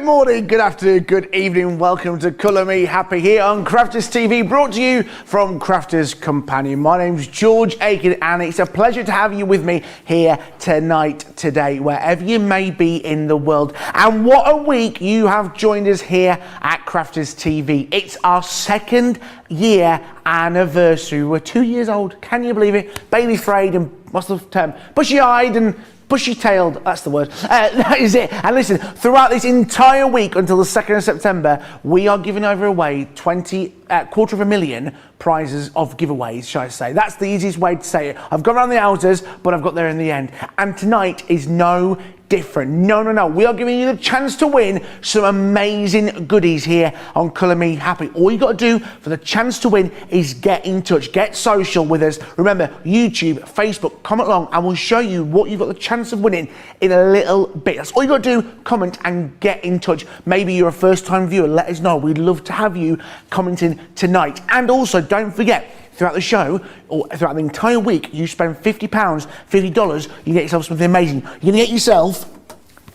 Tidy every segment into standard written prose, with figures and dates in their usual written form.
Good morning, good afternoon, good evening. Welcome to Colour Me Happy here on Crafters TV, brought to you from Crafters Companion. My name's George Aiken and it's a pleasure to have you with me here tonight, today, wherever you may be in the world. And what a week you have joined us here at Crafters TV. It's our second year anniversary. We're 2 years old, can you believe it? Baby frayed and, what's the term? Bushy-eyed and bushy-tailed, that's the word. That is it. And listen, throughout this entire week until the 2nd of September, we are giving away $250,000 prizes of giveaways, shall I say. That's the easiest way to say it. I've gone around the houses, but I've got there in the end. And tonight is no different. No. We are giving you the chance to win some amazing goodies here on Colour Me Happy. All you got to do for the chance to win is get in touch, get social with us. Remember, YouTube, Facebook, comment along and we'll show you what you've got the chance of winning in a little bit. That's all you got to do, comment and get in touch. Maybe you're a first-time viewer, let us know. We'd love to have you commenting tonight. And also, don't forget, throughout the show, or throughout the entire week, you spend £50, $50, you get yourself something amazing. You're going to get yourself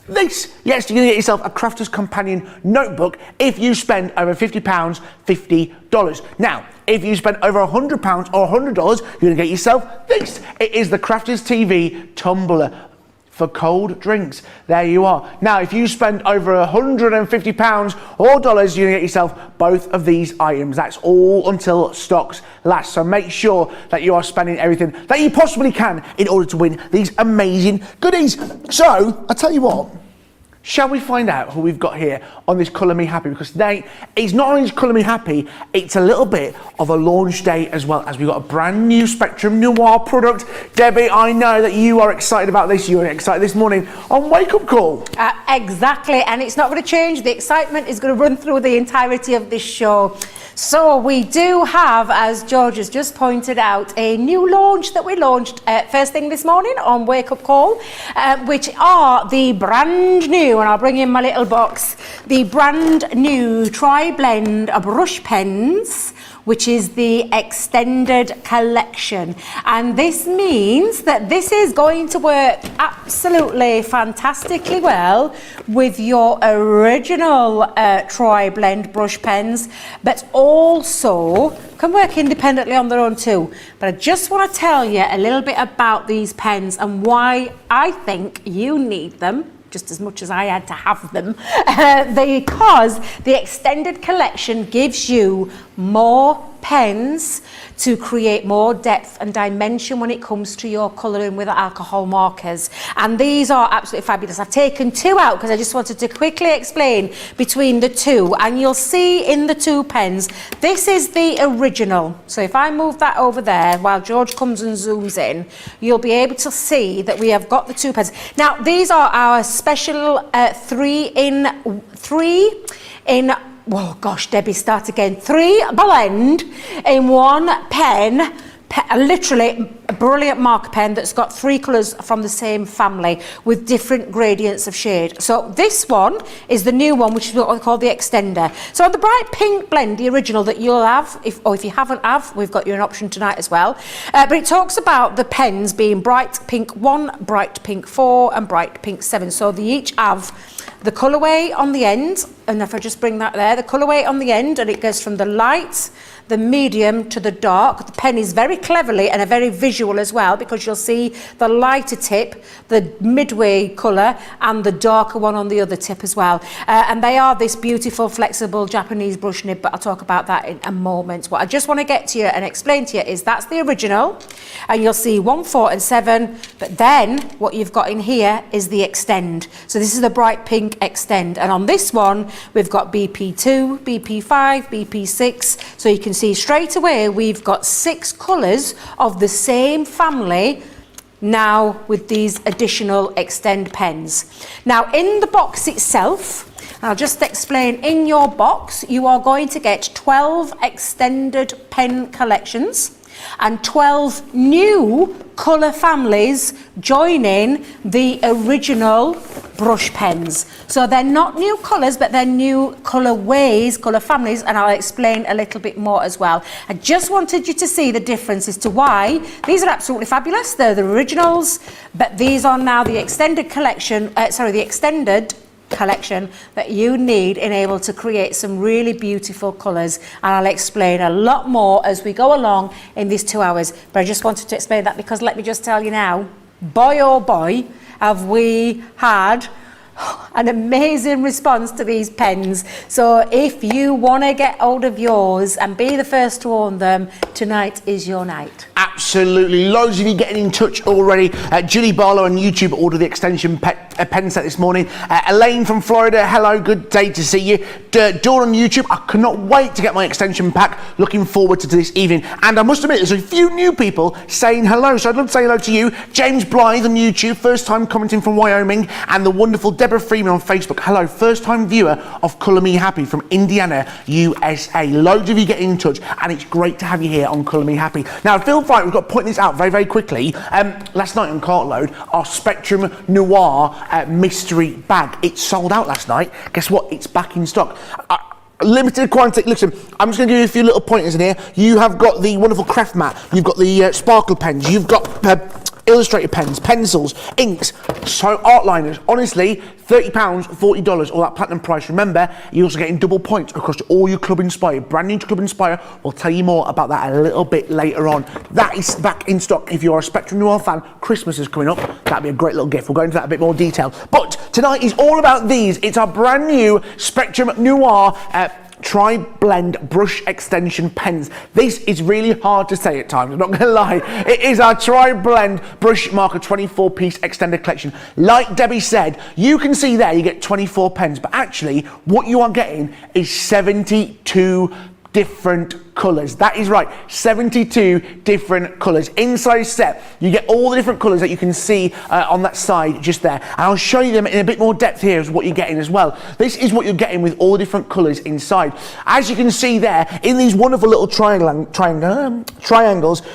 this. Yes, you're going to get yourself a Crafters Companion notebook if you spend over £50, $50. Now, if you spend over £100 or $100, you're going to get yourself this. It is the Crafters TV tumbler for cold drinks. There you are. Now, if you spend over £150 or dollars, you're gonna get yourself both of these items. That's all until stocks last. So make sure that you are spending everything that you possibly can in order to win these amazing goodies. So, I tell you what, shall we find out who we've got here on this Colour Me Happy? Because today, it's not only Colour Me Happy, it's a little bit of a launch day as well, as we've got a brand new Spectrum Noir product. Debbie, I know that you are excited about this. You were excited this morning on Wake Up Call. Exactly, and it's not going to change. The excitement is going to run through the entirety of this show. So we do have, as George has just pointed out, a new launch that we launched first thing this morning on Wake Up Call, which are the brand new, and I'll bring in my little box, the brand new TriBlend brush pens, which is the extended collection. And this means that this is going to work absolutely fantastically well with your original TriBlend brush pens, but also can work independently on their own too. But I just want to tell you a little bit about these pens and why I think you need them just as much as I had to have them, because the extended collection gives you more pens to create more depth and dimension when it comes to your colouring with alcohol markers. And these are absolutely fabulous. I've taken two out because I just wanted to quickly explain between the two, and you'll see in the two pens, this is the original. So if I move that over there while George comes and zooms in, you'll be able to see that we have got the two pens. Now these are our special 3 in oh gosh, Debbie, start again. 3 blend in one pen, literally a brilliant marker pen that's got 3 colours from the same family with different gradients of shade. So this one is the new one, which is what we call the extender. So the bright pink blend, the original that you'll have, if you haven't we've got you an option tonight as well. But it talks about the pens being bright pink 1, bright pink 4 and bright pink 7. So they each have the colourway on the end, and if I just bring that there, the colourway on the end, and it goes from the light, the medium to the dark. The pen is very cleverly and a very visual as well, because you'll see the lighter tip, the midway colour, and the darker one on the other tip as well. And they are this beautiful, flexible Japanese brush nib, but I'll talk about that in a moment. What I just want to get to you and explain to you is that's the original, and you'll see 1, 4 and 7, but then what you've got in here is the extend. So this is the bright pink extend, and on this one we've got BP2, BP5, BP6, so you can see straight away we've got 6 colours of the same family now with these additional extend pens. Now in the box itself, I'll just explain, in your box you are going to get 12 extended pen collections and 12 new colour families joining the original brush pens. So they're not new colours, but they're new colourways, colour families, and I'll explain a little bit more as well. I just wanted you to see the difference as to why these are absolutely fabulous. They're the originals, but these are now the extended collection, the extended collection that you need in able to create some really beautiful colours, and I'll explain a lot more as we go along in these 2 hours, but I just wanted to explain that because let me just tell you now, boy oh boy have we had an amazing response to these pens. So if you want to get hold of yours and be the first to own them, tonight is your night. Absolutely, loads of you getting in touch already. Julie Barlow on YouTube ordered the extension pen set this morning. Elaine from Florida, hello, good day to see you. Dawn on YouTube, I cannot wait to get my extension pack. Looking forward to this evening. And I must admit, there's a few new people saying hello, so I'd love to say hello to you. James Blythe on YouTube, first time commenting from Wyoming, and the wonderful Deborah Freeman on Facebook. Hello, first time viewer of Colour Me Happy from Indiana, USA. Loads of you getting in touch, and it's great to have you here on Colour Me Happy. Now, feel free, we've got to point this out very, very quickly. Last night on Cartload, our Spectrum Noir mystery bag, it sold out last night. Guess what? It's back in stock. Limited quantity. Listen, I'm just going to give you a few little pointers in here. You have got the wonderful craft mat. You've got the sparkle pens. You've got illustrator pens, pencils, inks, so art liners. Honestly, £30, $40, all that platinum price. Remember, you're also getting double points across all your Club Inspire. Brand new to Club Inspire. We'll tell you more about that a little bit later on. That is back in stock. If you're a Spectrum Noir fan, Christmas is coming up. That'd be a great little gift. We'll go into that a bit more detail. But tonight is all about these. It's our brand new Spectrum Noir TriBlend brush extension pens. This is really hard to say at times, I'm not going to lie. It is our TriBlend brush marker 24 piece extended collection. Like Debbie said, you can see there you get 24 pens, but actually what you are getting is 72 different colours. That is right, 72 different colours. Inside set, you get all the different colours that you can see on that side just there. And I'll show you them in a bit more depth here as what you're getting as well. This is what you're getting with all the different colours inside. As you can see there, in these wonderful little triangles,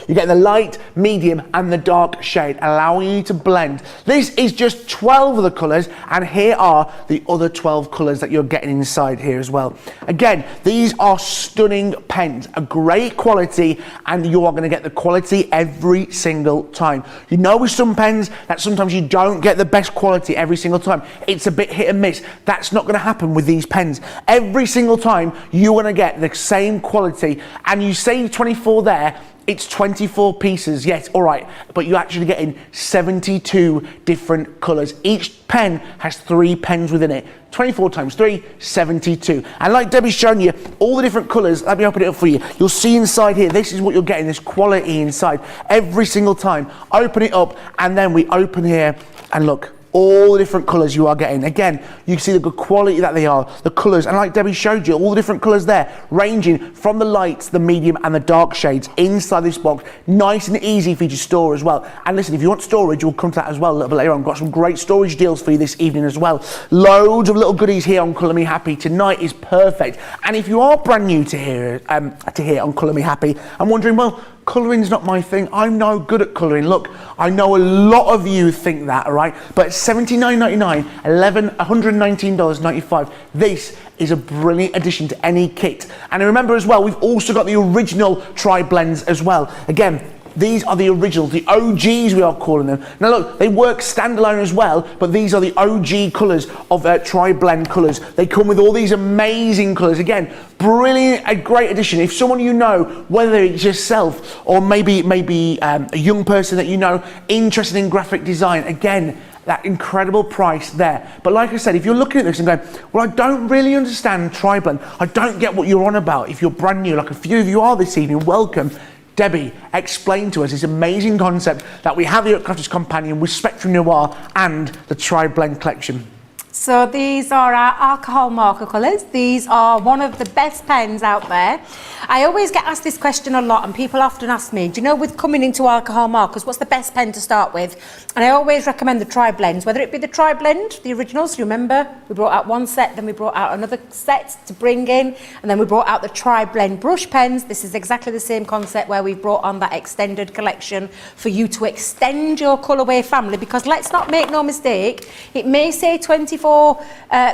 you're getting the light, medium and the dark shade, allowing you to blend. This is just 12 of the colours, and here are the other 12 colours that you're getting inside here as well. Again, these are stunning pens. A great quality, and you are going to get the quality every single time. You know, with some pens that sometimes you don't get the best quality every single time. It's a bit hit and miss. That's not going to happen with these pens. Every single time you're going to get the same quality, and you say 24 there, it's 24 pieces, yes, all right, but you're actually getting 72 different colours. Each pen has 3 pens within it. 24 times 3, 72. And like Debbie's shown you, all the different colours, let me open it up for you. You'll see inside here, this is what you're getting, this quality inside. Every single time, open it up, and then we open here, and look, all the different colours you are getting. Again, you can see the good quality that they are, the colours, and like Debbie showed you, all the different colours there, ranging from the lights, the medium and the dark shades inside this box. Nice and easy for you to store as well. And listen, if you want storage, we'll come to that as well a little bit later on. Got some great storage deals for you this evening as well. Loads of little goodies here on Colour Me Happy. Tonight is perfect. And if you are brand new to here on Colour Me Happy, I'm wondering, well, colouring's not my thing. I'm no good at colouring. Look, I know a lot of you think that, all right? But $79.99, $119.95. This is a brilliant addition to any kit. And remember as well, we've also got the original TriBlends as well. Again, these are the originals, the OGs we are calling them. Now look, they work standalone as well, but these are the OG colours of TriBlend colours. They come with all these amazing colours. Again, brilliant, a great addition. If someone you know, whether it's yourself or maybe a young person that you know, interested in graphic design, again, that incredible price there. But like I said, if you're looking at this and going, well, I don't really understand TriBlend, I don't get what you're on about. If you're brand new, like a few of you are this evening, welcome. Debbie, explain to us this amazing concept that we have here at Crafters Companion with Spectrum Noir and the TriBlend collection. So these are our alcohol marker colours. These are one of the best pens out there. I always get asked this question a lot, and people often ask me, do you know, with coming into alcohol markers, what's the best pen to start with? And I always recommend the TriBlends, whether it be the TriBlend, the originals. You remember, we brought out one set, then we brought out another set to bring in, and then we brought out the TriBlend brush pens. This is exactly the same concept where we've brought on that extended collection for you to extend your colourway family, because let's not make no mistake, it may say 24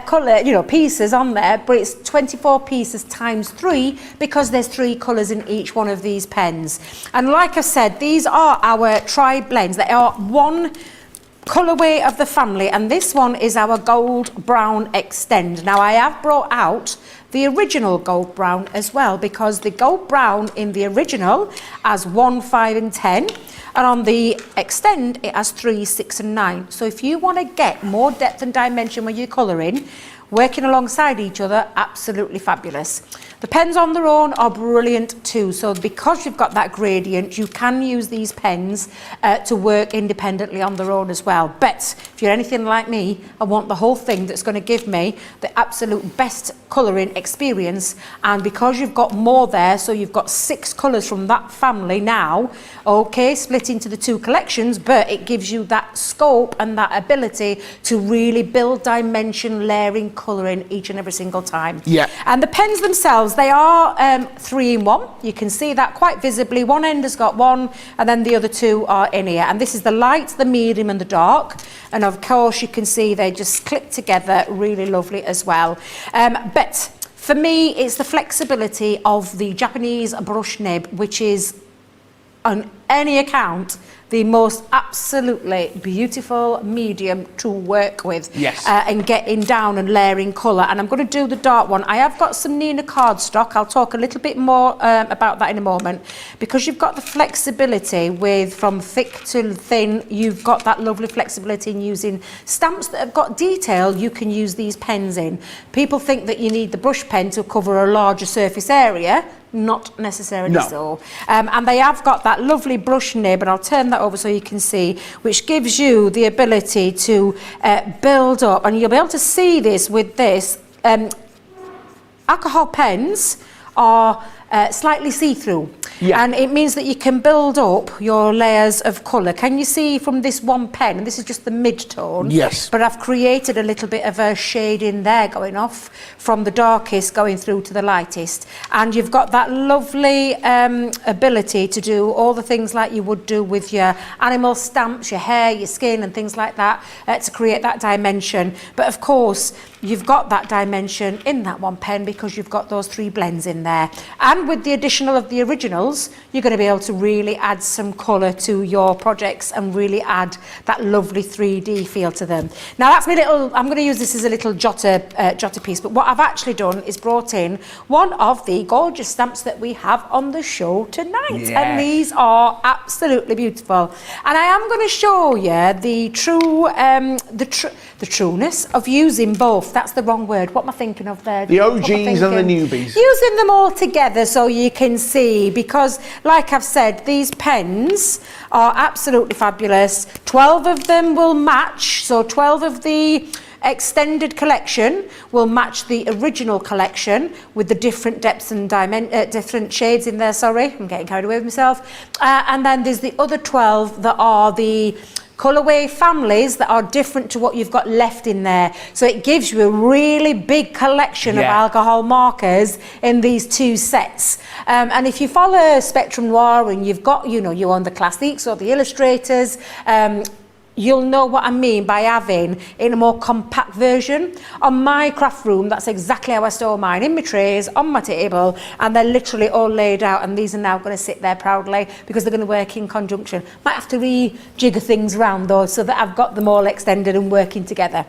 colour, pieces on there, but it's 24 pieces times 3 because there's 3 colours in each one of these pens. And like I said, these are our TriBlends. They are one colourway of the family, and this one is our Gold Brown Extend. Now I have brought out the original Gold Brown as well, because the Gold Brown in the original has 1, 5 and 10, and on the Extend it has 3, 6 and 9. So if you want to get more depth and dimension when you're colouring, working alongside each other, absolutely fabulous. The pens on their own are brilliant too. So because you've got that gradient, you can use these pens to work independently on their own as well. But if you're anything like me, I want the whole thing that's going to give me the absolute best colouring experience. And because you've got more there, so you've got 6 colours from that family now, okay, split into the 2 collections, but it gives you that scope and that ability to really build dimension, layering, colouring each and every single time. Yeah. And the pens themselves, they are 3 in 1. You can see that quite visibly. One end has got 1 and then the other 2 are in here. And this is the light, the medium and the dark. And of course you can see they just click together really lovely as well. But for me, it's the flexibility of the Japanese brush nib, which is on any account the most absolutely beautiful medium to work with. Yes. And getting down and layering colour. And I'm going to do the dark one. I have got some Nina cardstock. I'll talk a little bit more about that in a moment. Because you've got the flexibility with from thick to thin, you've got that lovely flexibility in using stamps that have got detail. You can use these pens in. People think that you need the brush pen to cover a larger surface area. Not necessarily so. And they have got that lovely brush nib, and I'll turn that over so you can see, which gives you the ability to build up, and you'll be able to see this with this. Alcohol pens are slightly see-through. Yeah. And it means that you can build up your layers of colour. Can you see from this one pen, and this is just the mid-tone? Yes. But I've created a little bit of a shade in there going off from the darkest going through to the lightest. And you've got that lovely ability to do all the things like you would do with your animal stamps, your hair, your skin and things like that to create that dimension. But of course, you've got that dimension in that one pen because you've got those 3 blends in there. And with the additional of the originals, you're going to be able to really add some colour to your projects and really add that lovely 3D feel to them. Now that's my little, I'm going to use this as a little jotter piece, but what I've actually done is brought in one of the gorgeous stamps that we have on the show tonight. Yes. And these are absolutely beautiful. And I am going to show you the true, the trueness of using both. That's the wrong word. What am I thinking of there? The OGs and the newbies. Using them all together so you can see, because like I've said, these pens are absolutely fabulous. 12 of them will match, so 12 of the extended collection will match the original collection with the different depths and different shades in there. Sorry, I'm getting carried away with myself. And then there's the other 12 that are the colourway families that are different to what you've got left in there. So it gives you a really big collection of alcohol markers in these 2 sets. And if you follow Spectrum Noir and you've got, you know, you own the classics or the illustrators, you'll know what I mean by having in a more compact version. On my craft room, that's exactly how I store mine, in my trays, on my table, and they're literally all laid out, and these are now going to sit there proudly because they're going to work in conjunction. Might have to rejigger things around though so that I've got them all extended and working together.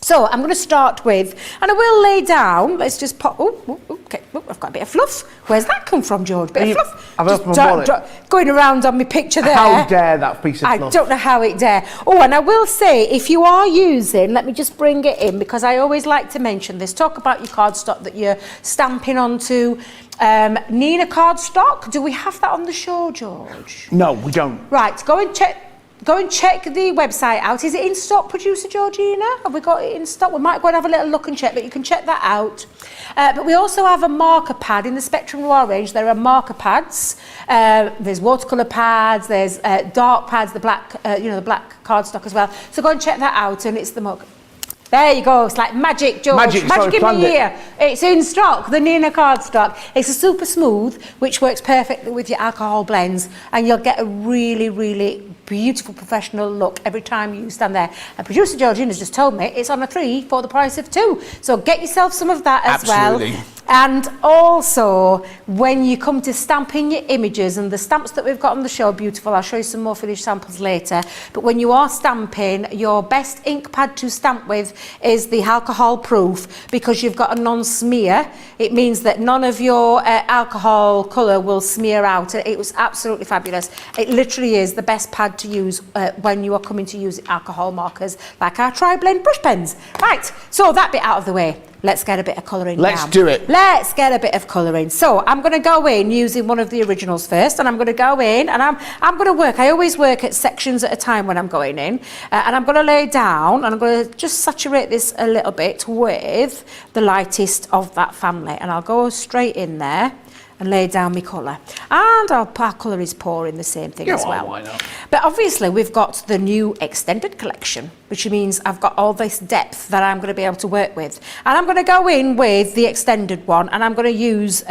So I'm going to start with, and I will lay down, let's just pop, okay, I've got a bit of fluff. Where's that come from, George? Bit of fluff. I've opened my wallet. Going around on my picture there. How dare that piece of fluff? I don't know how it dare. Oh, and I will say, if you are using, let me just bring it in, because I always like to mention this, talk about your cardstock that you're stamping onto. Nina cardstock, do we have that on the show, George? No, we don't. Right, go and check the website out. Is it in stock, producer Georgina? Have we got it in stock? We might go and have a little look and check, but you can check that out. But we also have a marker pad in the Spectrum Noir range. There are marker pads. There's watercolour pads. There's dark pads, the black, the black cardstock as well. So go and check that out, and it's the mug. There you go. It's like magic, George. Magic in my ear. It's in stock, the Nina cardstock. It's a super smooth, which works perfectly with your alcohol blends, and you'll get a really, really beautiful professional look every time you stand there. And producer Georgina's just told me it's on a 3 for the price of 2. So get yourself some of that as well. And also, when you come to stamping your images, and the stamps that we've got on the show are beautiful, I'll show you some more finished samples later, but when you are stamping, your best ink pad to stamp with is the alcohol proof, because you've got a non-smear. It means that none of your alcohol colour will smear out. It was absolutely fabulous. It literally is the best pad to use when you are coming to use alcohol markers, like our TriBlend brush pens. Right, so that bit out of the way. Let's get a bit of colouring down. Let's do it. Let's get a bit of colouring. So I'm going to go in using one of the originals first, and I'm going to go in and I'm going to work. I always work at sections at a time when I'm going in, and I'm going to lay down and I'm going to just saturate this a little bit with the lightest of that family, and I'll go straight in there and lay down my colour. And our colour is pouring the same thing as well. Why not? But obviously we've got the new extended collection, which means I've got all this depth that I'm going to be able to work with. And I'm going to go in with the extended one, and I'm going to use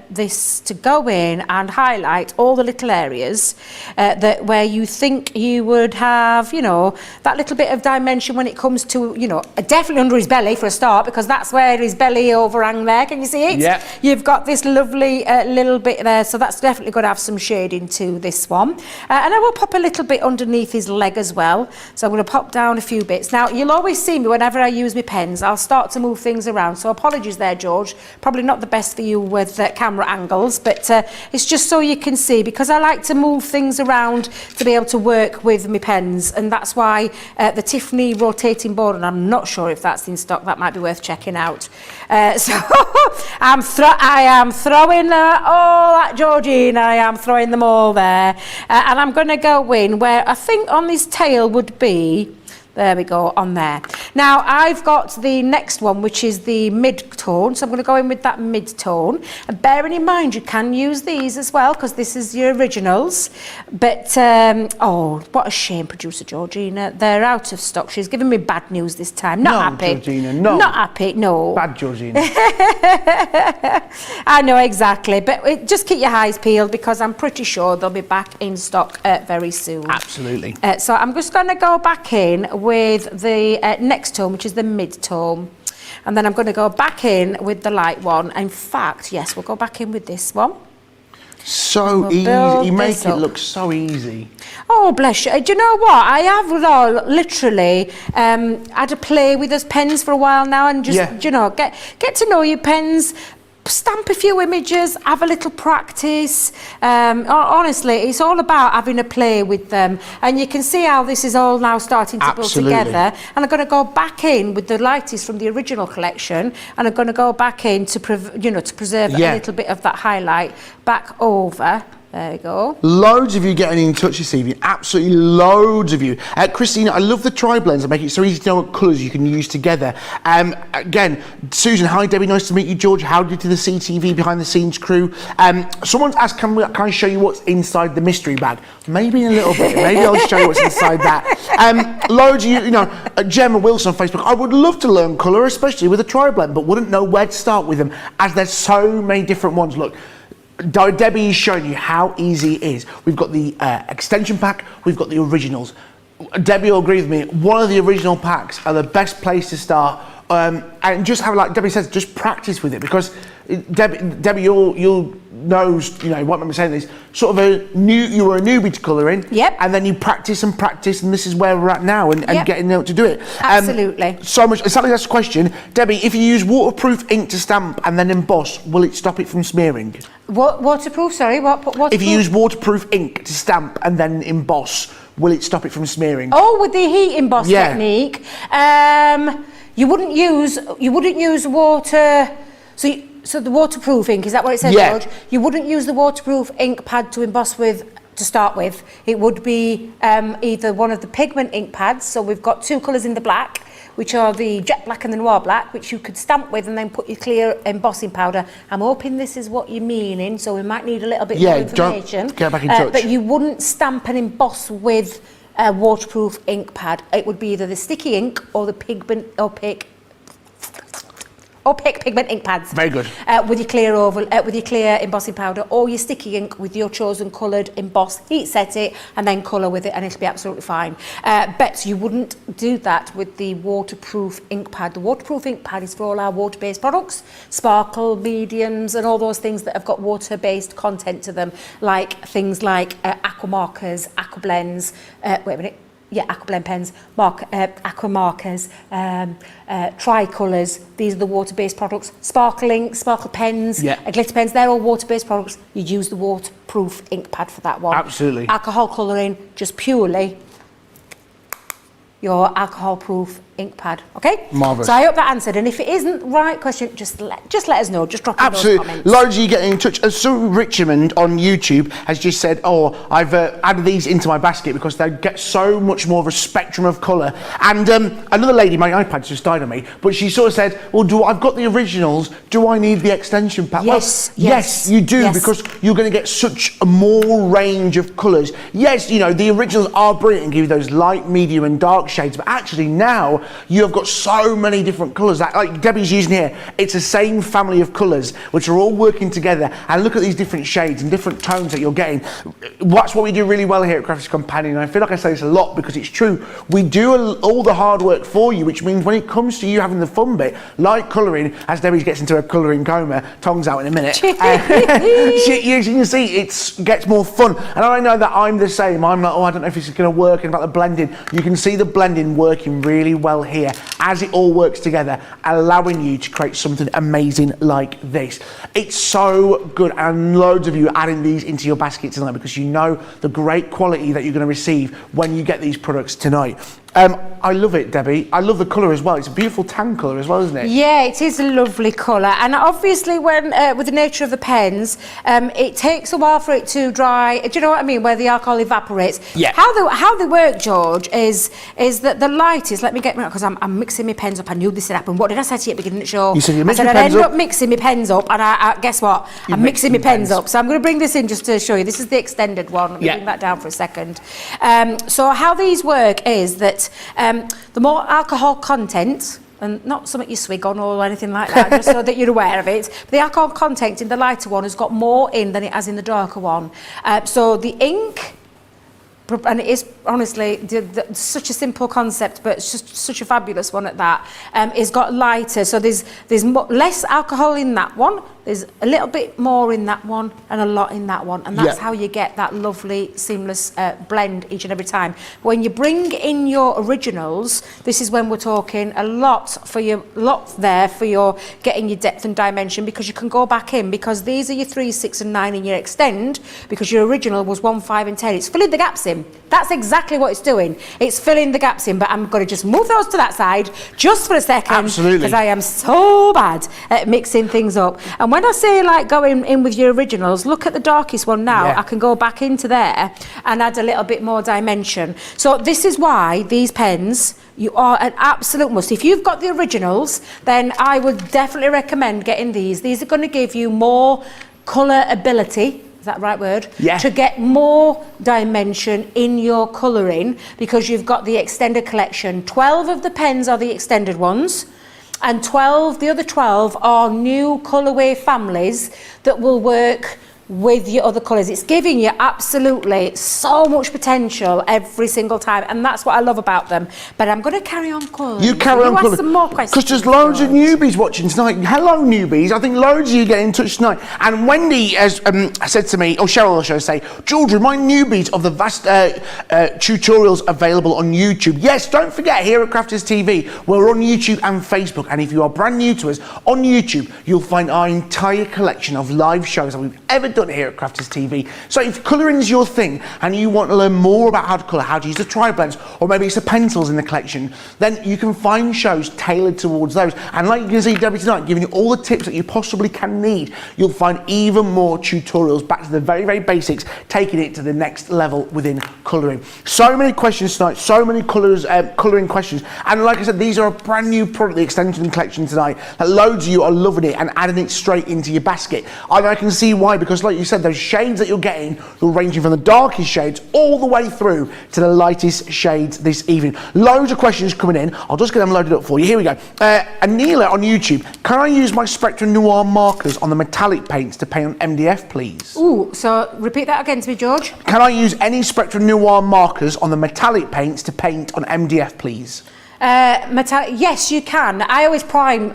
this to go in and highlight all the little areas that where you think you would have, you know, that little bit of dimension when it comes to, you know, definitely under his belly for a start, because that's where his belly overhang there. Can you see it? Yeah. You've got this lovely little bit there, so that's definitely going to have some shading to this one. And I will pop a little bit underneath his leg as well. So I'm going to pop down a few bits. Now, you'll always see me whenever I use my pens, I'll start to move things around. So apologies there, George. Probably not the best for you with camera angles, but it's just so you can see, because I like to move things around to be able to work with my pens. And that's why the Tiffany rotating board, and I'm not sure if that's in stock, that might be worth checking out. So I am throwing all that, Georgina, I am throwing them all there. And I'm going to go in where I think on his tail would be, there we go, on there. Now, I've got the next one, which is the mid-tone, so I'm going to go in with that mid-tone. And bearing in mind, you can use these as well, because this is your originals. But, oh, what a shame, producer Georgina. They're out of stock. She's giving me bad news this time. Not happy. Georgina, no. Not happy, no. Bad Georgina. I know, exactly. But just keep your eyes peeled, because I'm pretty sure they'll be back in stock very soon. Absolutely. So I'm just going to go back in with the next tone, which is the mid-tone. And then I'm going to go back in with the light one. In fact, yes, we'll go back in with this one. So easy. You make it look so easy. Oh, bless you. Do you know what? I have literally had a play with those pens for a while now, and just, you know, get to know your pens. Stamp a few images, have a little practice. Honestly, it's all about having a play with them. And you can see how this is all now starting to build together. And I'm going to go back in with the lightest from the original collection, and I'm going to go back in to preserve a little bit of that highlight back over. There we go. Loads of you getting in touch this evening. Absolutely loads of you. Christina, I love the tri-blends. I make it so easy to know what colours you can use together. Again, Susan, hi Debbie, nice to meet you. George, howdy to the CTV behind the scenes crew. Someone's asked, can I show you what's inside the mystery bag? Maybe in a little bit. Maybe I'll show you what's inside that. Loads of you, Gemma Wilson on Facebook. I would love to learn colour, especially with a tri-blend, but wouldn't know where to start with them, as there's so many different ones. Look, Debbie is showing you how easy it is. We've got the extension pack, we've got the originals. Debbie will agree with me, one of the original packs are the best place to start. And just have, like Debbie says, just practice with it, because Debbie, you'll know, what am I saying this? Sort of you were a newbie to colouring. Yep. And then you practice and practice, and this is where we're at now, and getting able to do it. Absolutely. So much. Exactly, that's the question. Debbie, if you use waterproof ink to stamp and then emboss, will it stop it from smearing? What waterproof? Sorry, what waterproof? If you use waterproof ink to stamp and then emboss, will it stop it from smearing? Oh, with the heat emboss technique, you wouldn't use water. So the waterproof ink, is that what it says, George? You wouldn't use the waterproof ink pad to emboss with to start with. It would be either one of the pigment ink pads. So we've got two colours in the black, which are the jet black and the noir black, which you could stamp with and then put your clear embossing powder. I'm hoping this is what you're meaning, so we might need a little bit more information. Get back in touch. But you wouldn't stamp and emboss with a waterproof ink pad. It would be either the sticky ink or the pigment opaque. opaque pigment ink pads. Very good. With your clear oval, with your clear embossing powder, or your sticky ink with your chosen coloured emboss. Heat set it and then colour with it, and it'll be absolutely fine. But you wouldn't do that with the waterproof ink pad. The waterproof ink pad is for all our water-based products, sparkle, mediums, and all those things that have got water-based content to them, like things like aqua markers, aqua blends. Wait a minute. Yeah, aqua blend pens, aqua markers, tricolours. These are the water-based products. Sparkle ink, sparkle pens, glitter pens. They're all water-based products. You use the waterproof ink pad for that one. Absolutely. Alcohol colouring, just purely your alcohol-proof ink pad. Okay. Marvellous. So I hope that answered. And if it isn't the right question, just let us know. Just drop in those comments. Loads of you getting in touch. Sue Richmond on YouTube has just said, "Oh, I've added these into my basket because they get so much more of a spectrum of colour." And another lady, my iPad's just died on me, but she sort of said, "Well, I've got the originals. Do I need the extension pack?" Yes, well, yes, you do, because you're going to get such a more range of colours. Yes, you know the originals are brilliant and give you those light, medium, and dark shades, but actually now you have got so many different colours that, like Debbie's using here, it's the same family of colours which are all working together. And look at these different shades and different tones that you're getting. That's what we do really well here at Crafters Companion. I feel like I say this a lot because it's true. We do all the hard work for you, which means when it comes to you having the fun bit, like colouring, as Debbie gets into a colouring coma, tongue's out in a minute, you can see it gets more fun. And I know that I'm the same. I'm like, oh, I don't know if this is going to work, and about the blending. You can see the blending working really well here as it all works together, allowing you to create something amazing like this. It's so good, and loads of you are adding these into your basket tonight because you know the great quality that you're going to receive when you get these products tonight. I love it, Debbie. I love the colour as well. It's a beautiful tan colour as well, isn't it? Yeah, it is a lovely colour. And obviously when, with the nature of the pens, it takes a while for it to dry. Do you know what I mean? Where the alcohol evaporates. Yeah. How they work, George, is that the light is, let me get me, because I'm mixing my pens up. I knew this would happen. What did I say to you at the beginning of the show? You said you I'd end up mixing my pens up, and I guess what? I'm mixing my pens up. So I'm going to bring this in just to show you. This is the extended one. Let me bring that down for a second. So how these work is that the more alcohol content, and not something you swig on or anything like that, just so that you're aware of it, but the alcohol content in the lighter one has got more in than it has in the darker one. So the ink, and it is honestly such a simple concept, but it's just such a fabulous one at that, it's got lighter, so there's less alcohol in that one, there's a little bit more in that one, and a lot in that one, and that's how you get that lovely seamless blend each and every time. When you bring in your originals, this is when we're talking a lot there for your getting your depth and dimension, because you can go back in, because these are your 3, 6 and 9 in your extend, because your original was 1, 5 and 10. It's filling the gaps in. That's exactly what it's doing. It's filling the gaps in, but I'm going to just move those to that side just for a second. Absolutely. Because I am so bad at mixing things up. And when I say like going in with your originals, look at the darkest one now. I can go back into there and add a little bit more dimension. So this is why these pens, you are an absolute must. If you've got the originals, then I would definitely recommend getting these. These are going to give you more colour ability. Is that the right word? Yeah. To get more dimension in your colouring, because you've got the extended collection. 12 of the pens are the extended ones, and the other 12 are new colourway families that will work with your other colours. It's giving you absolutely so much potential every single time, and that's what I love about them. But I'm going to carry on colouring. You carry on colouring. Some more questions. Because there's loads of newbies watching tonight. Hello, newbies. I think loads of you get in touch tonight. And Wendy has said to me, or Cheryl, shall I say, George, remind newbies of the vast tutorials available on YouTube. Yes, don't forget, here at Crafters TV, we're on YouTube and Facebook. And if you are brand new to us, on YouTube, you'll find our entire collection of live shows that we've ever done here at Crafters TV. So if colouring is your thing and you want to learn more about how to colour, how to use the TriBlends, or maybe it's the pencils in the collection, then you can find shows tailored towards those. And like you can see Debbie tonight, giving you all the tips that you possibly can need, you'll find even more tutorials back to the very, very basics, taking it to the next level within colouring. So many questions tonight, so many colouring questions. And like I said, these are a brand new product, the extension collection tonight, that loads of you are loving it and adding it straight into your basket. And I can see why, because those, like you said, those shades that you're getting, you're ranging from the darkest shades all the way through to the lightest shades this evening. Loads of questions coming in. I'll just get them loaded up for you. Here we go. Anila on YouTube, can I use my Spectrum Noir markers on the metallic paints to paint on MDF, please? Ooh, so repeat that again to me, George. Can I use any Spectrum Noir markers on the metallic paints to paint on MDF, please? Yes, you can. I always prime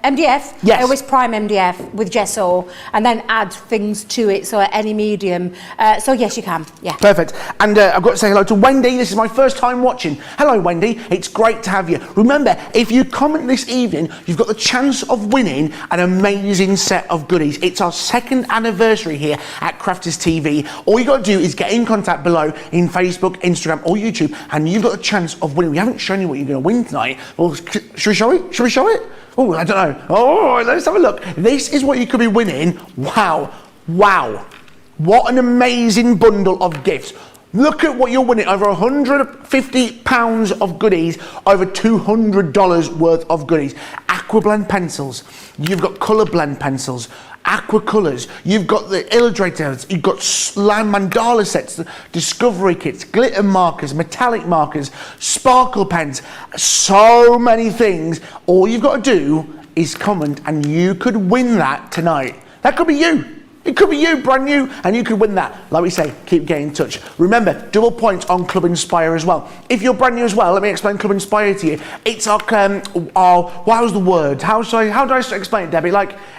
MDF. Yes. I always prime MDF with gesso and then add things to it, so at any medium. So yes, you can. Yeah. Perfect. And I've got to say hello to Wendy. This is my first time watching. Hello, Wendy. It's great to have you. Remember, if you comment this evening, you've got the chance of winning an amazing set of goodies. It's our 2nd anniversary here at Crafters TV. All you got to do is get in contact below in Facebook, Instagram, or YouTube, and you've got a chance of winning. We haven't shown you what you're going to win tonight. Well, should we show it? Should we show it? Oh, I don't know. Oh, let's have a look. This is what you could be winning. Wow. Wow. What an amazing bundle of gifts. Look at what you're winning. Over £150 of goodies, over $200 worth of goodies. Aquablend pencils. You've got colour blend pencils. Aqua colours, you've got the illustrators, you've got slime mandala sets, discovery kits, glitter markers, metallic markers, sparkle pens, so many things. All you've got to do is comment and you could win that tonight. That could be you. It could be you, brand new, and you could win that. Like we say, keep getting in touch. Remember, double points on Club Inspire as well. If you're brand new as well, let me explain Club Inspire to you. It's our how's the word? How do I explain it, Debbie?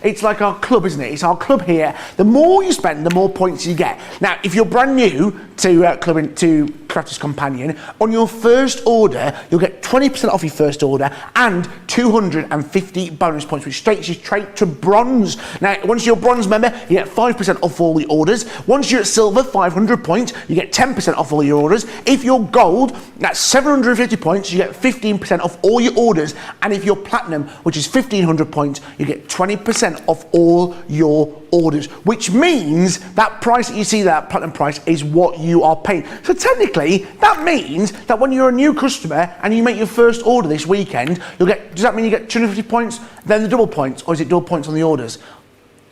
It's like our club, isn't it? It's our club here. The more you spend, the more points you get. Now, if you're brand new to Crafters Companion, on your first order, you'll get 20% off your first order and 250 bonus points, which takes you straight to bronze. Now, once you're a bronze member, you get 5% off all the orders. Once you're at silver, 500 points, you get 10% off all your orders. If you're gold, that's 750 points, you get 15% off all your orders. And if you're platinum, which is 1500 points, you get 20% off all your orders, which means that price that you see, that platinum price, is what you are paying. So technically, that means that when you're a new customer and you make your first order this weekend, you'll get, does that mean you get 250 points, then the double points, or is it double points on the orders?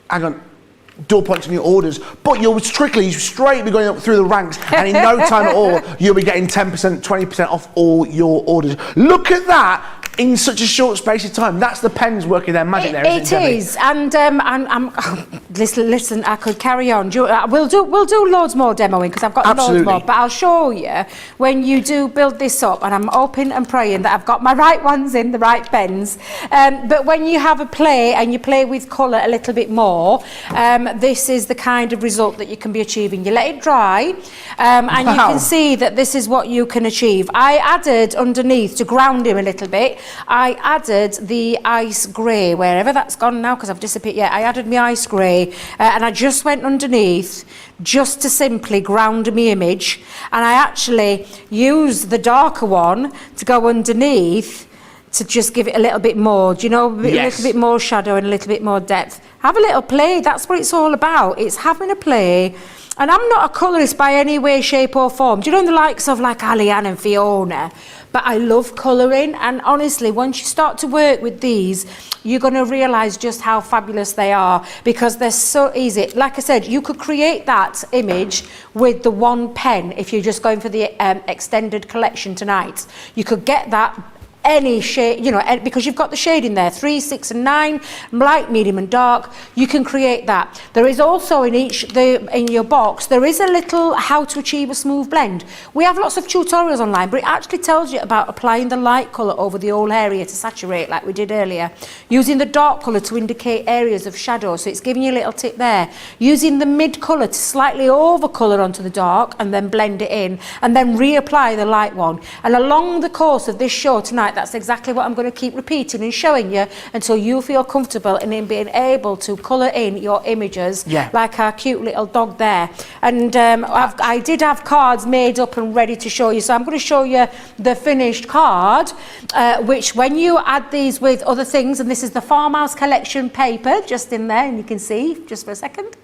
Hang on. Double points on your orders, but you'll straight be going up through the ranks, and in no time at all, you'll be getting 10%, 20% off all your orders. Look at that in such a short space of time. That's the pens working their magic there, isn't it, It is, and listen, I could carry on. We'll do loads more demoing because I've got Absolutely. loads more, but I'll show you when you do build this up, and I'm hoping and praying that I've got my right ones in, the right pens. But when you have a play and you play with colour a little bit more, this is the kind of result that you can be achieving. You let it dry, and you can see that this is what you can achieve. I added underneath, to ground him a little bit, I added the ice grey, wherever that's gone now because I've disappeared. Yeah, I added my ice grey, and I just went underneath just to simply ground my image, and I actually used the darker one to go underneath to just give it a little bit more, do you know, a little bit more shadow and a little bit more depth. Have a little play, that's what it's all about. It's having a play. And I'm not a colourist by any way, shape or form. Do you know the likes of like Ali-Ann and Fiona? But I love colouring, and honestly, once you start to work with these, you're going to realise just how fabulous they are because they're so easy. Like I said, you could create that image with the one pen if you're just going for the extended collection tonight. You could get that any shade, you know, because you've got the shade in there, 3, 6 and 9, light, medium and dark. You can create that. There is also in your box, there is a little how to achieve a smooth blend. We have lots of tutorials online, but it actually tells you about applying the light colour over the whole area to saturate like we did earlier, using the dark colour to indicate areas of shadow, so it's giving you a little tip there, using the mid colour to slightly over colour onto the dark and then blend it in, and then reapply the light one. And along the course of this show tonight, that's exactly what I'm going to keep repeating and showing you until you feel comfortable in being able to colour in your images, like our cute little dog there. And I did have cards made up and ready to show you, so I'm going to show you the finished card, which when you add these with other things, and this is the Farmhouse Collection paper just in there, and you can see just for a second.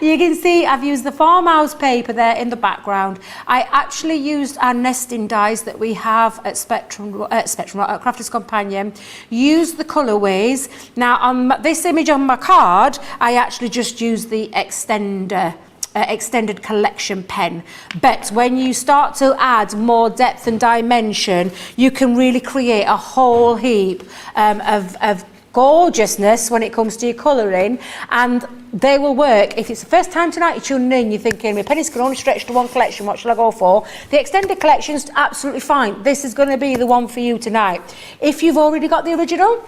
You can see I've used the farmhouse paper there in the background. I actually used our nesting dies that we have at Crafters Companion. Used the colourways. Now on this image on my card, I actually just used the extended collection pen, but when you start to add more depth and dimension, you can really create a whole heap of gorgeousness when it comes to your colouring, and they will work. If it's the first time tonight you're tuning in, you're thinking my pennies can only stretch to one collection, what shall I go for? The extended collection's absolutely fine. This is going to be the one for you tonight. If you've already got the original,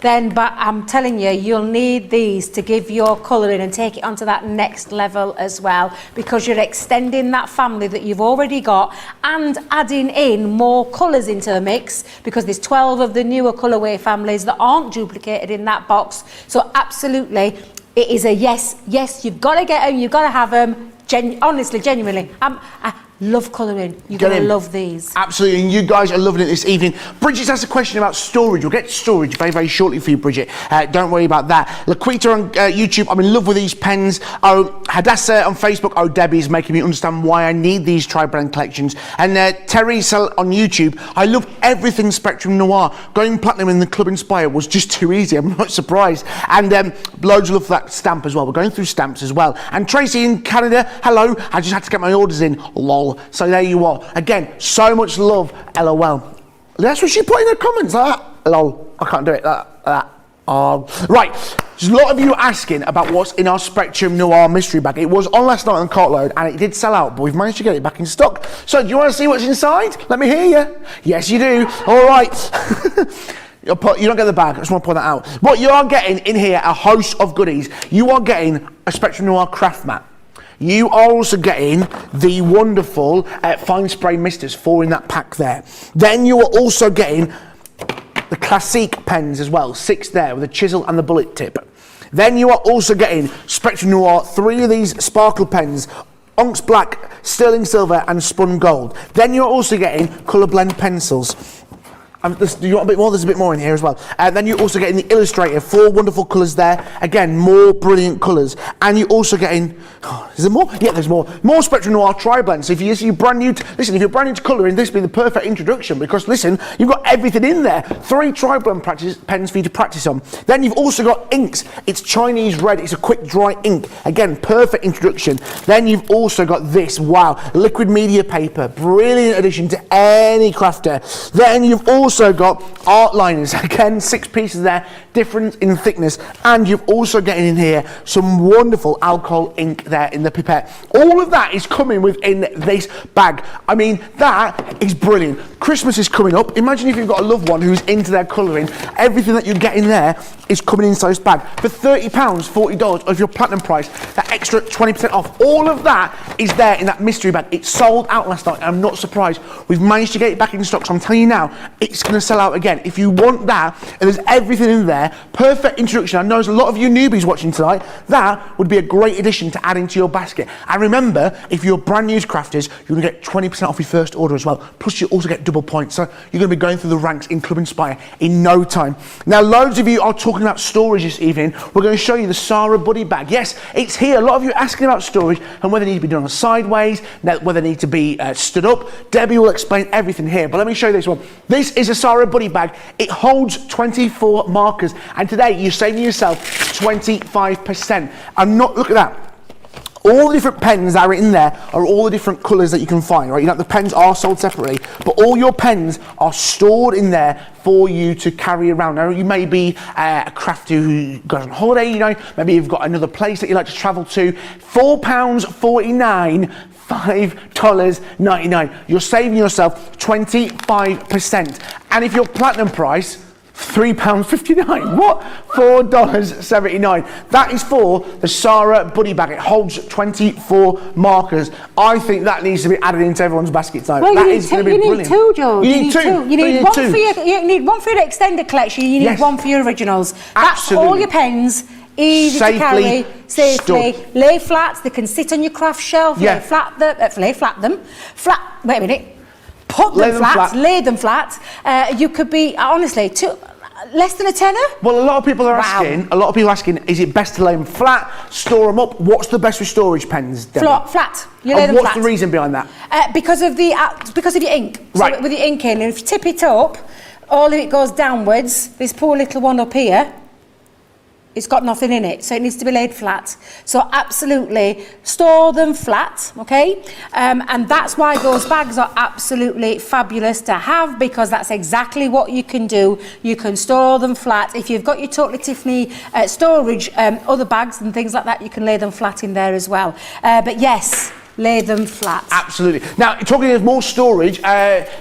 then but I'm telling you, you'll need these to give your colouring and take it onto that next level as well, because you're extending that family that you've already got and adding in more colours into the mix, because there's 12 of the newer colourway families that aren't duplicated in that box. So absolutely, it is a yes, you've got to get them, you've got to have them. Honestly, genuinely, I love colouring. You're going to love these. Absolutely, and you guys are loving it this evening. Bridget's asked a question about storage. We'll get to storage very, very shortly for you, Bridget. Don't worry about that. Laquita on YouTube, I'm in love with these pens. Oh, Hadassah on Facebook, oh, Debbie's making me understand why I need these TriBlend collections. And Teresa on YouTube, I love everything Spectrum Noir. Going platinum in the Club Inspire was just too easy. I'm not surprised. And loads of love for that stamp as well. We're going through stamps as well. And Tracy in Canada, hello. I just had to get my orders in. Lol. So there you are. Again, so much love, LOL. That's what she put in the comments, like that. LOL. I can't do it, like that. Right, there's a lot of you asking about what's in our Spectrum Noir mystery bag. It was on last night on Cartload and it did sell out, but we've managed to get it back in stock. So do you want to see what's inside? Let me hear you. Yes, you do. All right. You don't get the bag, I just want to point that out. What you are getting in here, a host of goodies. You are getting a Spectrum Noir craft mat. You are also getting the wonderful fine spray misters, 4 in that pack there. Then you are also getting the classic pens as well, 6 there with a chisel and the bullet tip. Then you are also getting Spectrum Noir, 3 of these sparkle pens, Onyx Black, Sterling Silver and Spun Gold. Then you're also getting colour blend pencils. Do you want a bit more? There's a bit more in here as well. Then you're also getting the Illustrator, 4 wonderful colours there. Again, more brilliant colours. And you're also getting, is there more? Yeah, there's more. More Spectrum Noir TriBlend. So if you're brand new to, listen, if you're brand new to colouring, this would be the perfect introduction, because listen, you've got everything in there. 3 TriBlend pens for you to practice on. Then you've also got inks. It's Chinese red. It's a quick dry ink. Again, perfect introduction. Then you've also got this, wow, liquid media paper. Brilliant addition to any crafter. Then you've also got art liners, again 6 pieces there, different in thickness, and you're also getting in here some wonderful alcohol ink there in the pipette. All of that is coming within this bag. I mean, that is brilliant. Christmas is coming up. Imagine if you've got a loved one who's into their colouring. Everything that you get in there is coming inside this bag for £30, $40 of your platinum price. That extra 20% off. All of that is there in that mystery bag. It sold out last night. I'm not surprised. We've managed to get it back in stock, so I'm telling you now, it's going to sell out again. If you want that, and there's everything in there, perfect introduction. I know there's a lot of you newbies watching tonight. That would be a great addition to add into your basket. And remember, if you're brand new to crafters, you're going to get 20% off your first order as well. Plus, you also get double points. So you're going to be going through the ranks in Club Inspire in no time. Now, loads of you are talking about storage this evening. We're going to show you the Sarah Buddy bag. Yes, it's here. A lot of you are asking about storage and whether they need to be done on sideways, whether they need to be stood up. Debbie will explain everything here. But let me show you this one. This is a Sarah Buddy bag. It holds 24 markers. And today, you're saving yourself 25%. Look at that. All the different pens that are in there are all the different colours that you can find, right? You know, the pens are sold separately, but all your pens are stored in there for you to carry around. Now, you may be a crafter who goes on holiday, you know, maybe you've got another place that you like to travel to. £4.49, $5.99. You're saving yourself 25%. And if your platinum price, £3.59. What? $4.79. That is for the Sarah Buddy bag. It holds 24 markers. I think that needs to be added into everyone's basket tonight. Well, that is going to be brilliant. You need 2, George. You need 2. You need one for your extended collection. You need one for your originals. That's all your pens. Easy to carry, safely. Lay flats. They can sit on your craft shelf. Lay flat them. Wait a minute. Put them flat, lay them flat. You could be, honestly, Less than a tenner? Well, a lot of people are Wow. asking, is it best to lay them flat, store them up? What's the best with storage pens, Debbie? Flat. You lay And them what's flat. the reason behind that? Because of your ink. Right. So with your ink in, and if you tip it up, all of it goes downwards. This poor little one up here, it's got nothing in it, so it needs to be laid flat. So absolutely, store them flat, okay? And that's why those bags are absolutely fabulous to have, because that's exactly what you can do. You can store them flat. If you've got your Totally Tiffany storage, other bags and things like that, you can lay them flat in there as well. But yes, lay them flat. Absolutely. Now, talking of more storage,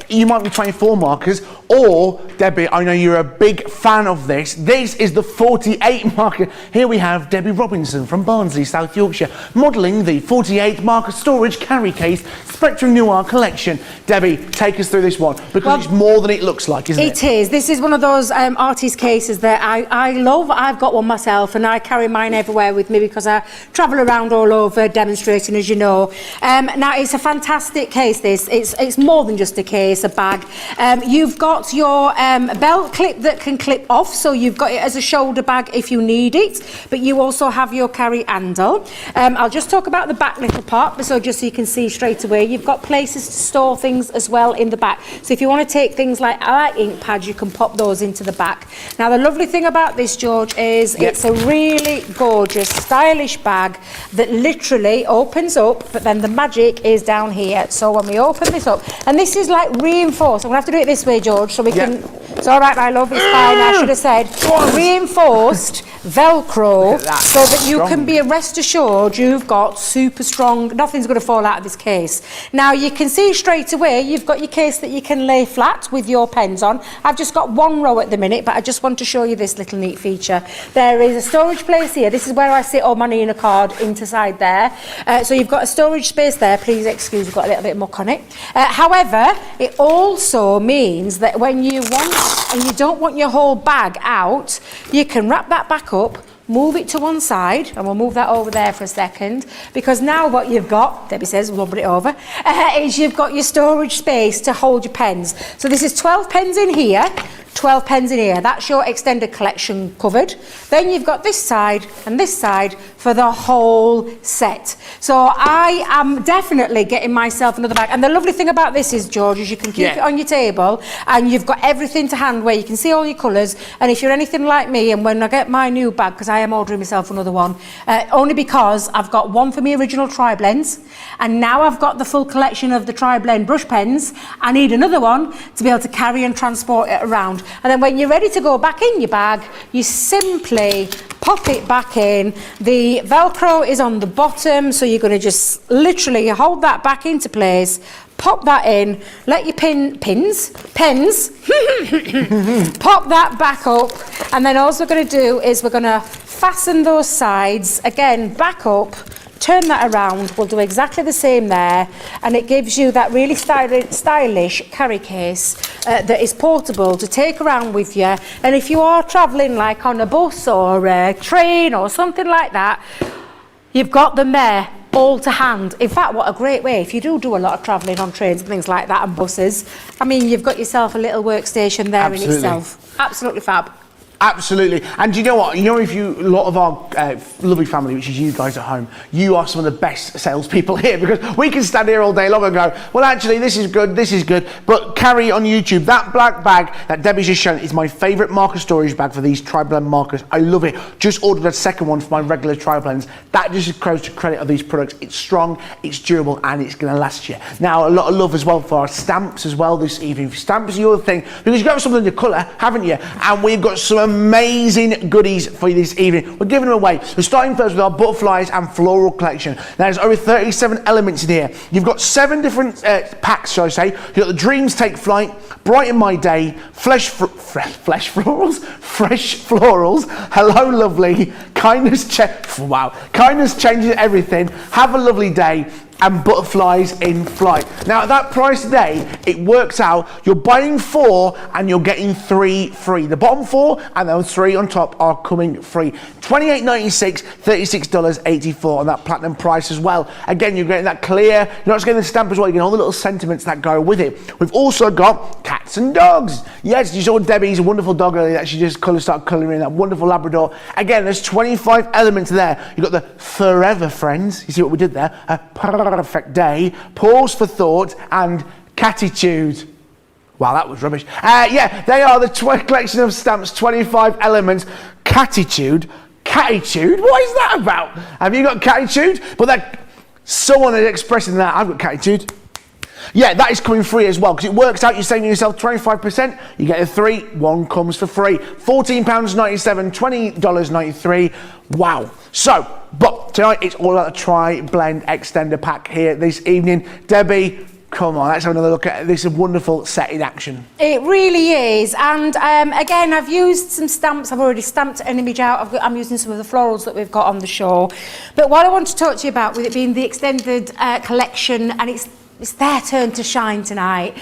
you might be 24 markers, or, Debbie, I know you're a big fan of this. This is the 48 marker. Here we have Debbie Robinson from Barnsley, South Yorkshire, modelling the 48 marker storage carry case Spectrum Noir collection. Debbie, take us through this one, because it's more than it looks like, isn't it? It is. This is one of those artist cases that I love. I've got one myself, and I carry mine everywhere with me because I travel around all over demonstrating, as you know. Now, it's a fantastic case, this. It's more than just a case, a bag. You've got your belt clip that can clip off, so you've got it as a shoulder bag if you need it, but you also have your carry handle. I'll just talk about the back little part, so just so you can see straight away. You've got places to store things as well in the back. So if you want to take things like ink pads, you can pop those into the back. Now, the lovely thing about this, George, is it's a really gorgeous, stylish bag that literally opens up, but then the magic is down here. So when we open this up, and this is like reinforced. I'm going to have to do it this way, George, so we can... It's all right, my love, it's fine. I should have said reinforced Velcro, so that you can be rest assured you've got super strong, nothing's going to fall out of this case. Now, you can see straight away you've got your case that you can lay flat with your pens on. I've just got one row at the minute, but I just want to show you this little neat feature. There is a storage place here. This is where I sit all my Nina card inside there. So you've got a storage space there. Please excuse, we've got a little bit of muck on it. However, it also means that when you want and you don't want your whole bag out, you can wrap that back up, move it to one side, and we'll move that over there for a second, because now what you've got, Debbie says, we'll put it over, is you've got your storage space to hold your pens. So this is 12 pens in here, 12 pens in here. That's your extended collection covered. Then you've got this side and this side for the whole set. So I am definitely getting myself another bag. And the lovely thing about this is, George, is you can keep it on your table and you've got everything to hand where you can see all your colours. And if you're anything like me, and when I get my new bag, because I am ordering myself another one, only because I've got one for my original TriBlends, and now I've got the full collection of the TriBlend brush pens, I need another one to be able to carry and transport it around. And then when you're ready to go back in your bag, you simply pop it back in. The Velcro is on the bottom, so you're going to just literally hold that back into place, pop that in, let your pens, pop that back up, and then all we're going to do is we're going to fasten those sides, again, back up, turn that around. We'll do exactly the same there, and it gives you that really stylish carry case that is portable to take around with you. And if you are travelling like on a bus or a train or something like that, you've got them there all to hand. In fact, what a great way, if you do a lot of travelling on trains and things like that and buses, I mean, you've got yourself a little workstation there in itself. Absolutely fab. Absolutely. And do you know what? You know, if you, a lot of our lovely family, which is you guys at home, you are some of the best salespeople here, because we can stand here all day long and go, well, actually, this is good. But carry on YouTube, that black bag that Debbie's just shown is my favourite marker storage bag for these TriBlend markers. I love it. Just ordered a second one for my regular TriBlends. That just goes to credit of these products. It's strong, it's durable, and it's going to last you. Now, a lot of love as well for our stamps as well this evening. Stamps are your thing, because you've got something to colour, haven't you? And we've got some amazing goodies for you this evening. We're giving them away. We're starting first with our butterflies and floral collection. There's over 37 elements in here. You've got 7 different packs, shall I say. You've got the Dreams Take Flight, Brighten My Day, fresh florals, Hello Lovely, Kindness Changes Everything, Have a Lovely Day, and butterflies in flight. Now at that price today, it works out, you're buying 4 and you're getting 3 free. The bottom 4 and those 3 on top are coming free. $28.96, $36.84 on that platinum price as well. Again, you're getting that clear, you're not just getting the stamp as well, you're getting all the little sentiments that go with it. We've also got cats and dogs. Yes, you saw Debbie's wonderful dog earlier that she just started colouring, that wonderful Labrador. Again, there's 25 elements there. You've got the forever friends, you see what we did there? A perfect day, pause for thought, and catitude. Wow, that was rubbish. Yeah, they are the collection of stamps, 25 elements. Catitude? Catitude? What is that about? Have you got catitude? But that someone is expressing that. I've got catitude. Yeah, that is coming free as well, because it works out, you're saving yourself 25%, you get a 3, 1 comes for free. £14.97, $20.93. Wow. So, but tonight it's all about the TriBlend extender pack here this evening. Debbie, come on, let's have another look at this wonderful set in action. It really is, and again, I've used some stamps. I've already stamped an image out. I'm using some of the florals that we've got on the show. But what I want to talk to you about, with it being the extended collection, and it's their turn to shine tonight,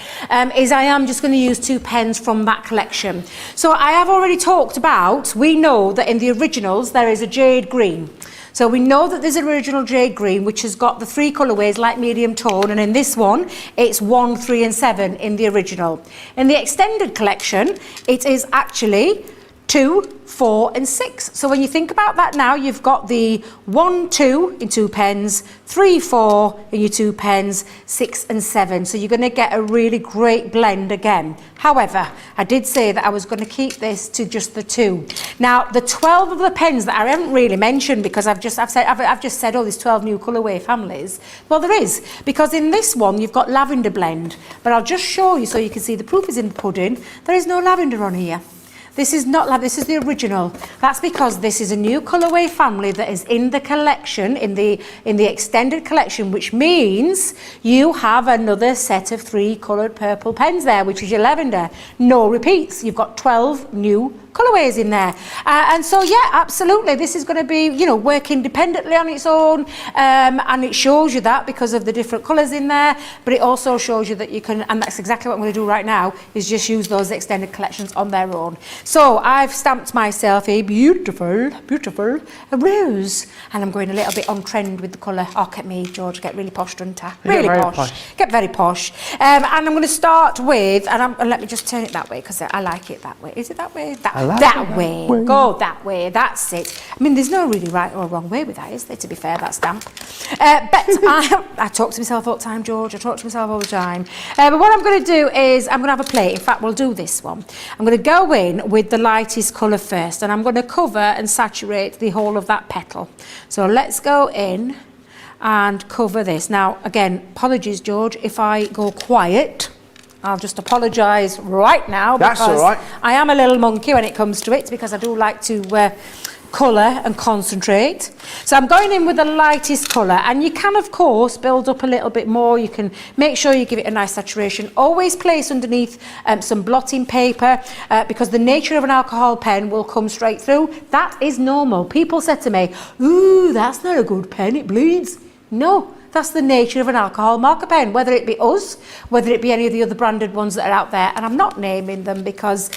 is I am just going to use 2 pens from that collection. So I have already talked about, we know that in the originals there is a jade green. So we know that there's an original jade green which has got the 3 colourways, light, medium, tone, and in this one it's 1, 3 and 7 in the original. In the extended collection it is actually 2, 4 and 6. So when you think about that now, you've got the 1, 2 in 2 pens, 3, 4 in your 2 pens, 6 and 7. So you're going to get a really great blend again. However, I did say that I was going to keep this to just the 2. Now, the 12 of the pens that I haven't really mentioned, because I've just said, oh, there's 12 new colourway families. Well, there is, because in this one you've got lavender blend, but I'll just show you so you can see the proof is in the pudding. There is no lavender on here. This is not like this is the original. That's because this is a new colourway family that is in the collection, in the extended collection, which means you have another set of 3 coloured purple pens there, which is your lavender. No repeats. You've got 12 new colourways in there, and so yeah, absolutely, this is going to be, you know, work independently on its own, and it shows you that because of the different colours in there, but it also shows you that you can, and that's exactly what I'm going to do right now, is just use those extended collections on their own. So I've stamped myself a beautiful rose, and I'm going a little bit on trend with the colour. Oh, look at me, George, get really posh, don't I? Really posh. Get very posh. And I'm going to start with, and let me just turn it that way because I like it that way. Is it that way? That way. Go that way. That's it. I mean, there's no really right or wrong way with that, is there, to be fair, that stamp? But I talk to myself all the time, George. I talk to myself all the time. But what I'm going to do is I'm going to have a plate. In fact, we'll do this one. I'm going to go in with the lightest colour first, and I'm going to cover and saturate the whole of that petal. So let's go in and cover this. Now, again, apologies, George, if I go quiet. I'll just apologise right now. That's all right. I am a little monkey when it comes to it, because I do like to colour and concentrate. So I'm going in with the lightest colour, and you can of course build up a little bit more. You can make sure you give it a nice saturation. Always place underneath some blotting paper, because the nature of an alcohol pen will come straight through. That is normal. People said to me, ooh, that's not a good pen, it bleeds. No. That's the nature of an alcohol marker pen, whether it be us, whether it be any of the other branded ones that are out there. And I'm not naming them because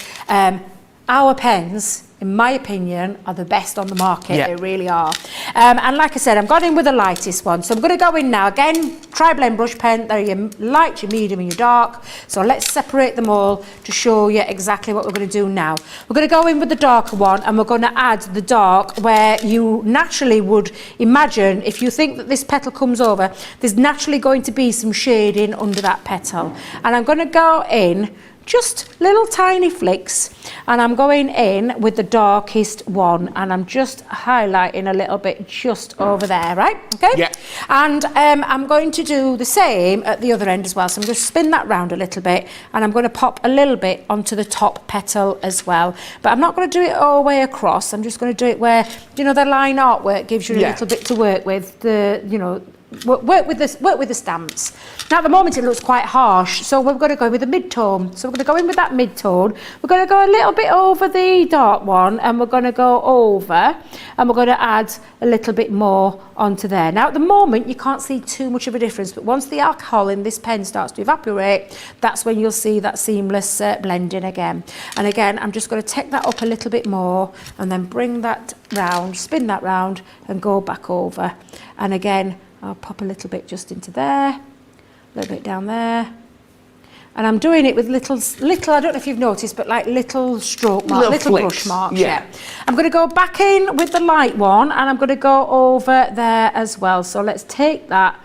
our pens, in my opinion, are the best on the market. Yeah. They really are. And like I said, I'm going in with the lightest one. So I'm going to go in now. Again, TriBlend brush pen. They're your light, your medium and your dark. So let's separate them all to show you exactly what we're going to do now. We're going to go in with the darker one, and we're going to add the dark where you naturally would imagine, if you think that this petal comes over, there's naturally going to be some shading under that petal. And I'm going to go in just little tiny flicks, and I'm going in with the darkest one, and I'm just highlighting a little bit just over there, right? Okay? Yeah. And I'm going to do the same at the other end as well. So I'm going to spin that round a little bit, and I'm going to pop a little bit onto the top petal as well. But I'm not going to do it all the way across. I'm just going to do it where, you know, the line artwork gives you a little bit to work with. The, you know, work with the stamps. Now at the moment it looks quite harsh, so we're going to go with the mid-tone. So we're going to go in with that mid-tone. We're going to go a little bit over the dark one, and we're going to go over, and we're going to add a little bit more onto there. Now at the moment you can't see too much of a difference, but once the alcohol in this pen starts to evaporate, that's when you'll see that seamless blending again. And again, I'm just going to take that up a little bit more, and then bring that round, spin that round, and go back over. And again, I'll pop a little bit just into there, a little bit down there. And I'm doing it with little, I don't know if you've noticed, but like little stroke marks, little brush marks. Yeah. I'm going to go back in with the light one, and I'm going to go over there as well. So let's take that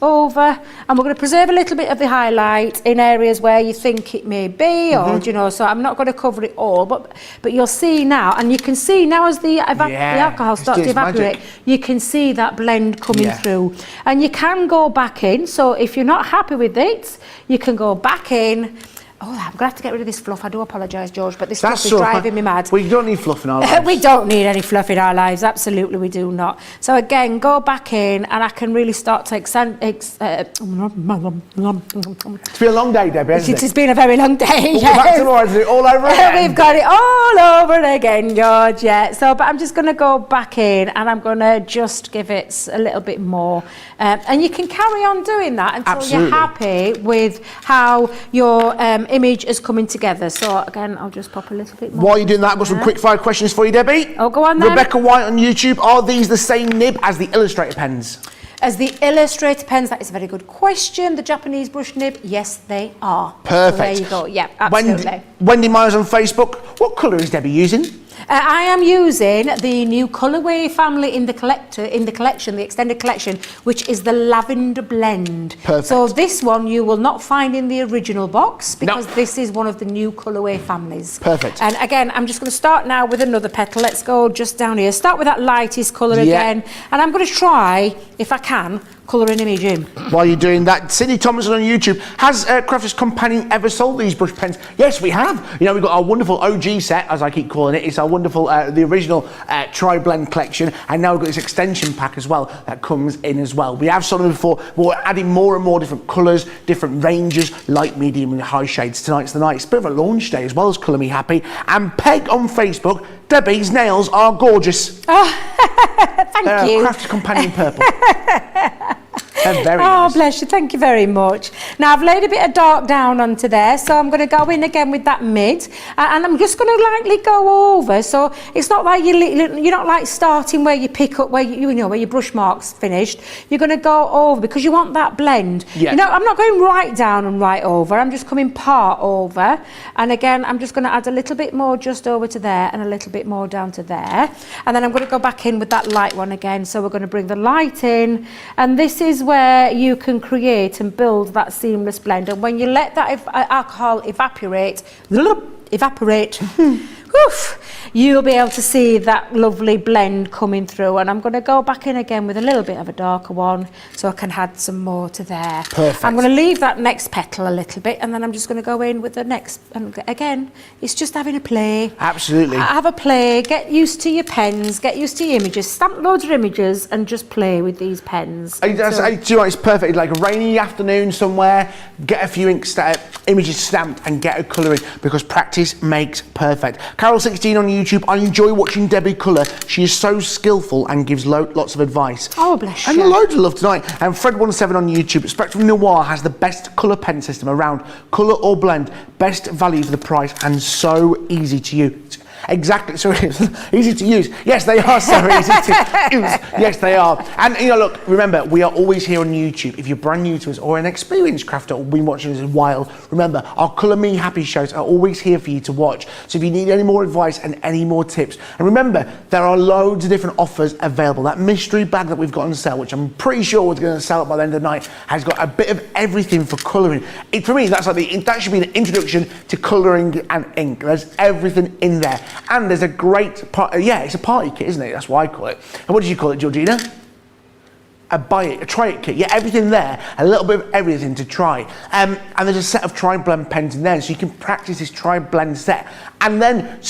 over, and we're going to preserve a little bit of the highlight in areas where you think it may be, or you know, so I'm not going to cover it all, but you'll see now, and you can see now as the alcohol starts to evaporate, you can see that blend coming through, and you can go back in. So if you're not happy with it, you can go back in. Oh, I'm going to have to get rid of this fluff. I do apologise, George, but this fluff is driving me mad. We don't need fluff in our lives. We don't need any fluff in our lives. Absolutely, we do not. So again, go back in, and I can really start to It's been a long day, Debbie, hasn't it? It has been a very long day. We'll back tomorrow to do it all over again. We've got it all over again, George. Yeah. So, but I'm just going to go back in, and I'm going to just give it a little bit more. And you can carry on doing that until you're happy with how your image is coming together. So again, I'll just pop a little bit more. While you're doing that, I've got some quick fire questions for you, Debbie. Oh, go on then. Rebecca White on YouTube, are these the same nib as the Illustrator pens? As the Illustrator pens, that is a very good question. The Japanese brush nib, yes, they are. Perfect. So there you go. Yeah, absolutely. Wendy Myers on Facebook, what colour is Debbie using? I am using the new colourway family in the collection, the extended collection, which is the lavender blend. Perfect. So this one you will not find in the original box, because this is one of the new colourway families. Perfect. And again, I'm just going to start now with another petal. Let's go just down here. Start with that lightest colour again, and I'm going to try, if I can, colour an image in. While you're doing that, Sydney Thomason on YouTube, has Crafters Companion ever sold these brush pens? Yes, we have. You know, we've got our wonderful OG set, as I keep calling it. It's our wonderful, the original TriBlend collection, and now we've got this extension pack as well that comes in as well. We have sold them before, but we're adding more and more different colours, different ranges, light, medium and high shades. Tonight's the night. It's a bit of a launch day as well as Colour Me Happy. And Peg on Facebook, Debbie's nails are gorgeous. Oh, thank you. Crafters Companion Purple. They're very nice. Bless you, thank you very much. Now I've laid a bit of dark down onto there, so I'm going to go in again with that mid, and I'm just going to lightly go over. So it's not like you're not like starting where you pick up where you know where your brush mark's finished. You're going to go over because you want that blend. Yeah. You know, I'm not going right down and right over. I'm just coming part over, and again I'm just going to add a little bit more just over to there and a little bit more down to there, and then I'm going to go back in with that light one again. So we're going to bring the light in, and this is where you can create and build that seamless blend. And when you let that alcohol evaporate, you'll be able to see that lovely blend coming through. And I'm going to go back in again with a little bit of a darker one so I can add some more to there. Perfect. I'm going to leave that next petal a little bit, and then I'm just going to go in with the next. And again, it's just having a play. Absolutely. Have a play, get used to your pens, get used to your images, stamp loads of images and just play with these pens. Do you know, it's perfect. Like a rainy afternoon somewhere, get a few images stamped and get a colouring, because practice makes perfect. Carol16 on YouTube, I enjoy watching Debbie colour. She is so skillful and gives lots of advice. Oh, bless you. And loads of love tonight. And Fred17 on YouTube, Spectrum Noir has the best colour pen system around. Colour or blend, best value for the price and so easy to use. Exactly, so easy to use. Yes, they are so easy to use. Yes, they are. And you know, look, remember, we are always here on YouTube. If you're brand new to us or an experienced crafter or been watching us a while, remember, our Colour Me Happy shows are always here for you to watch. So if you need any more advice and any more tips, and remember, there are loads of different offers available. That mystery bag that we've got on sale, which I'm pretty sure we're going to sell by the end of the night, has got a bit of everything for colouring. For me, that's like that should be the introduction to colouring and ink. There's everything in there. And there's a great, it's a party kit, isn't it? That's what I call it. And what did you call it, Georgina? A try it kit. Yeah, everything there, a little bit of everything to try. And there's a set of TriBlend pens in there, so you can practice this TriBlend set. And then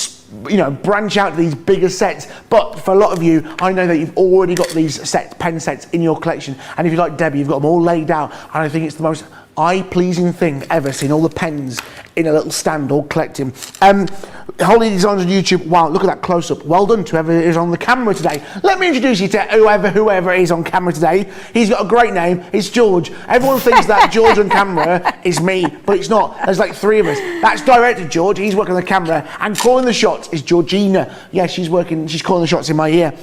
you know, branch out to these bigger sets. But for a lot of you, I know that you've already got these pen sets in your collection. And if you like Debbie, you've got them all laid out. And I think it's the most eye-pleasing thing ever, seeing all the pens in a little stand all collecting. Holly Designs on YouTube. Wow, look at that close-up. Well done to whoever is on the camera today. Let me introduce you to whoever is on camera today. He's got a great name. It's George. Everyone thinks that George on camera is me, but it's not. There's like 3 of us. That's director George. He's working on the camera, and calling the shots is Georgina. Yeah, she's calling the shots in my ear.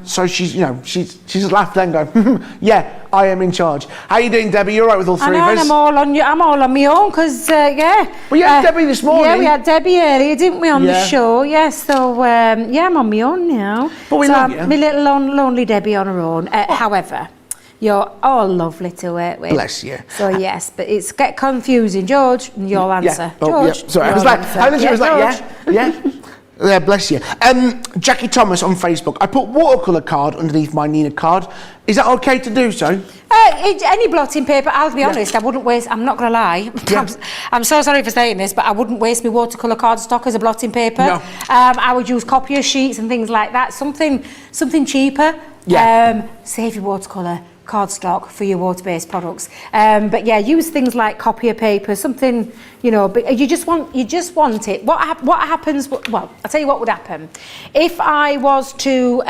So she's just laughed then, going, yeah, I am in charge. How you doing, Debbie? You all right with all 3 of us? I'm all on you. I'm all on my own because yeah. Well, you had Debbie this morning. Yeah, we had Debbie earlier, didn't we, on the show? Yeah, so yeah, I'm on my own now. But we love you. My little lonely Debbie on her own. However, you're all lovely to work with. Bless you. So yes, but it's get confusing, George. And you'll answer, George. Yeah. Sorry, I was like, yeah. Yeah, bless you. Jackie Thomas on Facebook. I put watercolour card underneath my Nina card. Is that okay to do so? Any blotting paper, I'll be honest, I wouldn't waste, I'm not going to lie. Yeah. I'm so sorry for saying this, but I wouldn't waste my watercolour cardstock as a blotting paper. No. I would use copier sheets and things like that, something cheaper. Yeah. Save your watercolour cardstock for your water-based products. But yeah, use things like copier paper, something, you know, but you just want it. What happens, well, I'll tell you what would happen. If I was to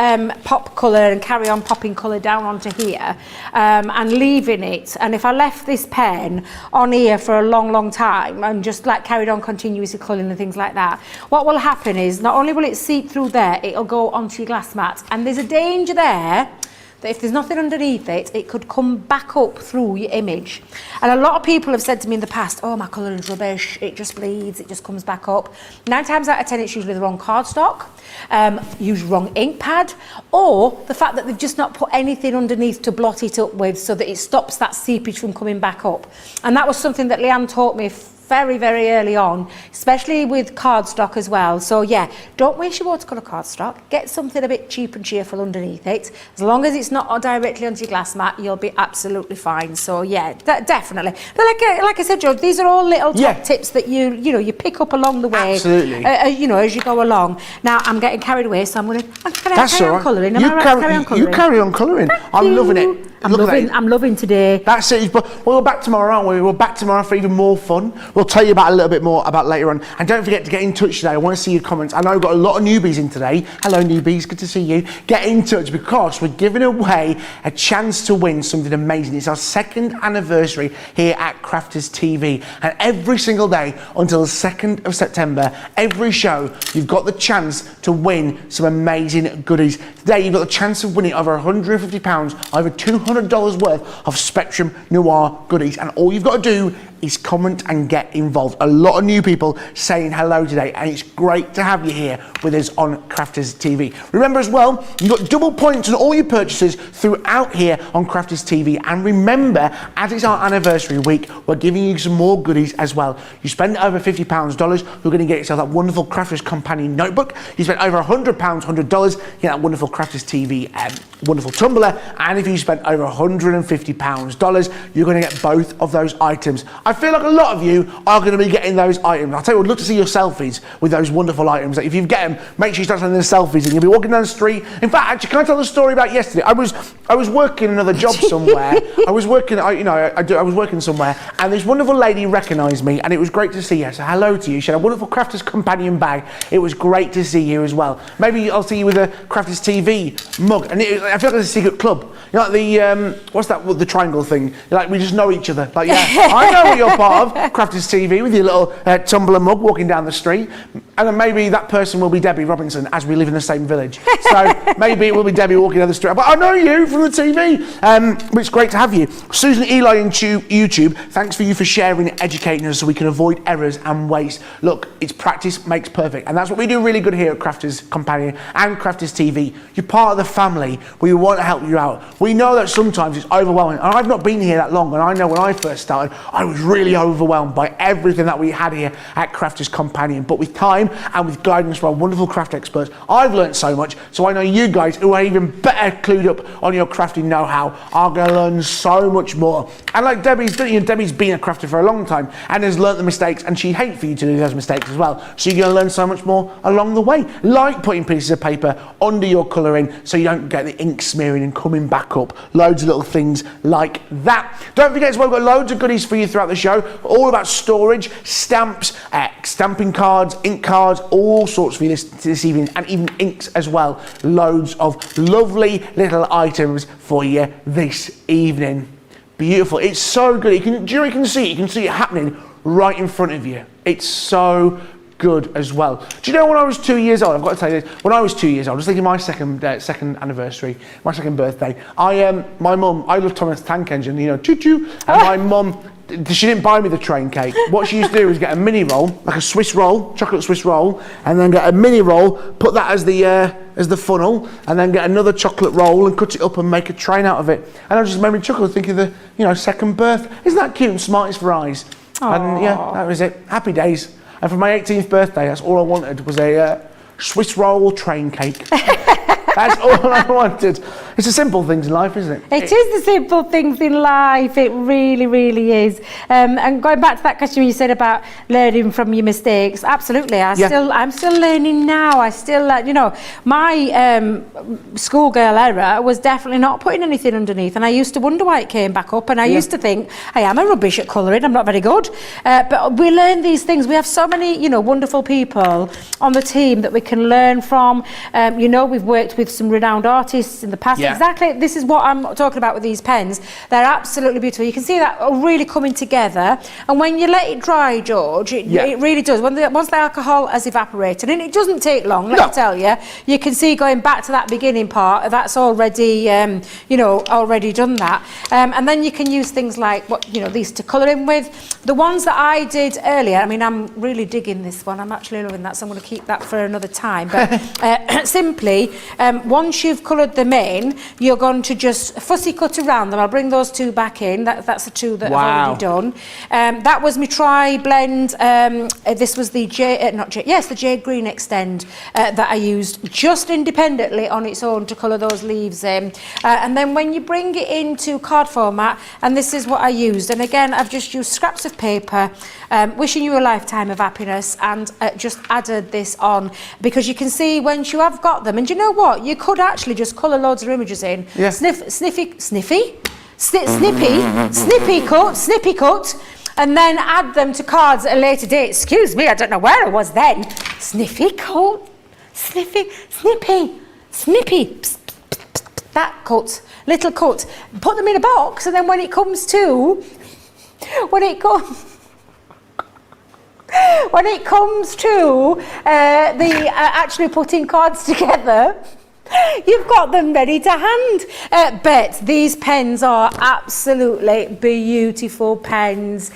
pop colour and carry on popping colour down onto here and leaving it, and if I left this pen on here for a long time and just like carried on continuously colouring and things like that, what will happen is not only will it seep through there, it'll go onto your glass mat, and there's a danger there that if there's nothing underneath it, it could come back up through your image. And a lot of people have said to me in the past, oh, my colouring's rubbish, it just bleeds, it just comes back up. 9 times out of 10, it's usually the wrong cardstock, use wrong ink pad, or the fact that they've just not put anything underneath to blot it up with so that it stops that seepage from coming back up. And that was something that Leanne taught me very, very early on, especially with cardstock as well. So yeah, don't waste your watercolour cardstock. Get something a bit cheap and cheerful underneath it. As long as it's not directly onto your glass mat, you'll be absolutely fine. So yeah, definitely. But like I said, George, these are all little top tips that you pick up along the way. Absolutely. As you go along. Now I'm getting carried away, so I'm going to carry on colouring. You carry on colouring. I'm loving it. I'm loving today. That's it. But we're back tomorrow, aren't we? We're back tomorrow for even more fun. We'll tell you about a little bit more about later on. And don't forget to get in touch today. I want to see your comments. I know we've got a lot of newbies in today. Hello, newbies. Good to see you. Get in touch because we're giving away a chance to win something amazing. It's our 2nd anniversary here at Crafters TV. And every single day until the 2nd of September, every show, you've got the chance to win some amazing goodies. Today, you've got the chance of winning over £150, over $200 worth of Spectrum Noir goodies. And all you've got to do is comment and get involved. A lot of new people saying hello today, and it's great to have you here with us on Crafters TV. Remember as well, you've got double points on all your purchases throughout here on Crafters TV. And remember, as it's our anniversary week, we're giving you some more goodies as well. You spend over $50, you're going to get yourself that wonderful Crafters Companion notebook. You spend over £100, $100, you get that wonderful Crafters TV wonderful tumbler. And if you spend over $150, you're going to get both of those items. I feel like a lot of you are going to be getting those items. I'll tell you, I'd love to see your selfies with those wonderful items. Like if you get them, make sure you start sending the selfies and you'll be walking down the street. In fact, actually, can I tell the story about yesterday? I was working another job somewhere. I was working somewhere, and this wonderful lady recognised me, and it was great to see her. So hello to you. She had a wonderful Crafters Companion bag. It was great to see you as well. Maybe I'll see you with a Crafters TV mug, and I feel like it's a secret club. You know, like the what's that? The triangle thing. Like we just know each other. Like yeah, I know what you're part of. Crafters TV with your little tumbler mug walking down the street, and then maybe that person will be Debbie Robinson as we live in the same village. So maybe it will be Debbie walking down the street. But I know you from the TV. But it's great to have you. Susan Eli in YouTube, thanks for you for sharing and educating us so we can avoid errors and waste. Look, it's practice makes perfect, and that's what we do really good here at Crafters Companion and Crafters TV. You're part of the family. We want to help you out. We know that sometimes it's overwhelming, and I've not been here that long, and I know when I first started, I was really overwhelmed by everything that we had here at Crafters Companion. But with time and with guidance from our wonderful craft experts, I've learned so much. So I know you guys, who are even better clued up on your crafting know-how, are going to learn so much more. And like Debbie's done, Debbie's been a crafter for a long time and has learnt the mistakes, and she'd hate for you to do those mistakes as well. So you're going to learn so much more along the way, like putting pieces of paper under your colouring so you don't get the ink smearing and coming back up. Loads of little things like that. Don't forget as well, we've got loads of goodies for you throughout the show, all about storage, stamps, stamping cards, ink cards, all sorts for you this evening, and even inks as well. Loads of lovely little items for you this evening. Beautiful. It's so good. You can see it happening right in front of you. It's so good as well. Do you know when I was 2 years old, I've got to tell you this, when I was 2 years old, I was thinking my second anniversary, my second birthday, my mum, I love Thomas the Tank Engine, you know, choo-choo, and my mum, she didn't buy me the train cake. What she used to do was get a mini roll, like a Swiss roll, chocolate Swiss roll, and then get a mini roll, put that as the funnel, and then get another chocolate roll and cut it up and make a train out of it. And I just made me chuckle thinking the, you know, second birth. Isn't that cute and smartest for eyes? Aww. And yeah, that was it. Happy days. And for my 18th birthday, that's all I wanted was a Swiss roll train cake. That's all I wanted. It's the simple things in life, isn't it? It is the simple things in life. It really, really is. And going back to that question you said about learning from your mistakes, absolutely. I'm still learning now. I still, you know, my schoolgirl error was definitely not putting anything underneath, and I used to wonder why it came back up, and I used to think I am a rubbish at colouring. I'm not very good. But we learn these things. We have so many, you know, wonderful people on the team that we can learn from. You know, we've worked with some renowned artists in the past. Yeah. Exactly, this is what I'm talking about with these pens. They're absolutely beautiful. You can see that really coming together, and when you let it dry, George, it really does. Once the alcohol has evaporated, and it doesn't take long, let me tell you, you can see going back to that beginning part, that's already, you know, already done that. And then you can use things like, these to colour in with. The ones that I did earlier, I mean, I'm really digging this one. I'm actually loving that, so I'm going to keep that for another time. But simply, once you've coloured them in, you're going to just fussy cut around them. I'll bring those two back in. That's the two that I've already done. That was my TriBlend. This was the the Jade Green Extend that I used just independently on its own to colour those leaves in. And then when you bring it into card format, and this is what I used. And again, I've just used scraps of paper, wishing you a lifetime of happiness, and just added this on, because you can see once you have got them, and you know what, you could actually just colour loads of images in. Yeah. Snippy cut, and then add them to cards at a later date. Excuse me, I don't know where I was then. Snippy, that cut, little cut. Put them in a box, and then when it comes to actually putting cards together, you've got them ready to hand. But these pens are absolutely beautiful pens.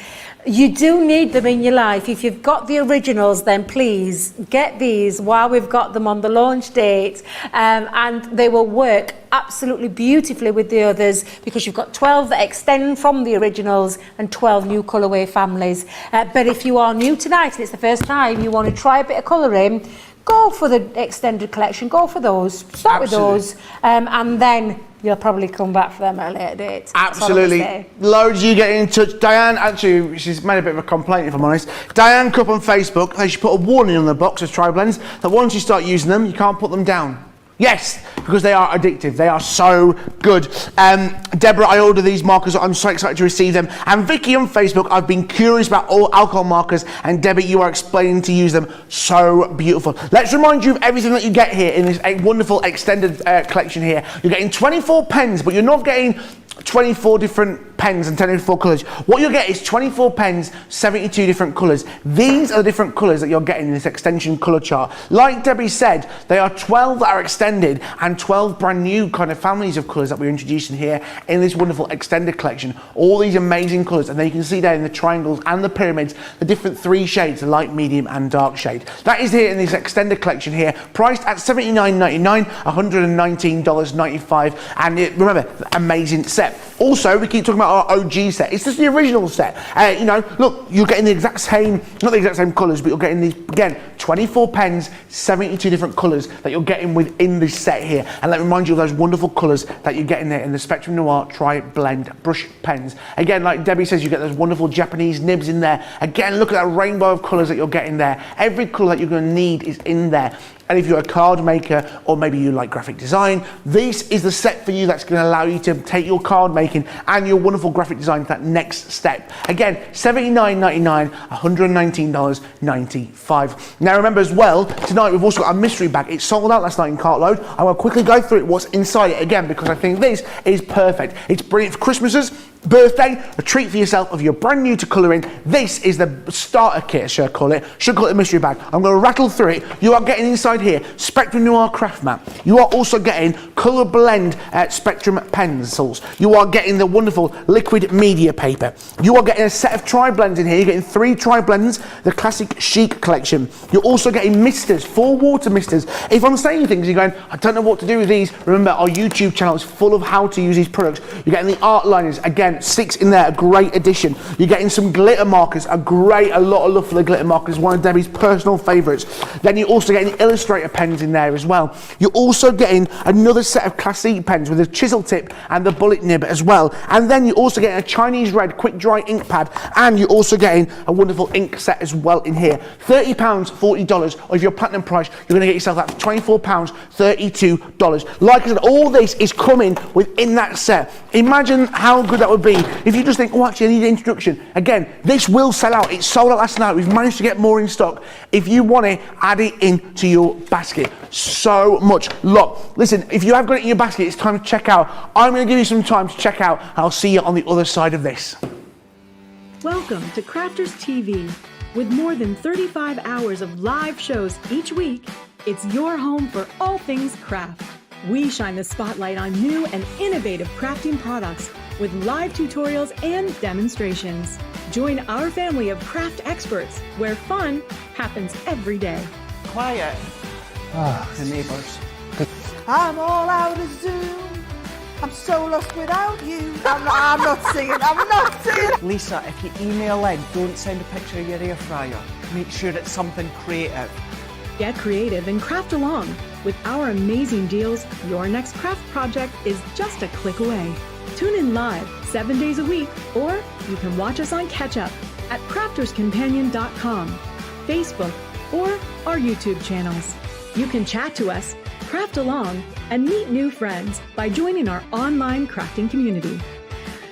You do need them in your life. If you've got the originals, then please get these while we've got them on the launch date, and they will work absolutely beautifully with the others, because you've got 12 that extend from the originals and 12 new colourway families. But if you are new tonight and it's the first time you want to try a bit of colouring, go for the extended collection, go for those, start with those, and then you'll probably come back for them at a later date. Absolutely. Loads of you getting in touch. Diane, actually, she's made a bit of a complaint, if I'm honest. Diane Cup on Facebook, she put a warning on the box of TriBlends that once you start using them, you can't put them down. Yes, because they are addictive. They are so good. Deborah, I ordered these markers. I'm so excited to receive them. And Vicky on Facebook, I've been curious about all alcohol markers. And Debbie, you are explaining to use them. So beautiful. Let's remind you of everything that you get here in this wonderful extended collection here. You're getting 24 pens, but you're not getting 24 different pens and 24 colours. What you'll get is 24 pens, 72 different colours. These are the different colours that you're getting in this extension colour chart. Like Debbie said, they are 12 that are extended and 12 brand new kind of families of colours that we're introducing here in this wonderful extended collection. All these amazing colours, and then you can see there in the triangles and the pyramids, the different 3 shades, the light, medium and dark shade. That is here in this extended collection here, priced at $79.99, $119.95, and remember, amazing set. set. Also, we keep talking about our OG set. It's just the original set. You know, look, you're getting the exact same, not the exact same colours, but you're getting these, again, 24 pens, 72 different colours that you're getting within this set here. And let me remind you of those wonderful colours that you're getting there in the Spectrum Noir TriBlend brush pens. Again, like Debbie says, you get those wonderful Japanese nibs in there. Again, look at that rainbow of colours that you're getting there. Every colour that you're going to need is in there. And if you're a card maker, or maybe you like graphic design, this is the set for you that's going to allow you to take your card making and your wonderful graphic design to that next step. Again, $79.99, $119.95. Now remember as well, tonight we've also got a mystery bag. It sold out last night in Cartload. I will quickly go through what's inside it again, because I think this is perfect. It's brilliant for Christmases, birthday, a treat for yourself if you're brand new to colouring. This is the starter kit, should I call it. Should call it a mystery bag. I'm going to rattle through it. You are getting inside here Spectrum Noir craft mat. You are also getting colour blend Spectrum pencils. You are getting the wonderful liquid media paper. You are getting a set of tri-blends in here. You're getting 3 tri-blends, the classic chic collection. You're also getting misters, 4 water misters. If I'm saying things, you're going, I don't know what to do with these. Remember, our YouTube channel is full of how to use these products. You're getting the art liners, again, 6 in there, a great addition. You're getting some glitter markers, a lot of love for the glitter markers, one of Debbie's personal favourites. Then you're also getting Illustrator pens in there as well. You're also getting another set of classic pens with a chisel tip and the bullet nib as well. And then you're also getting a Chinese red quick dry ink pad, and you're also getting a wonderful ink set as well in here. £30, $40, or if you're platinum price, you're going to get yourself that for £24, $32. Like I said, all this is coming within that set. Imagine how good that would be if you just think, oh, actually, I need an introduction. Again, this will sell out. It sold out last night. We've managed to get more in stock. If you want it, add it into your basket. So much love. Listen, if you have got it in your basket, it's time to check out. I'm going to give you some time to check out. I'll see you on the other side of this. Welcome to Crafters TV. With more than 35 hours of live shows each week, it's your home for all things craft. We shine the spotlight on new and innovative crafting products with live tutorials and demonstrations. Join our family of craft experts where fun happens every day. Quiet. The neighbours. I'm all out of Zoom. I'm so lost without you. I'm not singing. Lisa, if you email in, don't send a picture of your air fryer. Make sure it's something creative. Get creative and craft along. With our amazing deals, your next craft project is just a click away. Tune in live 7 days a week, or you can watch us on Catch Up at crafterscompanion.com, Facebook, or our YouTube channels. You can chat to us, craft along, and meet new friends by joining our online crafting community.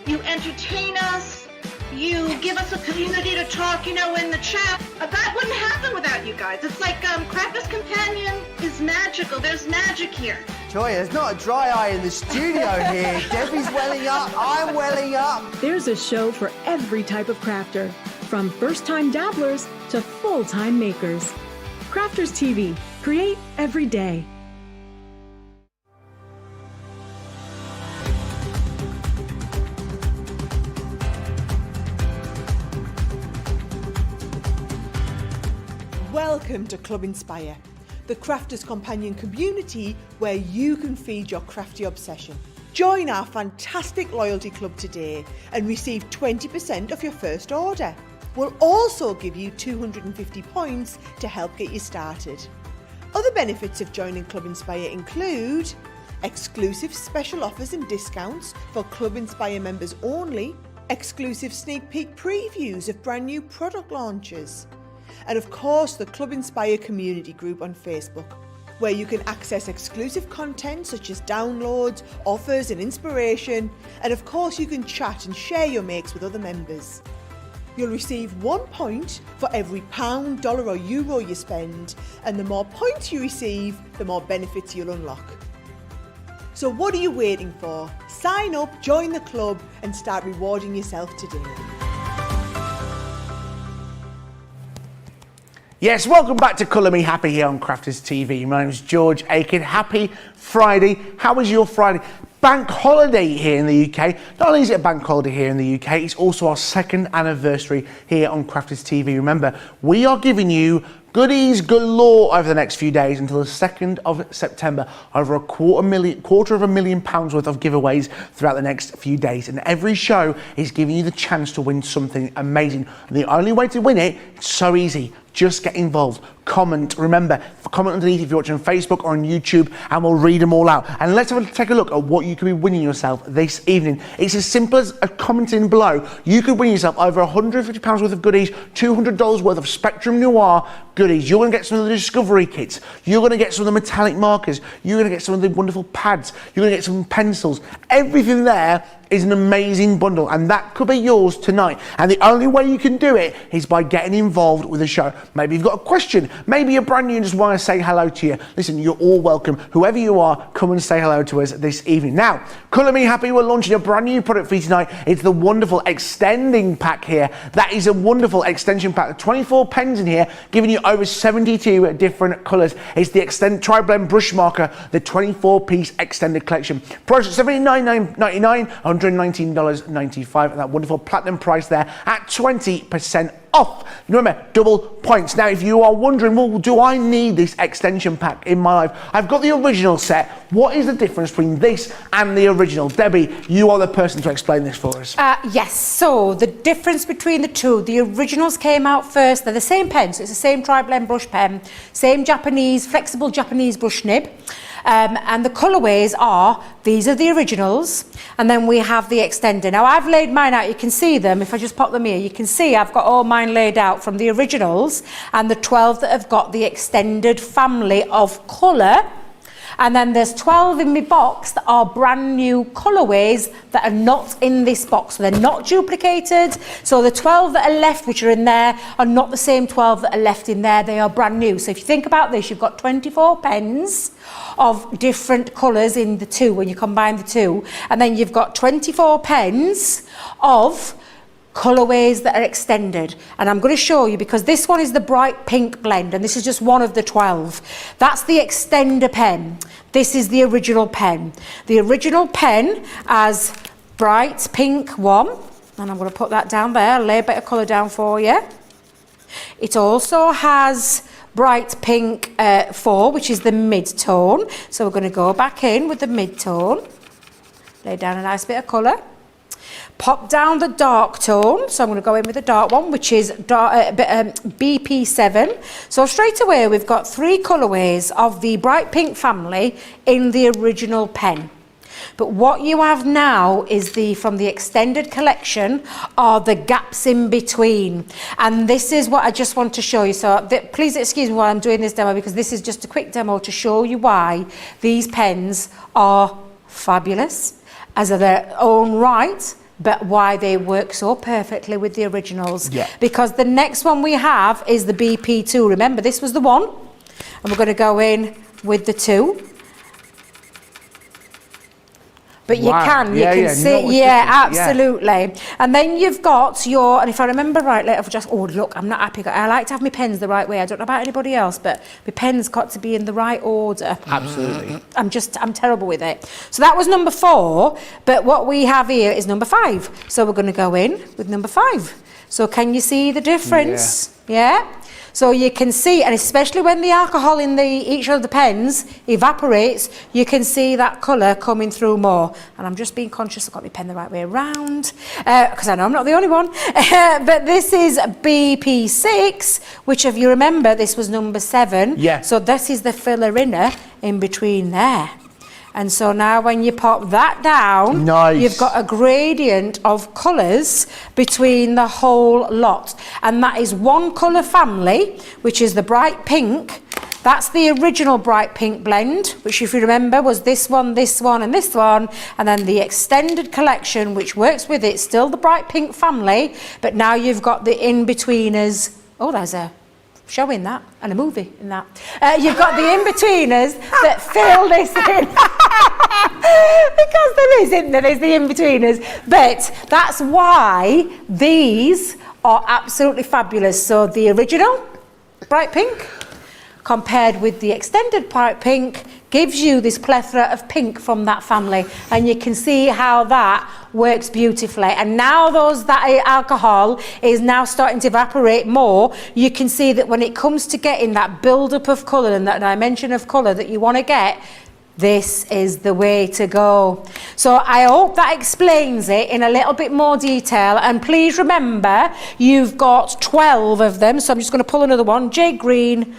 You entertain us. You give us a community to talk, in the chat. That wouldn't happen without you guys. It's like Crafters Companion is magical. There's magic here. Joy, there's not a dry eye in the studio here. Debbie's welling up. I'm welling up. There's a show for every type of crafter, from first-time dabblers to full-time makers. Crafters TV. Create every day. Welcome to Club Inspire, the Crafters Companion community where you can feed your crafty obsession. Join our fantastic loyalty club today and receive 20% off your first order. We'll also give you 250 points to help get you started. Other benefits of joining Club Inspire include exclusive special offers and discounts for Club Inspire members only, exclusive sneak peek previews of brand new product launches, and of course the Club Inspire community group on Facebook, where you can access exclusive content such as downloads, offers and inspiration, and of course you can chat and share your makes with other members. You'll receive 1 point for every £1, dollar or euro you spend, and the more points you receive, the more benefits you'll unlock. So what are you waiting for? Sign up, join the club and start rewarding yourself today. Yes, welcome back to Colour Me Happy here on Crafters TV. My name is George Aiken. Happy Friday. How was your Friday? Bank holiday here in the UK. Not only is it a bank holiday here in the UK, it's also our 2nd anniversary here on Crafters TV. Remember, we are giving you Goodies galore over the next few days until the 2nd of September. Over quarter of a million pounds worth of giveaways throughout the next few days. And every show is giving you the chance to win something amazing. And the only way to win it, it's so easy. Just get involved. Comment. Remember, comment underneath if you're watching on Facebook or on YouTube, and we'll read them all out. And let's take a look at what you could be winning yourself this evening. It's as simple as a commenting below. You could win yourself over £150 worth of goodies, $200 worth of Spectrum Noir goodies. You're going to get some of the Discovery kits. You're going to get some of the metallic markers. You're going to get some of the wonderful pads. You're going to get some pencils. Everything there is an amazing bundle, and that could be yours tonight. And the only way you can do it is by getting involved with the show. Maybe you've got a question. Maybe you're brand new and just want to say hello to you. Listen, you're all welcome. Whoever you are, come and say hello to us this evening. Now, Colour Me Happy, we're launching a brand new product for you tonight. It's the wonderful extending pack here. That is a wonderful extension pack. 24 pens in here, giving you over 72 different colours. It's the TriBlend brush marker, the 24-piece extended collection. Price at $79.99, $119.95, and that wonderful platinum price there at 20% off. Remember, double points. Now, if you are wondering, well, do I need this extension pack in my life? I've got the original set. What is the difference between this and the original? Debbie, you are the person to explain this for us. Yes, so the difference between the two, the originals came out first. They're the same pen, so it's the same TriBlend brush pen, same Japanese, flexible Japanese brush nib. And the colourways are, these are the originals, and then we have the extender. Now I've laid mine out, you can see them, if I just pop them here, you can see I've got all mine laid out from the originals and the 12 that have got the extended family of colour. And then there's 12 in my box that are brand new colourways that are not in this box. So they're not duplicated. So the 12 that are left, which are in there, are not the same 12 that are left in there. They are brand new. So if you think about this, you've got 24 pens of different colours in the two when you combine the two. And then you've got 24 pens of colourways that are extended, and I'm going to show you because this one is the bright pink blend and this is just one of the 12. That's the extender pen. This is the original pen. The original pen has bright pink one, and I'm going to put that down there, lay a bit of colour down for you. It also has bright pink 4, which is the mid-tone, so we're going to go back in with the mid-tone, lay down a nice bit of colour. Pop down the dark tone, so I'm going to go in with the dark one, which is BP7. So straight away we've got 3 colourways of the bright pink family in the original pen. But what you have now is from the extended collection are the gaps in between. And this is what I just want to show you. So please excuse me while I'm doing this demo, because this is just a quick demo to show you why these pens are fabulous as of their own right, but why they work so perfectly with the originals. Yeah. Because the next one we have is the BP2. Remember, this was the one, and we're going to go in with the 2. But you can see, absolutely. And then you've got your, and if I remember rightly, I've just, oh look, I'm not happy. I like to have my pens the right way. I don't know about anybody else, but my pens got to be in the right order. Absolutely. I'm terrible with it. So that was number 4, but what we have here is number 5. So we're going to go in with number 5. So can you see the difference? Yeah. So you can see, and especially when the alcohol in each of the pens evaporates, you can see that colour coming through more. And I'm just being conscious I've got my pen the right way around, because I know I'm not the only one. But this is BP6, which if you remember, this was number 7. Yeah. So this is the filler inner in between there. And so now when you pop that down, you've got a gradient of colours between the whole lot. And that is one colour family, which is the bright pink. That's the original bright pink blend, which if you remember was this one, and this one. And then the extended collection, which works with it, still the bright pink family. But now you've got the in-betweeners. Oh, there's a show in that and a movie in that. You've got the in-betweeners that fill this in. Because there is, isn't there? There's the in-betweeners. But that's why these are absolutely fabulous. So the original, bright pink, compared with the extended bright pink, gives you this plethora of pink from that family, and you can see how that works beautifully. And now that alcohol is now starting to evaporate more, you can see that when it comes to getting that build-up of colour and that dimension of colour that you want to get, this is the way to go. So I hope that explains it in a little bit more detail. And please remember, you've got 12 of them. So I'm just going to pull another one. Jade Green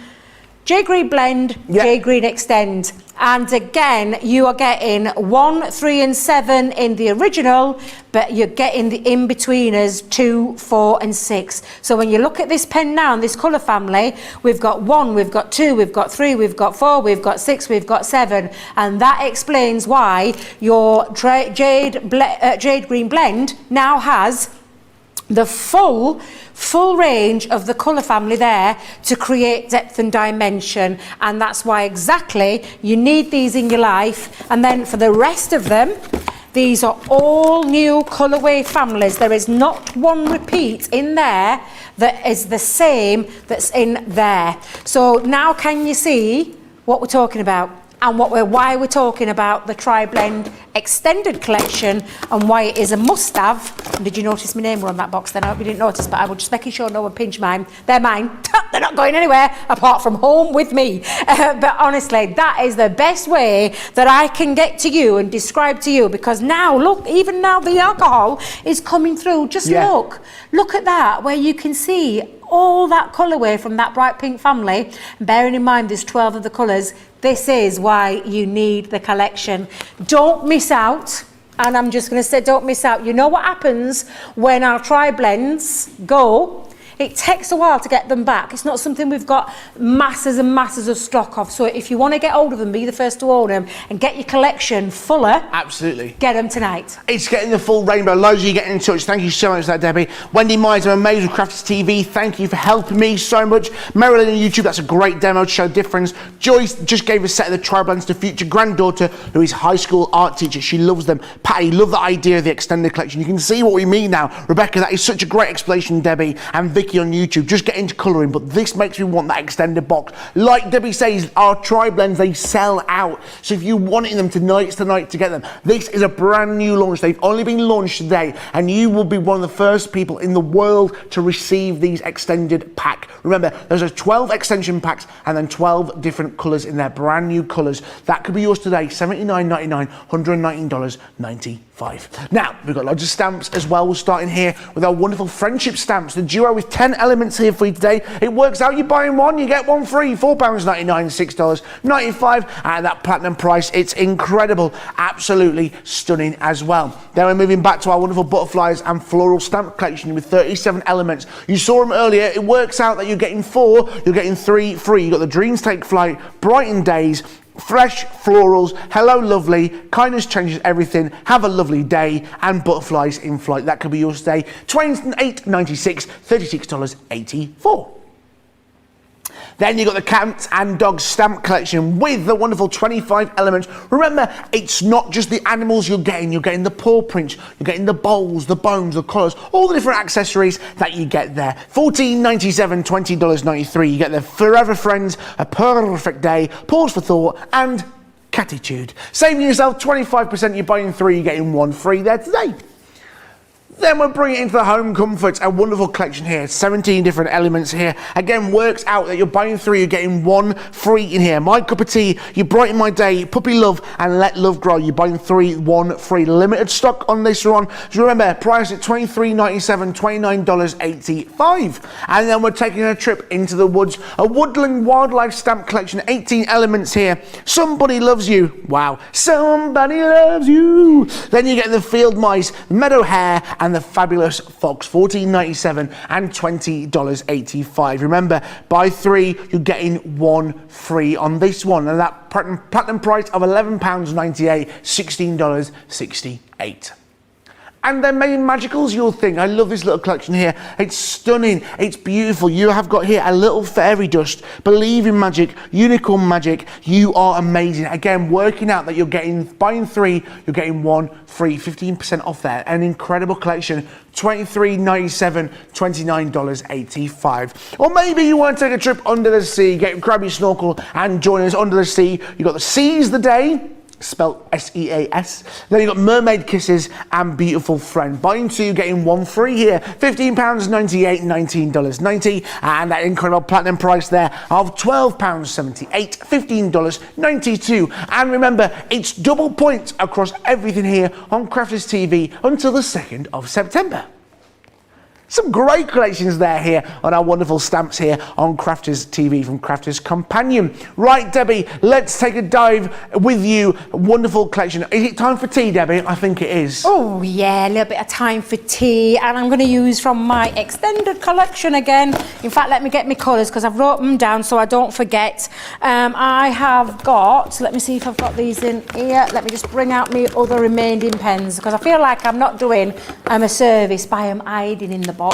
Blend, Jade Green Extend. And again, you are getting 1, 3 and 7 in the original, but you're getting the in-betweeners 2, 4 and 6. So when you look at this pen now, in this colour family, we've got 1, we've got 2, we've got 3, we've got 4, we've got 6, we've got 7. And that explains why your Jade Green Blend now has the full range of the colour family there to create depth and dimension, and that's why exactly you need these in your life. And then for the rest of them, these are all new colourway families. There is not one repeat in there that is the same that's in there. So now can you see what we're talking about and why we're talking about the TriBlend extended collection and why it is a must-have? Did you notice my name were on that box then? I hope you didn't notice, but I was just making sure no one pinched mine. They're mine. They're not going anywhere apart from home with me. But honestly, that is the best way that I can get to you and describe to you, because now, look, even now the alcohol is coming through. Just look at that, where you can see all that colourway from that bright pink family. Bearing in mind there's 12 of the colours, this is why you need the collection. Don't miss out. And I'm just going to say, don't miss out. You know what happens when our TriBlends go? It takes a while to get them back. It's not something we've got masses and masses of stock of. So if you want to get hold of them, be the first to own them and get your collection fuller. Absolutely. Get them tonight. It's getting the full rainbow. Loads of you getting in touch. Thank you so much for that, Debbie. Wendy Myers, I'm amazed with Crafters TV. Thank you for helping me so much. Marilyn on YouTube, that's a great demo to show difference. Joyce just gave a set of the TriBlends to future granddaughter, who is high school art teacher. She loves them. Patty, love the idea of the extended collection. You can see what we mean now. Rebecca, that is such a great explanation, Debbie. And Vicky on YouTube, just get into colouring, but this makes me want that extended box. Like Debbie says, our TriBlends, they sell out. So if you're wanting them tonight to get them, this is a brand new launch. They've only been launched today, and you will be one of the first people in the world to receive these extended pack. Remember, there's 12 extension packs and then 12 different colours in their brand new colours. That could be yours today, $79.99, $119.95. Now, we've got loads of stamps as well. We're starting here with our wonderful friendship stamps, the duo with 10 elements here for you today. It works out, you're buying one, you get one free, £4.99, $6.95, and that platinum price, it's incredible, absolutely stunning as well. Then we're moving back to our wonderful butterflies and floral stamp collection with 37 elements. You saw them earlier. It works out that you're getting 4, you're getting 3 free. You've got the Dreams Take Flight, Brighten Days, Fresh Florals, Hello Lovely, Kindness Changes Everything, Have a Lovely Day, and Butterflies in Flight. That could be yours today. $28.96, $36.84. Then you've got the Cats and Dogs stamp collection with the wonderful 25 elements. Remember, it's not just the animals you're getting the paw prints, you're getting the bowls, the bones, the collars, all the different accessories that you get there. $14.97, $20.93. You get the Forever Friends, A Perfect Day, Pause for Thought, and Catitude. Saving yourself 25%, you're buying 3, you're getting 1 free there today. Then we'll bring it into the home comforts, a wonderful collection here, 17 different elements here. Again, works out that you're buying 3, you're getting 1 free in here. My Cup of Tea, You Brighten My Day, Puppy Love, and Let Love Grow. You're buying 3, 1 free. Limited stock on this one. So remember, price at $23.97, $29.85. And then we're taking a trip into the woods, a woodland wildlife stamp collection, 18 elements here. Somebody Loves You. Wow. Somebody Loves You. Then you get the Field Mice, Meadow Hare, and the Fabulous Fox, $14.97 and $20.85. Remember, buy 3, you're getting 1 free on this one, and that platinum price of £11.98, $16.68. And then maybe magical's your thing. I love this little collection here. It's stunning. It's beautiful. You have got here a little fairy dust. Believe in magic. Unicorn magic. You are amazing. Again, working out that you're buying 3, you're getting 1 free. 15% off there. An incredible collection. $23.97, $29.85. Or maybe you want to take a trip under the sea, grab your snorkel and join us under the sea. You've got the Seize the Day, spelled S-E-A-S. Then you've got Mermaid Kisses and Beautiful Friend. Buying 2, getting 1 free here. £15.98, $19.90. And that incredible platinum price there of £12.78, $15.92. And remember, it's double points across everything here on Crafters TV until the 2nd of September. Some great collections there here on our wonderful stamps here on Crafters TV from Crafters Companion. Right, Debbie, let's take a dive with you. Wonderful collection. Is it time for tea, Debbie? I think it is. Oh yeah, a little bit of time for tea, and I'm going to use from my extended collection again. In fact, let me get my colours because I've wrote them down so I don't forget. I have got, let me see if I've got these in here. Let me just bring out my other remaining pens because I feel like I'm not doing a service by them hiding in the box.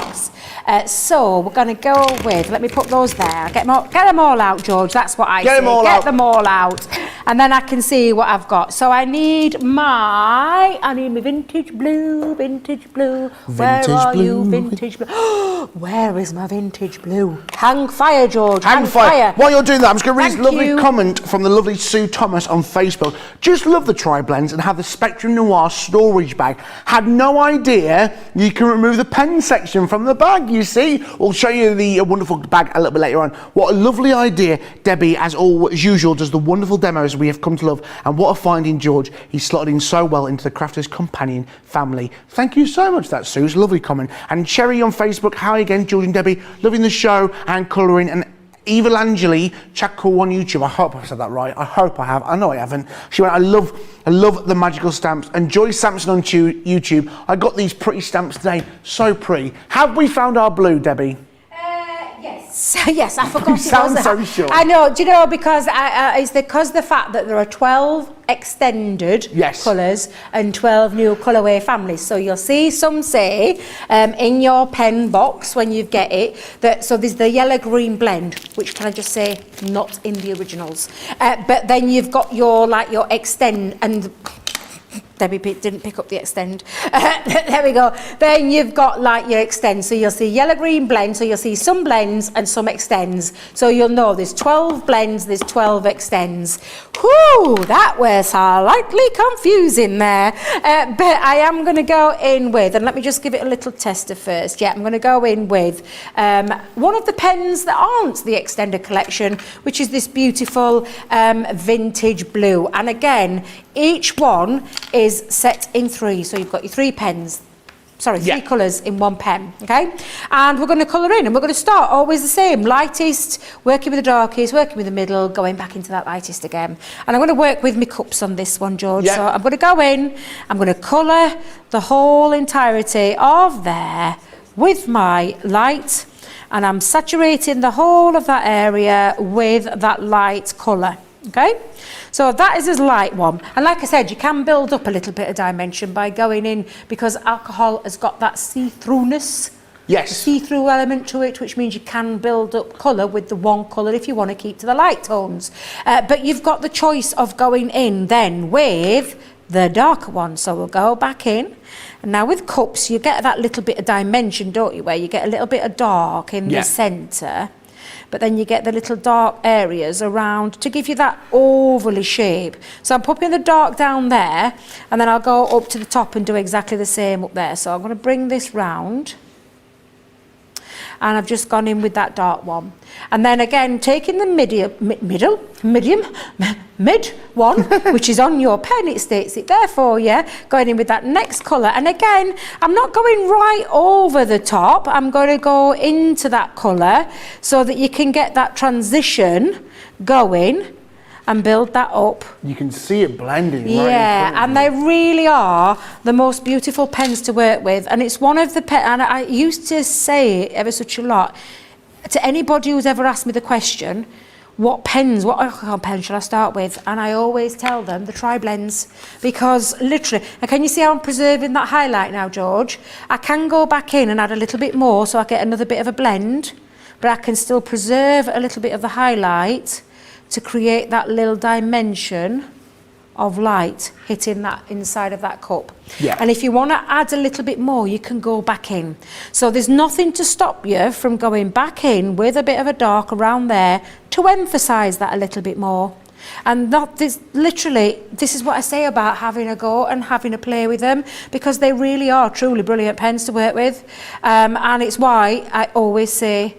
So we're going to go with, let me put those there. Get them all out, George. That's what I say. Get them all out. And then I can see what I've got. So I need my vintage blue. Where are you, vintage blue? Where is my vintage blue? Hang fire, George. Hang fire. While you're doing that, I'm just going to read this lovely comment from the lovely Sue Thomas on Facebook. Just love the TriBlends and have the Spectrum Noir storage bag. Had no idea you can remove the pen section from the bag, you see. We'll show you the wonderful bag a little bit later on. What a lovely idea. Debbie, as usual, does the wonderful demos we have come to love. And what a finding, George. He's slotted in so well into the Crafters Companion family. Thank you so much, that's Sue's lovely comment. And Cherry on Facebook, hi again, George and Debbie. Loving the show and colouring. And Eva Langeli, Chakko on YouTube. I hope I've said that right. I hope I have. I know I haven't. She went, I love the magical stamps. And Joy Sampson on YouTube. I got these pretty stamps today. So pretty. Have we found our blue, Debbie? Yes. Yes, I forgot. You sound so sure. I know. Do you know, because it's because the fact that there are 12 extended colours and 12 new colourway families. So you'll see some say in your pen box when you get it that, so there's the yellow green blend, which can I just say not in the originals. But then you've got your extend, and Debbie didn't pick up the extend. There we go. Then you've got like your extend. So you'll see yellow green blend. So you'll see some blends and some extends. So you'll know there's 12 blends, there's 12 extends. Whew, that was slightly confusing there. But I am going to go in with, and let me just give it a little tester first. Yeah, I'm going to go in with one of the pens that aren't the extended collection, which is this beautiful vintage blue. And again, each one is set in 3, so you've got your 3 pens, sorry, 3 colours in 1 pen, okay? And we're going to colour in, and we're going to start always the same, lightest, working with the darkest, working with the middle, going back into that lightest again. And I'm going to work with my cups on this one, George. So I'm going to go in, I'm going to colour the whole entirety of there with my light, and I'm saturating the whole of that area with that light colour. Okay, so that is his light one, and like I said, you can build up a little bit of dimension by going in, because alcohol has got that see-throughness, see-through element to it, which means you can build up colour with the one colour if you want to keep to the light tones. But you've got the choice of going in then with the darker one. So we'll go back in, and now with cups you get that little bit of dimension, don't you, where you get a little bit of dark in the centre, but then you get the little dark areas around to give you that ovally shape. So I'm popping the dark down there, and then I'll go up to the top and do exactly the same up there. So I'm going to bring this round, and I've just gone in with that dark one. And then again, taking the mid one, which is on your pen, it states it there for you, going in with that next colour. And again, I'm not going right over the top, I'm going to go into that colour so that you can get that transition going and build that up. You can see it blending. Yeah, and they really are the most beautiful pens to work with. And it's one of the pens, and I used to say it ever such a lot to anybody who's ever asked me the question, what alcohol pen should I start with? And I always tell them the TriBlends, because literally, and can you see how I'm preserving that highlight now, George? I can go back in and add a little bit more so I get another bit of a blend, but I can still preserve a little bit of the highlight to create that little dimension of light hitting that inside of that cup. Yeah. And if you want to add a little bit more, you can go back in. So there's nothing to stop you from going back in with a bit of a dark around there to emphasize that a little bit more. And this is what I say about having a go and having a play with them, because they really are truly brilliant pens to work with. And it's why I always say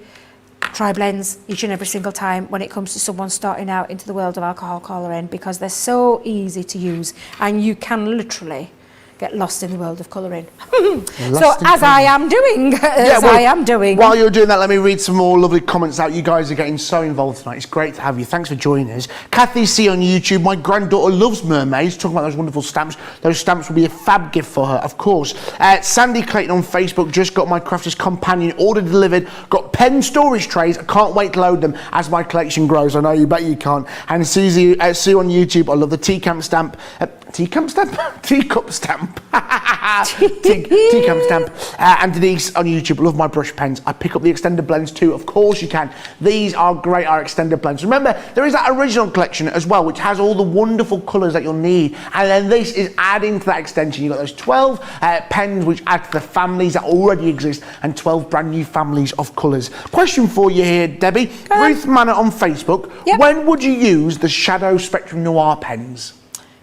TriBlends each and every single time when it comes to someone starting out into the world of alcohol colouring, because they're so easy to use and you can literally get lost in the world of colouring. So as I am doing, While you're doing that, let me read some more lovely comments out. You guys are getting so involved tonight. It's great to have you. Thanks for joining us. Kathy C on YouTube, my granddaughter loves mermaids. Talking about those wonderful stamps. Those stamps will be a fab gift for her, of course. Sandy Clayton on Facebook, just got my Crafter's Companion order delivered. Got pen storage trays. I can't wait to load them as my collection grows. I know you bet you can't. And Sue on YouTube, I love the teacup stamp. Teacup stamp? Teacup stamp. Teacup stamp. And Denise on YouTube, love my brush pens. I pick up the extended blends too. Of course you can. These are great, our extended blends. Remember, there is that original collection as well, which has all the wonderful colours that you'll need. And then this is adding to that extension. You've got those 12 pens which add to the families that already exist, and 12 brand new families of colours. Question for you here, Debbie. Ruth Manor on Facebook. Yep. When would you use the Shadow Spectrum Noir pens?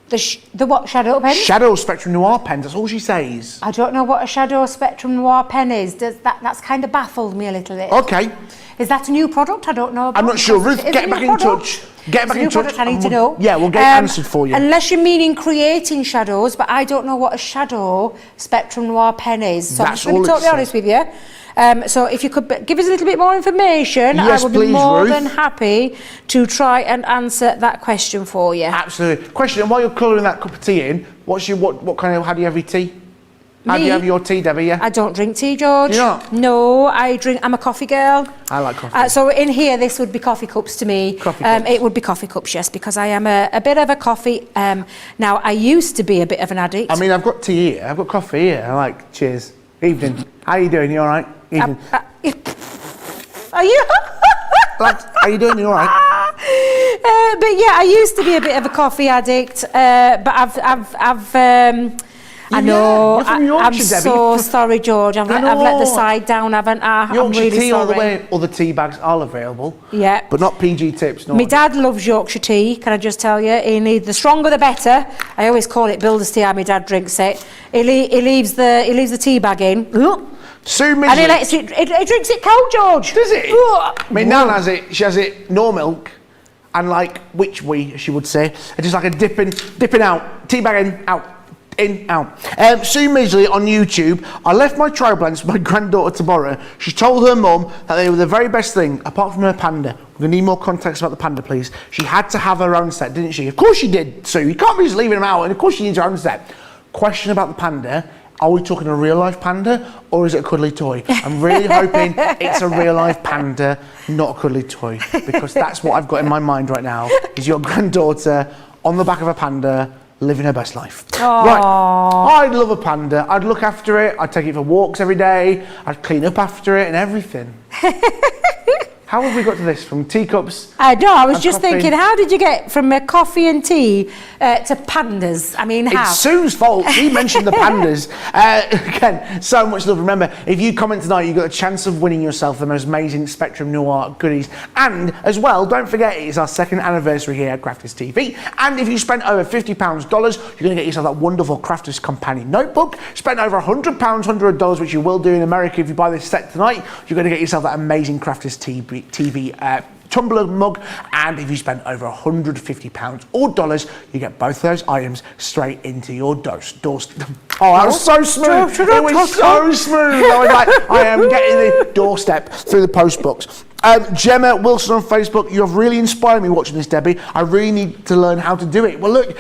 The what, Shadow pen? Shadow Spectrum Noir pens, that's all she says. I don't know what a Shadow Spectrum Noir pen is. That's kind of baffled me a little bit. Okay. Is that a new product? I don't know about. I'm not sure. Ruth, get back in touch. Get back in touch. I need to know. Yeah, we'll get it answered for you. Unless you're meaning creating shadows, but I don't know what a Shadow Spectrum Noir pen is. So I'm just going to be totally honest with you. So if you could give us a little bit more information, yes, I would please, be more Ruth. than happy to try and answer that question for you. Absolutely. Question, and while you're colouring that cup of tea in, what kind of, how do you have your tea? How do you have your tea, Debbie, yeah? I don't drink tea, George. You're not? No, I'm a coffee girl. I like coffee. So in here, this would be coffee cups to me. Coffee cups. It would be coffee cups, yes, because I am a bit of a coffee. Now, I used to be a bit of an addict. I mean, I've got tea here, I've got coffee here. I like, cheers. Evening. How are you doing? You all right? Evening. Are you? Lads, how you doing? You all right? But yeah, I used to be a bit of a coffee addict, but I know. You're from Yorkshire, I'm Debbie. so sorry, George. I've let the side down, haven't I? Yorkshire I'm really tea sorry. all the way. All the tea bags are available. Yeah. But not PG tips. No. My dad loves Yorkshire tea, can I just tell you? He needs the stronger the better. I always call it builder's tea how my dad drinks it. He leaves the tea bag in. Sue Misley. And he drinks it cold, George. Does it? My nan has it. She has it no milk, and like witch wee, she would say. It's just like a dipping out, tea bag in, out. In, out. Sue Misley on YouTube. I left my TriBlends for my granddaughter tomorrow. She told her mum that they were the very best thing, apart from her panda. We're going to need more context about the panda, please. She had to have her own set, didn't she? Of course she did, Sue. You can't be just leaving them out, and of course she needs her own set. Question about the panda. Are we talking a real-life panda, or is it a cuddly toy? I'm really hoping it's a real-life panda, not a cuddly toy, because that's what I've got in my mind right now, is your granddaughter on the back of a panda, living her best life. Aww. Right, I'd love a panda. I'd look after it. I'd take it for walks every day. I'd clean up after it and everything. How have we got to this? From teacups? I know, I was just coffee. thinking, how did you get from coffee and tea to pandas? I mean, how? It's Sue's fault. She mentioned the pandas. Again, so much love. Remember, if you comment tonight, you've got a chance of winning yourself the most amazing Spectrum Noir goodies. And as well, don't forget, it's our 2nd anniversary here at Crafters TV. And if you spent over £50 dollars, you're going to get yourself that wonderful Crafters Companion notebook. Spend over £100, $100, which you will do in America if you buy this set tonight, you're going to get yourself that amazing Crafters TV tumbler mug, and if you spend over £150 or dollars, you get both of those items straight into your doorstep. Oh, that was so smooth. It was so smooth. I was like, I am getting the doorstep through the post box. Gemma Wilson on Facebook, you have really inspired me watching this, Debbie. I really need to learn how to do it. Well, look,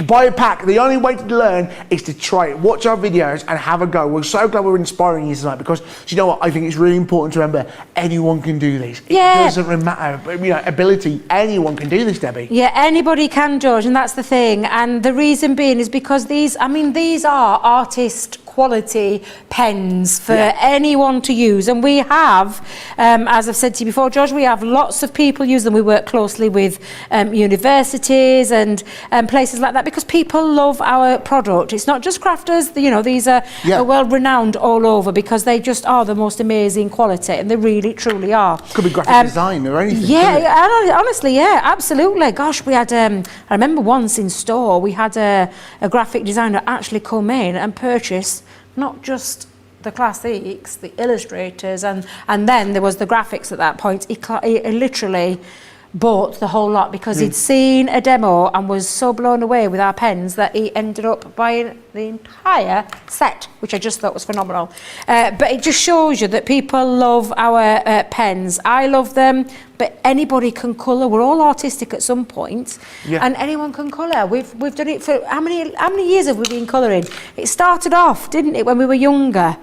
buy a pack. The only way to learn is to try it. Watch our videos and have a go. We're so glad we're inspiring you tonight because, do you know what? I think it's really important to remember anyone can do this. It doesn't matter, ability. Anyone can do this, Debbie. Yeah, anybody can, George, and that's the thing. And the reason being is because these are artist quality pens for anyone to use, and we have, as I've said to you before, George, we have lots of people use them. We work closely with universities and places like that because people love our product. It's not just crafters, these are well renowned all over because they just are the most amazing quality, and they really truly are. Could be graphic design or anything. Yeah, honestly, yeah, absolutely. Gosh, we had I remember once in store we had a graphic designer actually come in and purchase not just the classics, the illustrators, and then there was the graphics at that point. He literally bought the whole lot because he'd seen a demo and was so blown away with our pens that he ended up buying the entire set, which I just thought was phenomenal. But it just shows you that people love our pens. I love them, but anybody can colour. We're all artistic at some point, and anyone can colour. We've done it for how many years have we been colouring? It started off, didn't it, when we were younger?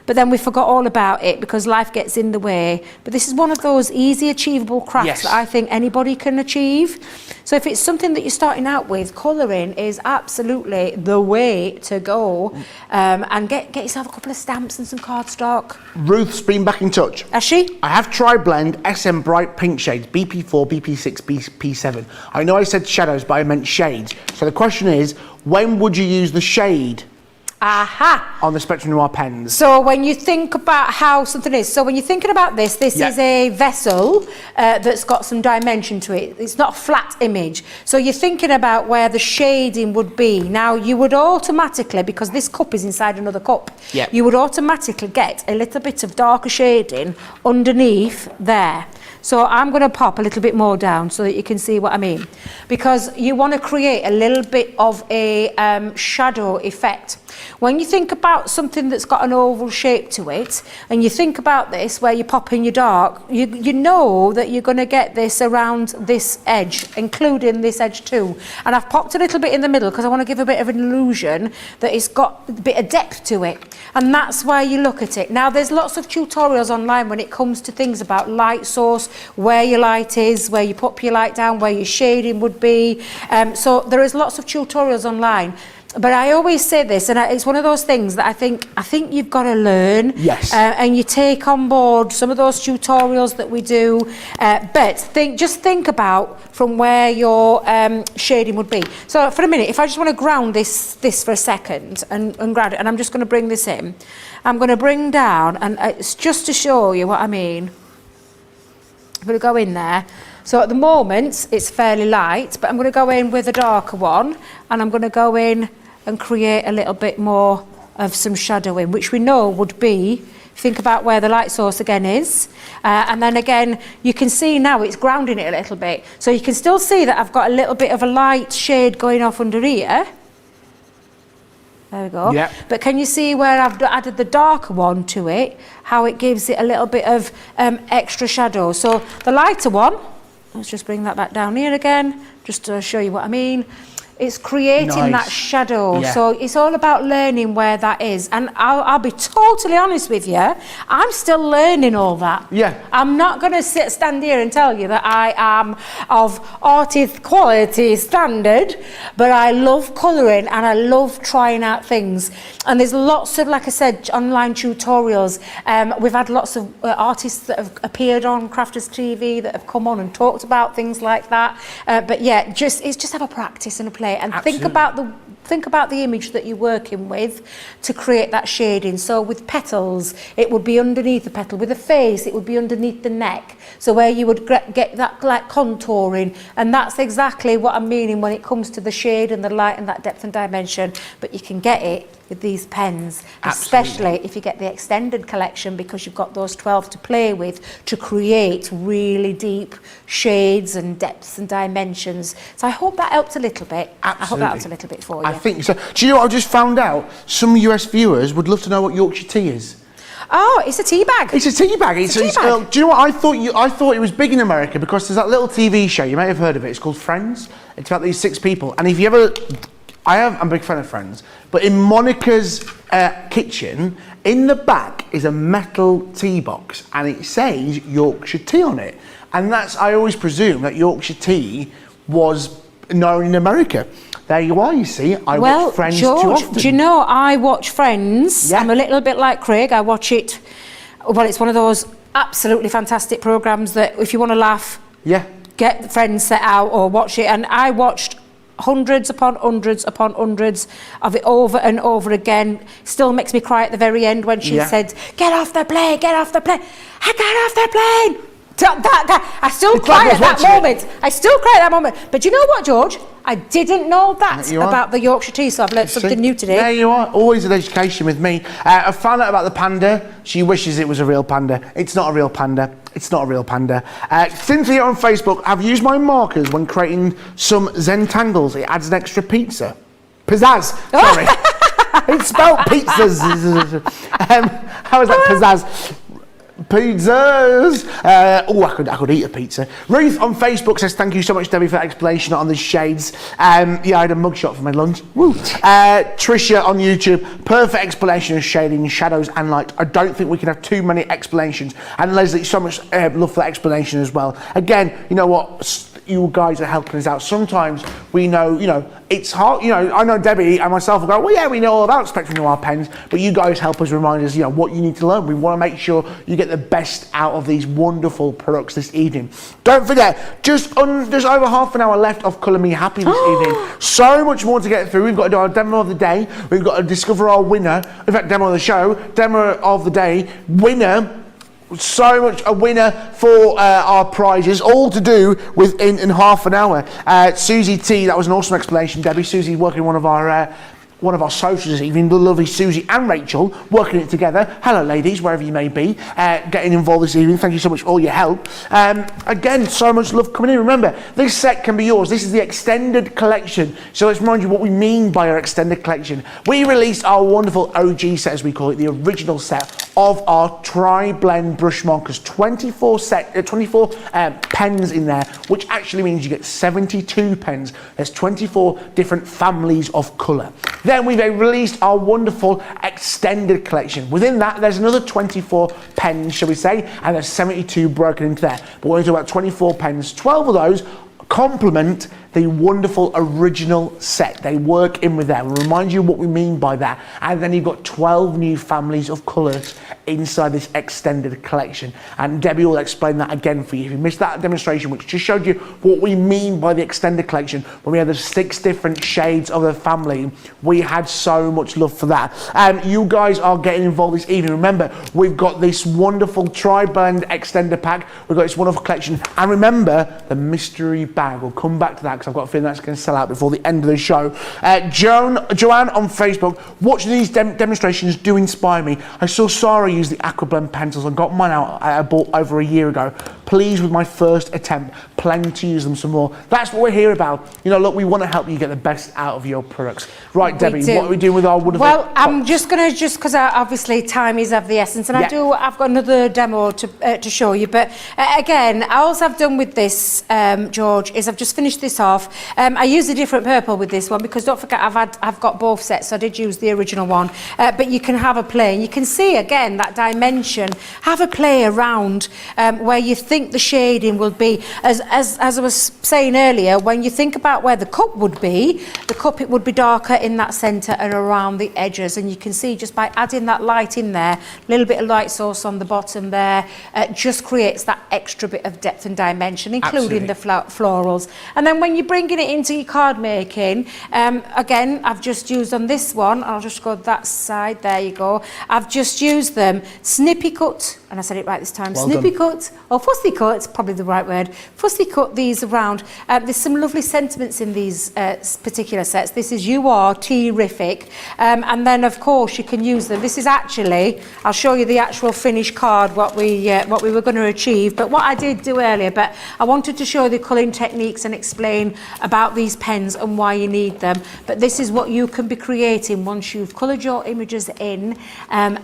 But then we forgot all about it because life gets in the way. But this is one of those easy achievable crafts that I think anybody can achieve. So if it's something that you're starting out with, colouring is absolutely the way to go. And get yourself a couple of stamps and some cardstock. Ruth's been back in touch. Has she? I have TriBlend SM Bright Pink shades, BP4, BP6, BP7. I know I said shadows, but I meant shades. So the question is, when would you use the shade? Aha! On the Spectrum Noir pens. So when you think about how something is, so when you're thinking about this is a vessel that's got some dimension to it. It's not a flat image. So you're thinking about where the shading would be. Now you would automatically, because this cup is inside another cup, you would automatically get a little bit of darker shading underneath there. So I'm going to pop a little bit more down so that you can see what I mean. Because you want to create a little bit of a shadow effect. When you think about something that's got an oval shape to it, and you think about this where you pop in your dark, you know that you're going to get this around this edge, including this edge too. And I've popped a little bit in the middle because I want to give a bit of an illusion that it's got a bit of depth to it. And that's why you look at it. Now there's lots of tutorials online when it comes to things about light source, where your light is, where you pop your light down, where your shading would be. So there is lots of tutorials online. But I always say this, and it's one of those things that I think you've got to learn. Yes. And you take on board some of those tutorials that we do. But just think about from where your shading would be. So for a minute, if I just want to ground this for a second and ground it, and I'm just going to bring this in. I'm going to bring down, and it's just to show you what I mean. I'm going to go in there. So at the moment, it's fairly light, but I'm going to go in with a darker one, and I'm going to go in and create a little bit more of some shadowing, which we know would be, think about where the light source again is, and then again, you can see now it's grounding it a little bit. So you can still see that I've got a little bit of a light shade going off under here. There we go. Yep. But can you see where I've added the darker one to it, how it gives it a little bit of extra shadow. So the lighter one, let's just bring that back down here again, just to show you what I mean. It's creating that shadow. So it's all about learning where that is. And I'll be totally honest with you, I'm still learning all that. I'm not going to stand here and tell you that I am of artist quality standard, but I love colouring and I love trying out things. And there's lots of, like I said, online tutorials. We've had lots of artists that have appeared on Crafters TV that have come on and talked about things like that. But yeah, just have a practice and a play. And think about the image that you're working with to create that shading. So with petals, it would be underneath the petal. With a face, it would be underneath the neck. So where you would get that like contouring. And that's exactly what I'm meaning when it comes to the shade and the light and that depth and dimension. But you can get it with these pens, especially if you get the extended collection, because you've got those 12 to play with to create really deep shades and depths and dimensions. So I hope that helped a little bit. I hope that helped a little bit for you. I think so. Do you know what I just found out? Some US viewers would love to know what Yorkshire tea is. Oh, it's a tea bag. It's a tea bag. It's a tea bag. Do you know what? I thought it was big in America because there's that little TV show, you may have heard of it, it's called Friends. It's about these 6 people. And if you ever, I'm a big fan of Friends, but in Monica's kitchen, in the back is a metal tea box and it says Yorkshire tea on it. And I always presume that Yorkshire tea was known in America. There you are, you see. I watch Friends George, too often. do you know I watch Friends? Yeah. I'm a little bit like Craig. I watch it. Well, it's one of those absolutely fantastic programmes that if you want to laugh, get Friends set out or watch it. And I watched hundreds upon hundreds upon hundreds of it over and over again. Still makes me cry at the very end when she said, "Get off the plane, get off the plane." I got off the plane. I still cry at that moment. I still cry at that moment. But you know what, George? I didn't know that about the Yorkshire tea, so I've learned something new today. There you are. Always an education with me. I found out about the panda. She wishes it was a real panda. It's not a real panda. It's not a real panda. Cynthia on Facebook, I've used my markers when creating some Zentangles. It adds an extra pizza. Pizzazz. Sorry. It's spelled pizzas. How is that pizzazz? Pizzas! I could eat a pizza. Ruth on Facebook says, thank you so much, Debbie, for that explanation on the shades. I had a mugshot for my lunch. Woo. Tricia on YouTube, perfect explanation of shading, shadows and light. I don't think we can have too many explanations. And Leslie, so much love for that explanation as well. Again, you know what? You guys are helping us out. Sometimes we know, it's hard. I know Debbie and myself will go, well, yeah, we know all about Spectrum Noir pens, but you guys help us remind us, what you need to learn. We want to make sure you get the best out of these wonderful products this evening. Don't forget, just over half an hour left of Colour Me Happy this evening. So much more to get through. We've got to do our demo of the day. We've got to discover our winner. In fact, demo of the show, demo of the day, winner. So much a winner for our prizes, all to do within half an hour. Susie T, that was an awesome explanation, Debbie. Susie's working one of our socials this evening, the lovely Susie and Rachel working it together. Hello ladies, wherever you may be, getting involved this evening. Thank you so much for all your help. Again, so much love coming in. Remember, this set can be yours. This is the extended collection. So let's remind you what we mean by our extended collection. We released our wonderful OG set, as we call it, the original set of our TriBlend brush markers. 24 pens in there, which actually means you get 72 pens. There's 24 different families of colour. Then we've released our wonderful extended collection. Within that, there's another 24 pens, shall we say, and there's 72 broken into there. But we're going to talk about 24 pens. 12 of those complement the wonderful original set. They work in with that. We'll remind you what we mean by that. And then you've got 12 new families of colours inside this extended collection. And Debbie will explain that again for you. If you missed that demonstration, which just showed you what we mean by the extended collection, when we had the 6 different shades of the family, we had so much love for that. You guys are getting involved this evening. Remember, we've got this wonderful TriBlend extender pack. We've got this wonderful collection. And remember, the mystery bag. We'll come back to that because I've got a feeling that's going to sell out before the end of the show. Joanne on Facebook, watching these demonstrations do inspire me. I saw Sarah use the AquaBlend pencils. I got mine out. I bought over a year ago. Pleased with my first attempt. Planning to use them some more. That's what we're here about. Look, we want to help you get the best out of your products. Right, Debbie, what are we doing with our wonderful... Well, I'm just going to, because obviously time is of the essence, and I've got another demo to show you. But again, all I've done with this, George, is I've just finished this off. I used a different purple with this one because don't forget I've got both sets, so I did use the original one. But you can have a play, and you can see again that dimension. Have a play around where you think the shading will be. As I was saying earlier, when you think about where the cup would be, it would be darker in that centre and around the edges. And you can see just by adding that light in there, a little bit of light source on the bottom there, just creates that extra bit of depth and dimension, including the florals. And then when you're bringing it into your card making, again, I've just used on this one, I'll just go that side, there you go. I've just used them snippy cut, and I said it right this time, snippy cut, or fussy cut, it's probably the right word, fussy cut these around. There's some lovely sentiments in these particular sets. This is You Are Terrific, and then of course you can use them. This is actually, I'll show you the actual finished card, what we were going to achieve, but what I did do earlier, but I wanted to show the colouring techniques and explain explain about these pens and why you need them. But this is what you can be creating once you've coloured your images in.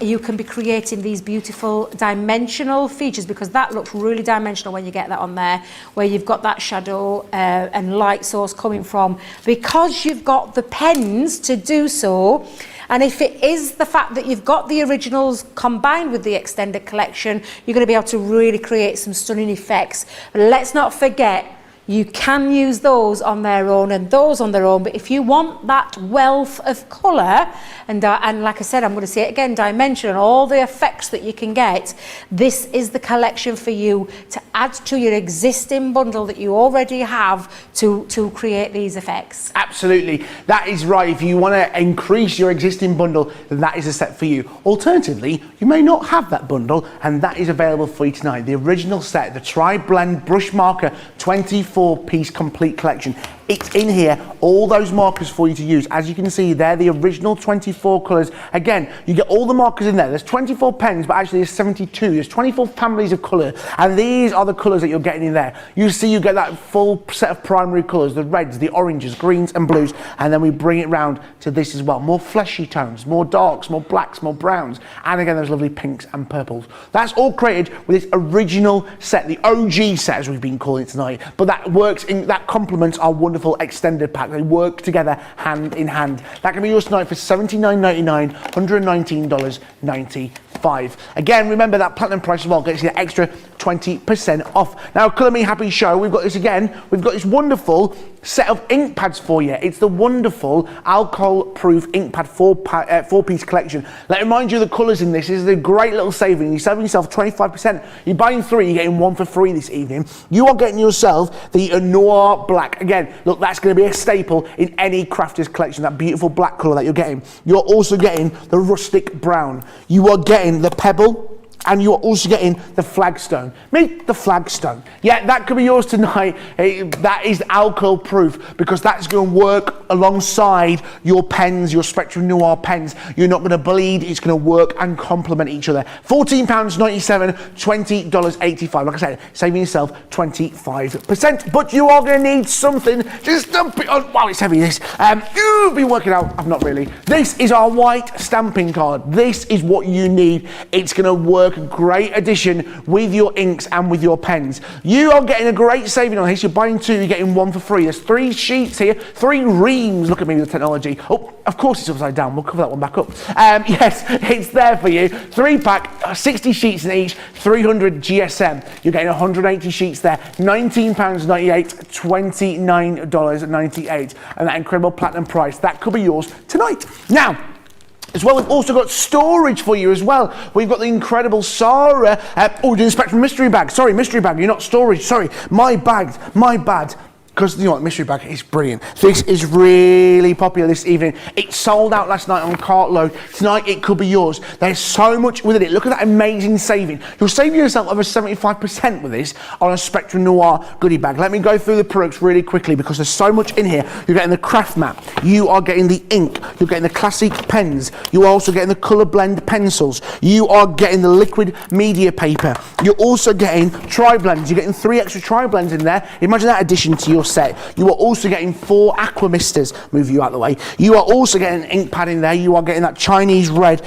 You can be creating these beautiful dimensional features, because that looks really dimensional when you get that on there, where you've got that shadow and light source coming from, because you've got the pens to do so. And if it is the fact that you've got the originals combined with the extended collection, you're going to be able to really create some stunning effects. But let's not forget, you can use those on their own and those on their own, but if you want that wealth of colour, and like I said, I'm going to say it again, dimension and all the effects that you can get, this is the collection for you to add to your existing bundle that you already have to create these effects. Absolutely, that is right. If you want to increase your existing bundle, then that is a set for you. Alternatively, you may not have that bundle, and that is available for you tonight. The original set, the TriBlend Brush Marker 24-piece complete collection. It's in here, all those markers for you to use. As you can see, they're the original 24 colours. Again, you get all the markers in there. There's 24 pens, but actually there's 72. There's 24 families of colour, and these are the colours that you're getting in there. You see, you get that full set of primary colours, the reds, the oranges, greens and blues, and then we bring it round to this as well. More fleshy tones, more darks, more blacks, more browns, and again, those lovely pinks and purples. That's all created with this original set, the OG set as we've been calling it tonight, but that works in, that complements our wonderful extended pack. They work together hand in hand. That can be yours tonight for $79.99, $119.95. Again, remember that platinum price as well gets you an extra 20% off. Now, Colour Me Happy Show, we've got this again. We've got this wonderful set of ink pads for you. It's the wonderful alcohol-proof ink pad four-piece collection. Let me remind you the colours in this. This is a great little saving. You're saving yourself 25%. You're buying 3, you're getting 1 for free this evening. You are getting yourself the Noir Black. Again, look, that's going to be a staple in any crafter's collection, that beautiful black colour that you're getting. You're also getting the rustic brown. You are getting the pebble, and you're also getting the flagstone. Meet the flagstone. Yeah, that could be yours tonight. That is alcohol proof, because that's going to work alongside your pens, your Spectrum Noir pens. You're not going to bleed. It's going to work and complement each other. £14.97, $20.85. Like I said, saving yourself 25%. But you are going to need something to stamp it on. Wow, it's heavy, this. You've been working out. I've not really. This is our white stamping card. This is what you need. It's going to work. Great addition with your inks and with your pens. You are getting a great saving on this. You're buying 2, you're getting 1 for free. There's 3 sheets here, 3 reams. Look at me with the technology. Oh, of course it's upside down. We'll cover that one back up. Yes, it's there for you. 3-pack, 60 sheets in each, 300 GSM. You're getting 180 sheets there. £19.98, $29.98. And that incredible platinum price. That could be yours tonight. Now, as well, we've also got storage for you as well. We've got the incredible Sarah, we're doing Spectrum mystery bag. Sorry, mystery bag, you're not storage. Sorry, my bad. Because you know what, mystery bag is brilliant. This is really popular this evening. It sold out last night on Cartload. Tonight it could be yours. There's so much within it. Look at that amazing saving. You'll save yourself over 75% with this on a Spectrum Noir goodie bag. Let me go through the products really quickly, because there's so much in here. You're getting the craft mat. You are getting the ink. You're getting the classic pens. You are also getting the colour blend pencils. You are getting the liquid media paper. You're also getting TriBlends. You're getting 3 extra TriBlends in there. Imagine that addition to your set. You are also getting 4 aqua misters. Move you out of the way. You are also getting an ink pad in there. You are getting that Chinese red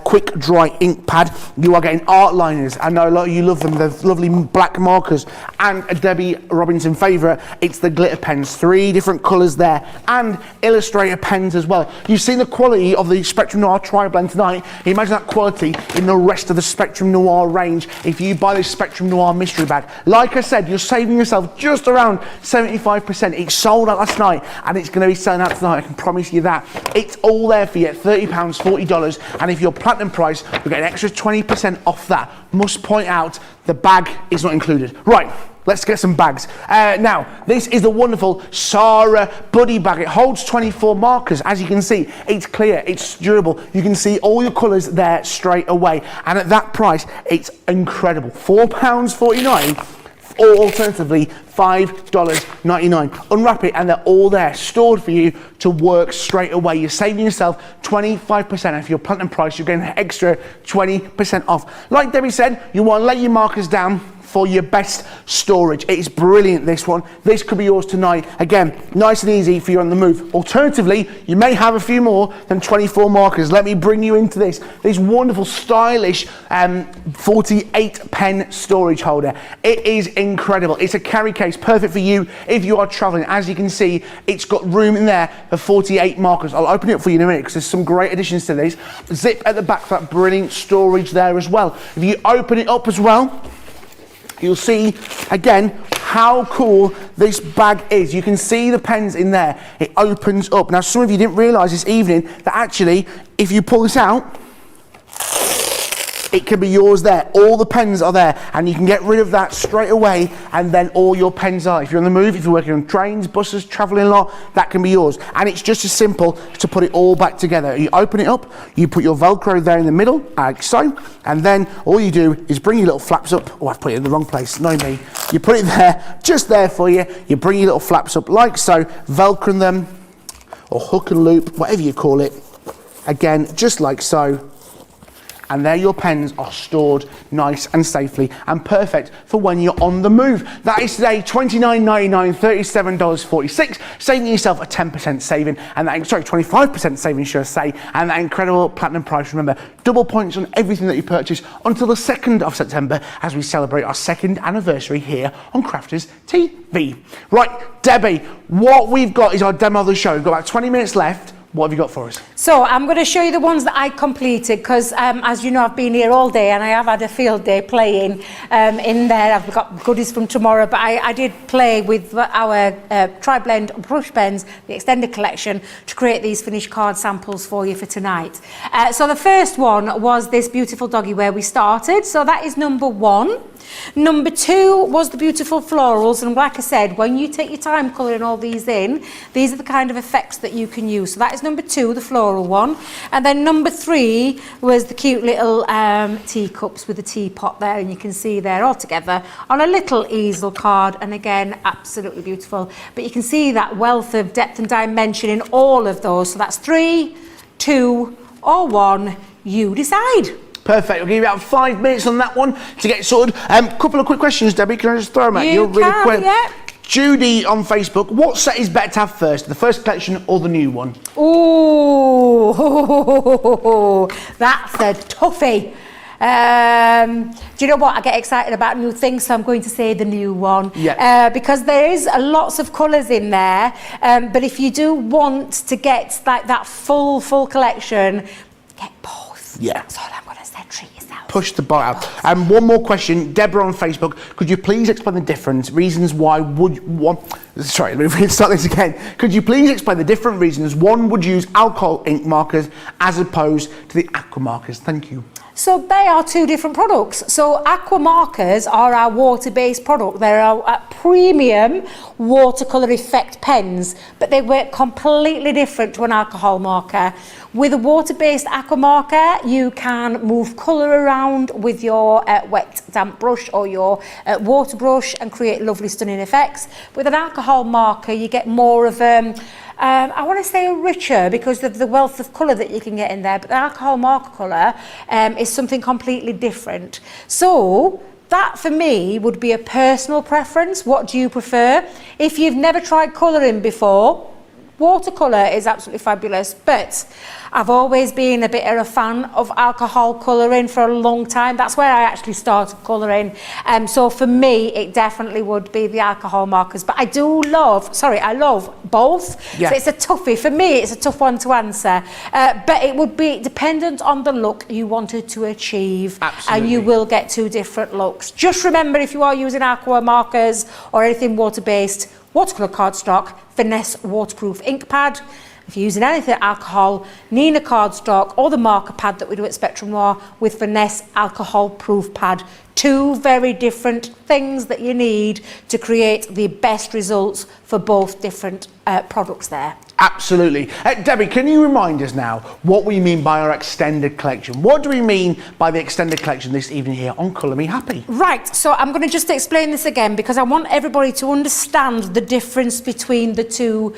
quick dry ink pad. You are getting art liners. I know a lot of you love them. They're lovely black markers. And a Debbie Robinson favourite, it's the glitter pens. 3 different colours there, and Illustrator pens as well. You've seen the quality of the Spectrum Noir TriBlend tonight. Imagine that quality in the rest of the Spectrum Noir range if you buy this Spectrum Noir mystery bag. Like I said, you're saving yourself just around 75%. It's sold out last night, and it's going to be selling out tonight. I can promise you that. It's all there for you at £30, $40, and if you're platinum price, you get an extra 20% off that. Must point out, the bag is not included. Right. Let's get some bags. Now, this is the wonderful Sarah Buddy bag. It holds 24 markers. As you can see, it's clear, it's durable. You can see all your colours there straight away. And at that price, it's incredible. £4.49, or alternatively, $5.99. Unwrap it, and they're all there, stored for you to work straight away. You're saving yourself 25%. And if you're platinum price, you're getting an extra 20% off. Like Debbie said, you want to lay your markers down, for your best storage. It is brilliant, this one. This could be yours tonight. Again, nice and easy for you on the move. Alternatively, you may have a few more than 24 markers. Let me bring you into this wonderful, stylish 48 pen storage holder. It is incredible. It's a carry case, perfect for you if you are traveling. As you can see, it's got room in there for 48 markers. I'll open it up for you in a minute because there's some great additions to this. Zip at the back for that brilliant storage there as well. If you open it up as well, you'll see again how cool this bag is. You can see the pens in there. It opens up. Now, some of you didn't realise this evening that actually, if you pull this out, it can be yours there. All the pens are there, and you can get rid of that straight away, and then all your pens are. If you're on the move, if you're working on trains, buses, travelling a lot, that can be yours. And it's just as simple to put it all back together. You open it up, you put your Velcro there in the middle, like so, and then all you do is bring your little flaps up. Oh, I've put it in the wrong place, no me. You put it there, just there for you. You bring your little flaps up like so, Velcro them, or hook and loop, whatever you call it. Again, just like so. And there your pens are stored nice and safely and perfect for when you're on the move. That is today $29.99, $37.46, saving yourself a 10% saving, and that, sorry, 25% saving, should I say, and that incredible platinum price. Remember, double points on everything that you purchase until the 2nd of September as we celebrate our 2nd anniversary here on Crafters TV. Right, Debbie, what we've got is our demo of the show. We've got about 20 minutes left. What have you got for us? So I'm going to show you the ones that I completed because, as you know, I've been here all day and I have had a field day playing in there. I've got goodies from tomorrow, but I did play with our TriBlend brush pens, the extended collection, to create these finished card samples for you for tonight. So the first one was this beautiful doggy where we started. So that is number 1. Number 2 was the beautiful florals, and like I said, when you take your time colouring all these in, these are the kind of effects that you can use. So that is number 2, the floral one. And then number 3 was the cute little teacups with the teapot there, and you can see there all together on a little easel card, and again, absolutely beautiful. But you can see that wealth of depth and dimension in all of those. So that's 3, 2 or 1, you decide. Perfect. We'll give you about 5 minutes on that one to get sorted. Couple of quick questions, Debbie. Can I just throw them at you really quick? Yeah. Judy on Facebook, what set is better to have first, the first collection or the new one? Ooh, that's a toughie. Do you know what? I get excited about new things, so I'm going to say the new one. Yeah. Because there is lots of colours in there, but if you do want to get like that full collection, get both. Yeah. That's all I'm going to say. Treat yourself. Push the bar out. And one more question, Deborah on Facebook, could you please explain the difference, reasons why sorry, let me start this again. Could you please explain the different reasons one would use alcohol ink markers as opposed to the aqua markers? Thank you. So they are 2 different products. So aqua markers are our water-based product. They're our premium watercolour effect pens, but they work completely different to an alcohol marker. With a water-based aqua marker, you can move colour around with your wet damp brush or your water brush and create lovely stunning effects. With an alcohol marker, you get more of I want to say richer because of the wealth of colour that you can get in there, but the alcohol marker colour is something completely different. So that for me would be a personal preference. What do you prefer? If you've never tried colouring before, watercolour is absolutely fabulous, but I've always been a bit of a fan of alcohol colouring for a long time. That's where I actually started colouring. So for me, it definitely would be the alcohol markers. But I love both. Yeah. So it's a toughie. For me, it's a tough one to answer. But it would be dependent on the look you wanted to achieve. Absolutely. And you will get 2 different looks. Just remember, if you are using aqua markers or anything water-based, watercolour cardstock, Finesse waterproof ink pad. If you're using anything alcohol, Nina cardstock or the marker pad that we do at Spectrum Noir with Finesse alcohol proof pad. 2 very different things that you need to create the best results for both different products there. Absolutely. Debbie, can you remind us now what we mean by our extended collection? What do we mean by the extended collection this evening here on Colour Me Happy? Right, so I'm going to just explain this again because I want everybody to understand the difference between the 2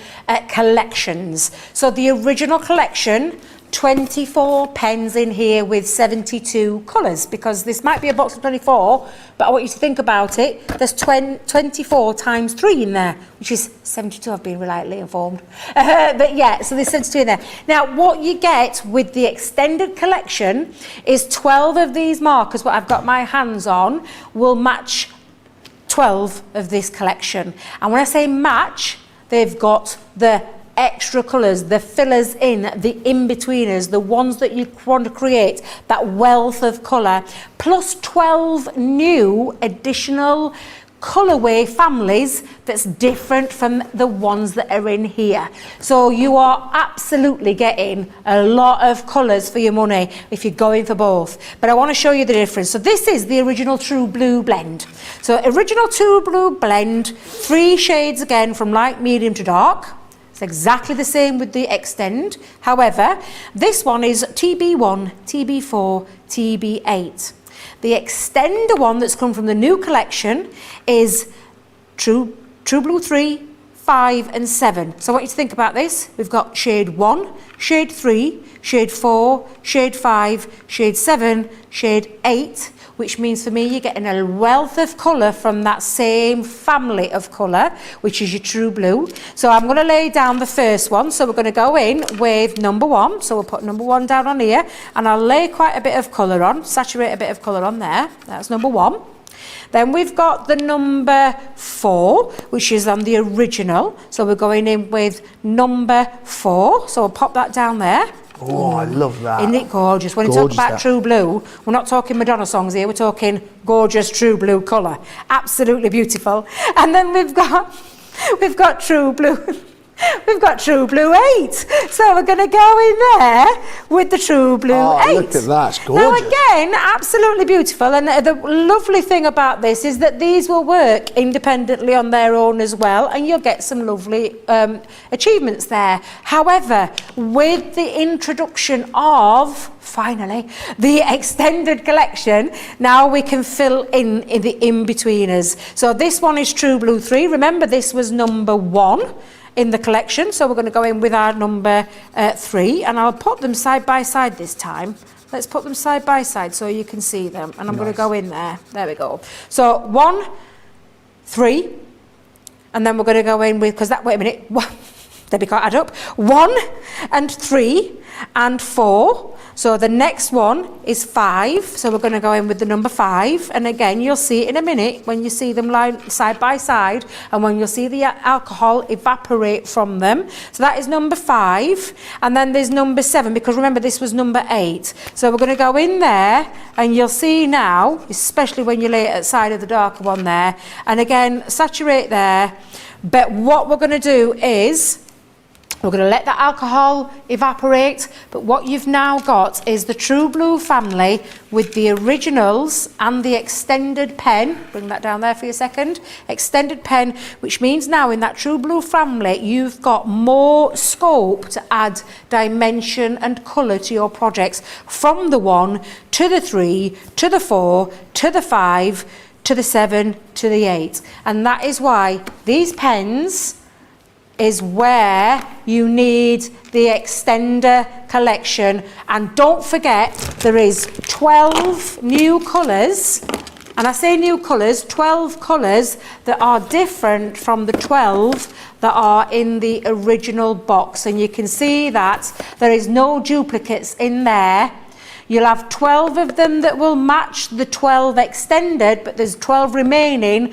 collections. So the original collection, 24 pens in here with 72 colours, because this might be a box of 24, but I want you to think about it. There's 24 times 3 in there, which is 72. I've been reliably informed. But yeah, so there's 72 in there. Now, what you get with the extended collection is 12 of these markers, what I've got my hands on, will match 12 of this collection. And when I say match, they've got the extra colours, the fillers in, the in-betweeners, the ones that you want to create that wealth of colour, plus 12 new additional colourway families that's different from the ones that are in here. So you are absolutely getting a lot of colours for your money if you're going for both. But I want to show you the difference. So this is the original True Blue blend. So original True Blue blend, 3 shades again from light, medium to dark. It's exactly the same with the Extend. However, this one is TB1, TB4, TB8. The Extender one that's come from the new collection is True Blue 3, 5 and 7. So I want you to think about this. We've got shade 1, shade 3, shade 4, shade 5, shade 7, shade 8, which means for me you're getting a wealth of colour from that same family of colour, which is your True Blue. So I'm going to lay down the first one. So we're going to go in with number 1. So we'll put number 1 down on here, and I'll lay quite a bit of colour on, saturate a bit of colour on there. That's number 1. Then we've got the number 4, which is on the original. So we're going in with number 4. So we'll pop that down there. Oh, I love that. Isn't it gorgeous? When you talk about True Blue, we're not talking Madonna songs here, we're talking gorgeous True Blue colour. Absolutely beautiful. And then we've got True Blue. We've got True Blue 8. So we're going to go in there with the True Blue 8. Look at that, it's gorgeous. Now again, absolutely beautiful. And the lovely thing about this is that these will work independently on their own as well, and you'll get some lovely achievements there. However, with the introduction of, finally, the extended collection, now we can fill in the in-betweeners. So this one is True Blue 3. Remember, this was number 1 in the collection, so we're going to go in with our number 3, and I'll put them side by side this time. Let's put them side by side so you can see them, and I'm going to go in there. There we go. So 1, 3, and then we're going to go in with, because that, wait a minute, there we go, add up, 1 and 3 and 4. So the next one is 5, so we're going to go in with the number 5, and again you'll see it in a minute when you see them lying side by side, and when you'll see the alcohol evaporate from them. So that is number 5, and then there's number 7, because remember this was number 8. So we're going to go in there, and you'll see now, especially when you lay it at the side of the darker one there, and again saturate there. But what we're going to do is we're going to let that alcohol evaporate, but what you've now got is the True Blue family with the originals and the extended pen. Bring that down there for a second. Extended pen, which means now in that True Blue family, you've got more scope to add dimension and colour to your projects, from the 1 to the 3 to the 4 to the 5 to the 7 to the 8. And that is why these pens is where you need the extender collection. And don't forget, there is 12 new colours, and I say new colours, 12 colours that are different from the 12 that are in the original box. And you can see that there is no duplicates in there. You'll have 12 of them that will match the 12 extended, but there's 12 remaining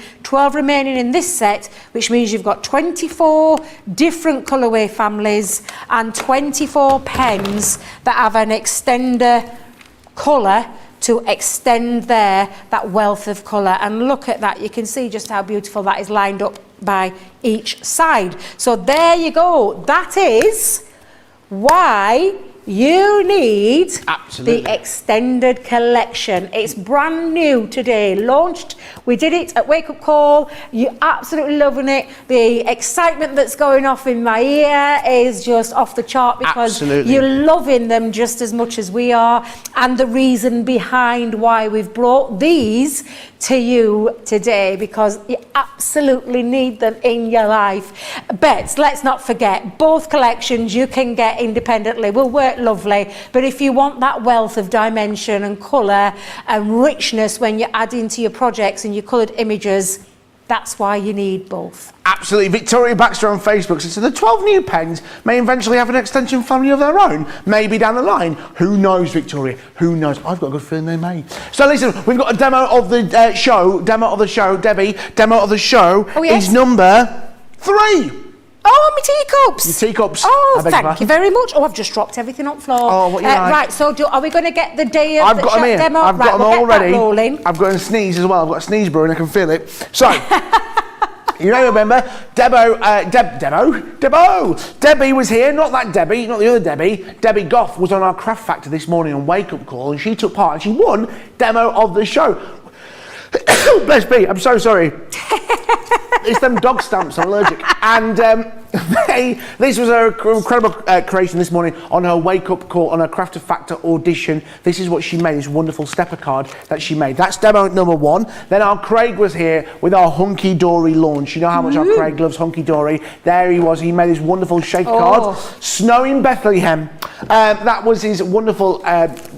in this set, which means you've got 24 different colourway families and 24 pens that have an extender colour to extend that wealth of colour. And look at that, you can see just how beautiful that is lined up by each side. So there you go, that is why you need the extended collection. It's brand new today, launched. We did it at Wake Up Call. You're absolutely loving it. The excitement that's going off in my ear is just off the chart, because you're loving them just as much as we are, and the reason behind why we've brought these to you today, because you absolutely need them in your life. But let's not forget, both collections you can get independently. We'll work lovely. But if you want that wealth of dimension and colour and richness when you're adding to your projects and your coloured images, that's why you need both. Absolutely. Victoria Baxter on Facebook says, so the 12 new pens may eventually have an extension family of their own, maybe down the line. Who knows, Victoria? Who knows? I've got a good feeling they may. So listen, we've got a demo of the show. Debbie, demo of the show is number 3. Oh, my teacups. Your teacups. Oh, thank you very much. Oh, I've just dropped everything on the floor. Oh, what you like? Right, so are we going to get the day of I've the got them here. demo? I've got them we'll all get that ready. rolling. I've got a sneeze as well. I've got a sneeze brewing. I can feel it. So, you may remember, Debbie was here. Not that Debbie, not the other Debbie. Debbie Goff was on our Craft Factor this morning on Wake Up Call, and she took part and she won demo of the show. Bless me, I'm so sorry. It's them dog stamps, I'm allergic. And this was her incredible creation this morning on her Wake Up Call, on her Craft Factor audition. This is what she made, this wonderful stepper card that she made. That's demo number 1. Then our Craig was here with our Hunky Dory launch. You know how much our Craig loves Hunky Dory. There he was, he made this wonderful shape card. Snow in Bethlehem. That was his wonderful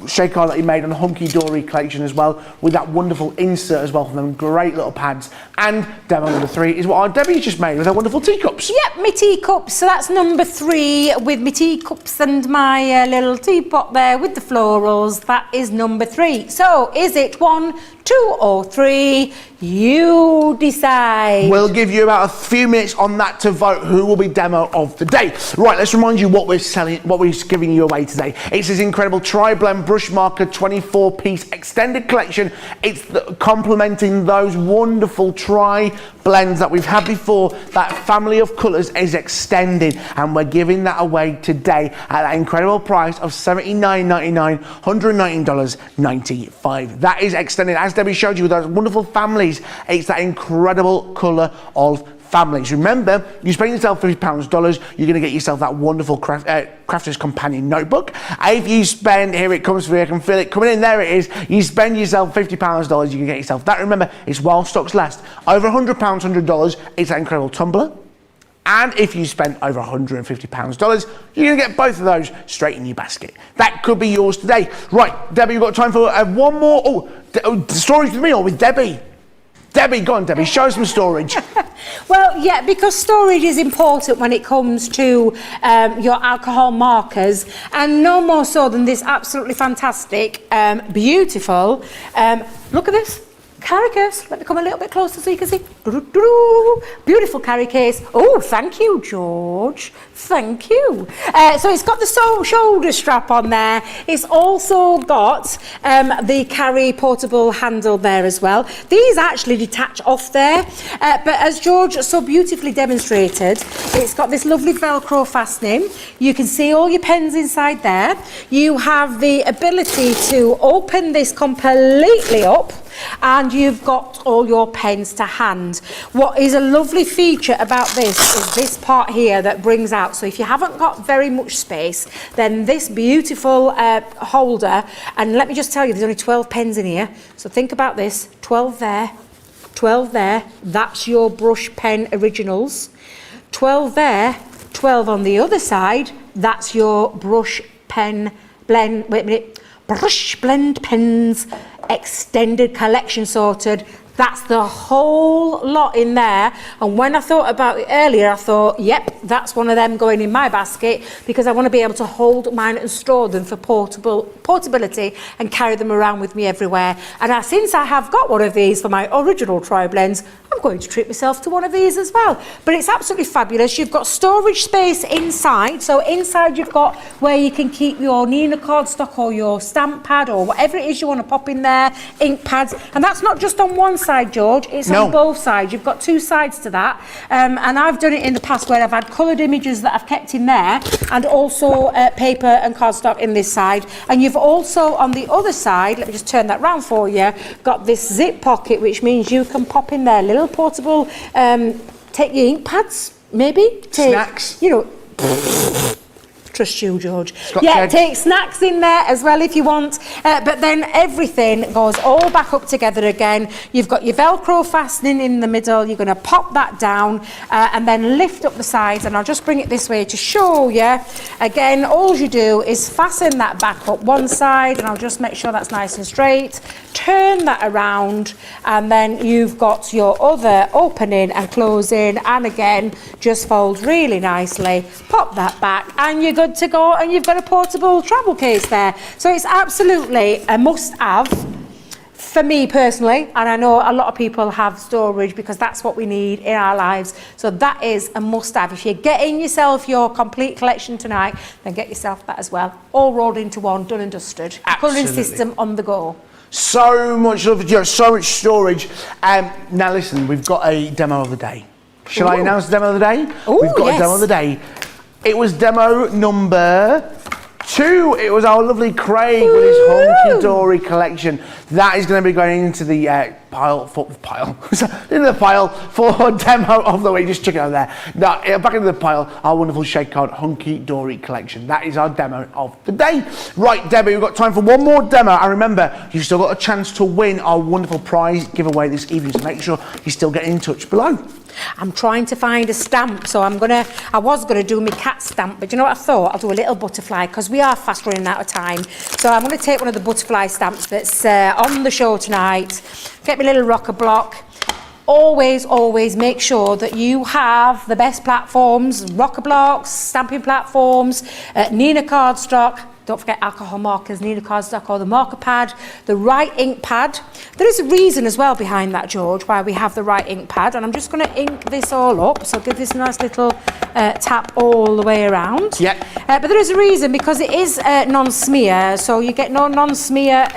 shape card that he made on the Hunky Dory collection as well, with that wonderful insert as well from them great little pads. And demo number 3 is what our Debbie's just made with her wonderful teacups. Yep, my teacups. So that's number 3 with my teacups and my little teapot there with the florals. That is number 3. So is it 1, 2 or 3? You decide. We'll give you about a few minutes on that to vote who will be demo of the day. Right, let's remind you what we're selling, what we're giving you away today. It's this incredible TriBlend brush marker 24-piece extended collection. It's complementing those wonderful TriBlends that we've had before. That family of colours is extended, and we're giving that away today at that incredible price of $79.99, $119.95. That is extended, as Debbie showed you, with those wonderful families. It's that incredible colour of families. Remember, you spend yourself $50, you're going to get yourself that wonderful Crafter's Companion notebook. If you spend, here it comes for you, I can feel it coming in, there it is. You spend yourself $50, you can get yourself that. Remember, it's while stocks last. Over £100, $100, it's that incredible tumbler. And if you spend over $150, you're going to get both of those straight in your basket. That could be yours today. Right, Debbie, we've got time for one more. Storage with me or with Debbie? Debbie, go on, Debbie, show some storage. Well, yeah, because storage is important when it comes to your alcohol markers, and no more so than this absolutely fantastic, beautiful, look at this. Carry case. Let me come a little bit closer so you can see. Beautiful carry case. Oh, thank you, George. Thank you. So it's got the shoulder strap on there. It's also got the carry portable handle there as well. These actually detach off there, but as George so beautifully demonstrated, it's got this lovely Velcro fastening. You can see all your pens inside there. You have the ability to open this completely up, and you've got all your pens to hand. What is a lovely feature about this is this part here that brings out, so if you haven't got very much space, then this beautiful holder, and let me just tell you, there's only 12 pens in here, so think about this, 12 there, 12 there, that's your brush pen originals, 12 there, 12 on the other side, that's your brush pen blend, wait a minute, brush blend pens, extended collection sorted. That's the whole lot in there. And when I thought about it earlier, I thought, yep, that's one of them going in my basket, because I want to be able to hold mine and store them for portability and carry them around with me everywhere. And since I have got one of these for my original TriBlends, I'm going to treat myself to one of these as well. But it's absolutely fabulous. You've got storage space inside. So inside you've got where you can keep your Nina cardstock or your stamp pad or whatever it is you want to pop in there, ink pads. And that's not just on one side, George, it's on both sides. You've got two sides to that, and I've done it in the past where I've had coloured images that I've kept in there, and also paper and cardstock in this side. And you've also on the other side, let me just turn that round for you, got this zip pocket, which means you can pop in there little portable, take your ink pads, maybe take, snacks, you know, Trust you, George. Scotch Yeah, eggs. take snacks in there as well if you want. But then everything goes all back up together again. You've got your Velcro fastening in the middle. You're going to pop that down and then lift up the sides. And I'll just bring it this way to show you. Again, all you do is fasten that back up one side, and I'll just make sure that's nice and straight. Turn that around, and then you've got your other opening and closing, and again, just fold really nicely. Pop that back, and you're good to go, and you've got a portable travel case there. So it's absolutely a must-have for me personally, and I know a lot of people have storage because that's what we need in our lives. So that is a must-have. If you're getting yourself your complete collection tonight, then get yourself that as well. All rolled into one, done and dusted. Colouring Absolutely. system on the go. So much love, so much storage. Now listen, we've got a demo of the day. Shall I announce the demo of the day? Ooh, We've got yes. a demo of the day. It was demo number 2. It was our lovely Craig with his hunky-dory collection. That is going to be going into the pile for demo of the week. Just check it out there. Now, back into the pile, our wonderful shade card hunky-dory collection. That is our demo of the day. Right, Debbie, we've got time for one more demo. And remember, you've still got a chance to win our wonderful prize giveaway this evening. So make sure you still get in touch below. I'm trying to find a stamp, so I was gonna do my cat stamp, but you know what I thought? I'll do a little butterfly because we are fast running out of time. So I'm gonna take one of the butterfly stamps that's on the show tonight. Get my little rocker block. Always make sure that you have the best platforms, rocker blocks, stamping platforms, Nina cardstock. Don't forget alcohol markers, Nina cardstock, or the marker pad, the right ink pad. There is a reason as well behind that, George, why we have the right ink pad. And I'm just going to ink this all up. So give this a nice little tap all the way around. Yeah. But there is a reason, because it is non-smear. So you get no non-smear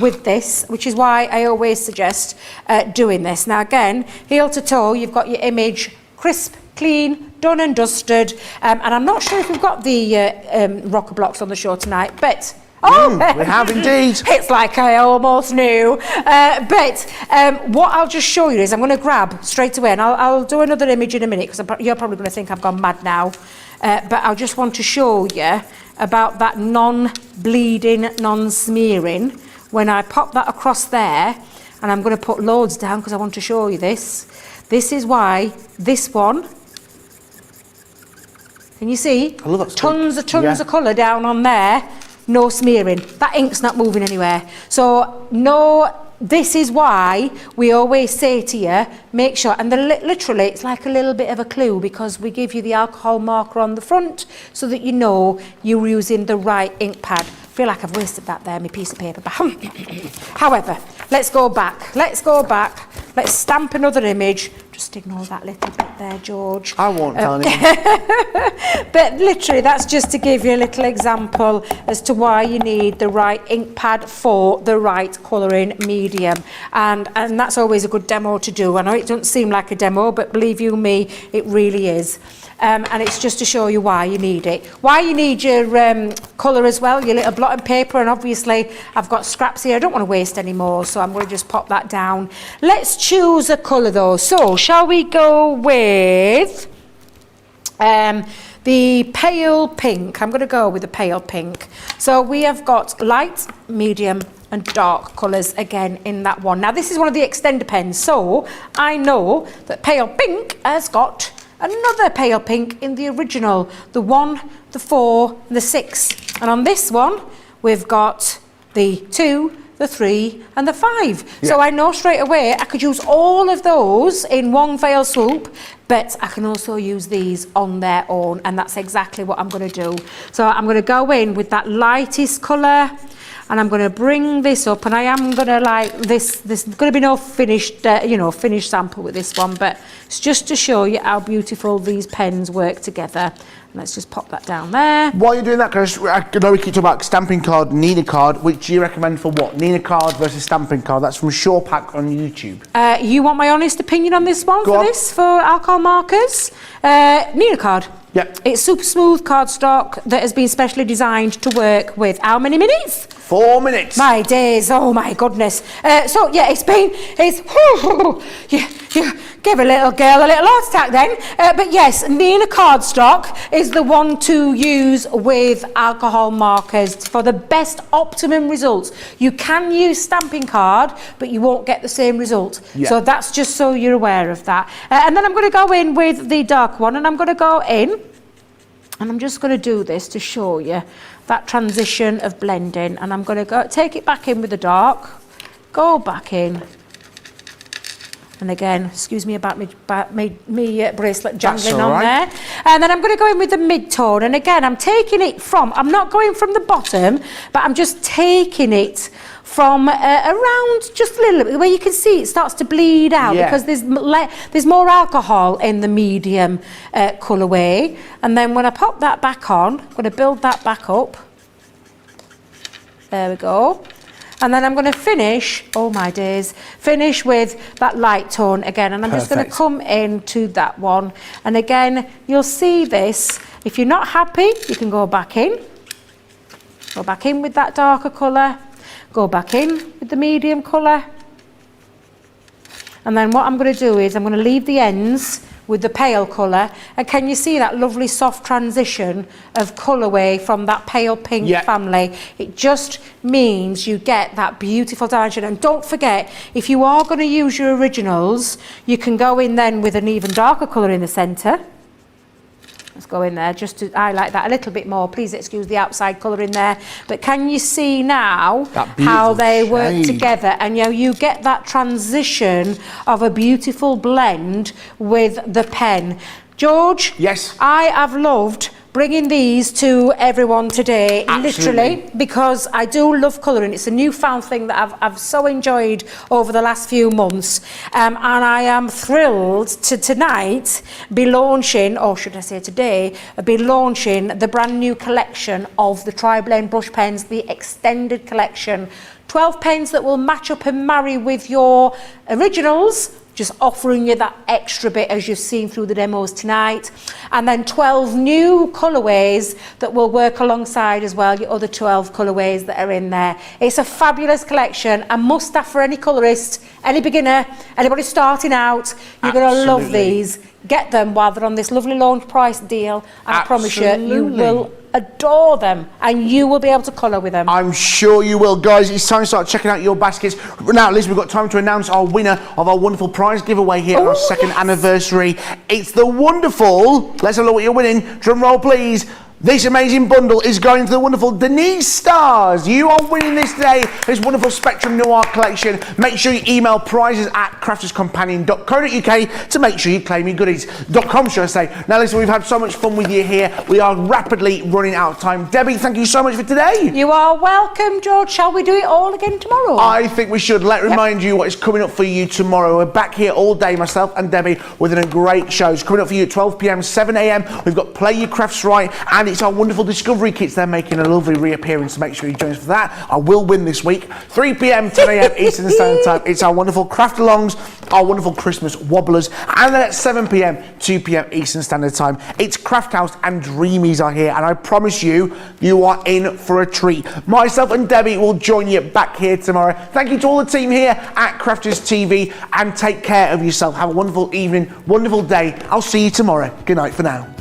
with this, which is why I always suggest doing this. Now again, heel to toe, you've got your image crisp, clean, done and dusted. And I'm not sure if we've got the rocker blocks on the show tonight, but we have indeed. It's like I almost knew. But what I'll just show you is I'm going to grab straight away, and I'll do another image in a minute because you're probably going to think I've gone mad now. But I just want to show you about that non-bleeding, non-smearing. When I pop that across there, and I'm going to put loads down because I want to show you this. This is why this one, can you see? I love that tons streak. of colour down on there, no smearing. That ink's not moving anywhere. So this is why we always say to you, make sure, and literally it's like a little bit of a clue, because we give you the alcohol marker on the front so that you know you're using the right ink pad. I feel like I've wasted that there, my piece of paper. However, let's go back. Let's stamp another image. Just ignore that little bit there, George. I won't tell anyone. But literally, that's just to give you a little example as to why you need the right ink pad for the right colouring medium. And that's always a good demo to do. I know it doesn't seem like a demo, but believe you me, it really is. And it's just to show you why you need it. Why you need your colour as well, your little blotting paper, and obviously I've got scraps here. I don't want to waste any more, so I'm going to just pop that down. Let's choose a colour though. So shall we go with the pale pink? I'm going to go with the pale pink. So we have got light, medium and dark colours again in that one. Now this is one of the extender pens, so I know that pale pink has got another pale pink in the original, the 1, the 4 and the 6. And on this one we've got the 2, the 3 and the 5. Yeah. So I know straight away I could use all of those in one fell swoop, but I can also use these on their own, and that's exactly what I'm going to do. So I'm going to go in with that lightest colour, and I'm going to bring this up, and I am going to like this. There's going to be no finished, finished sample with this one, but it's just to show you how beautiful these pens work together. Let's just pop that down there. While you're doing that, because I know we keep talking about stamping card, Nina card, which do you recommend for what? Nina card versus stamping card? That's from Shawpack on YouTube. You want my honest opinion on this one? Go on. For alcohol markers? Nina card. Yep. It's super smooth cardstock that has been specially designed to work with how many minutes? 4 minutes. My days, oh my goodness. So yeah, you give a little girl a little heart attack then. But yes, Nina cardstock is the one to use with alcohol markers for the best optimum results. You can use stamping card, but you won't get the same result. Yeah. So that's just so you're aware of that. And then I'm going to go in with the dark one, and I'm going to go in, and I'm just going to do this to show you that transition of blending. And I'm going to go take it back in with the dark, go back in. And again, excuse me about me bracelet jangling on there. And then I'm going to go in with the mid-tone. And again, I'm taking it from, I'm not going from the bottom, but I'm just taking it from around just a little bit, where you can see it starts to bleed out, because there's more alcohol in the medium colourway. And then when I pop that back on, I'm going to build that back up. There we go. And then I'm going to finish, oh my days, finish with that light tone again. And I'm just going to come into that one. And again, you'll see this. If you're not happy, you can go back in. Go back in with that darker colour. Go back in with the medium colour. And then what I'm going to do is I'm going to leave the ends with the pale colour. And can you see that lovely soft transition of colourway from that pale pink family? It just means you get that beautiful direction. And don't forget, if you are going to use your originals, you can go in then with an even darker colour in the centre. Let's go in there just to highlight that a little bit more. Please excuse the outside colour in there. But can you see now how they work together? And you get that transition of a beautiful blend with the pen. George? Yes? I have loved bringing these to everyone today, literally, because I do love colouring. It's a newfound thing that I've so enjoyed over the last few months. And I am thrilled to tonight be launching, or should I say today, be launching the brand new collection of the TriBlend brush pens, the extended collection. 12 pens that will match up and marry with your originals, just offering you that extra bit as you've seen through the demos tonight. And then 12 new colourways that will work alongside as well, your other 12 colourways that are in there. It's a fabulous collection, a must-have for any colourist, any beginner, anybody starting out. You're going to love these. Get them while they're on this lovely launch price deal. And I promise you will adore them, and you will be able to colour with them. I'm sure you will. Guys, it's time to start checking out your baskets. Now, Liz, we've got time to announce our winner of our wonderful prize giveaway here on our second anniversary. It's the wonderful, let's have a look what you're winning. Drum roll, please. This amazing bundle is going to the wonderful Denise Stars. You are winning this today, this wonderful Spectrum Noir collection. Make sure you email prizes at crafterscompanion.co.uk to make sure you claim your goodies. .com, should I say. Now listen, we've had so much fun with you here. We are rapidly running out of time. Debbie, thank you so much for today. You are welcome, George. Shall we do it all again tomorrow? I think we should. Let remind you what is coming up for you tomorrow. We're back here all day, myself and Debbie, with a great shows. Coming up for you at 12 p.m, 7 a.m. We've got Play Your Crafts Right, and it's our wonderful discovery kits. They're making a lovely reappearance, so make sure you join us for that. I will win this week. 3 p.m, 10 a.m. Eastern Standard Time. It's our wonderful craft alongs, our wonderful Christmas wobblers, and then at 7 p.m, 2 p.m. Eastern Standard Time, it's Craft House and Dreamies are here, and I promise you, you are in for a treat. Myself and Debbie will join you back here tomorrow. Thank you to all the team here at Crafters TV, and take care of yourself. Have a wonderful evening, wonderful day. I'll see you tomorrow. Good night for now.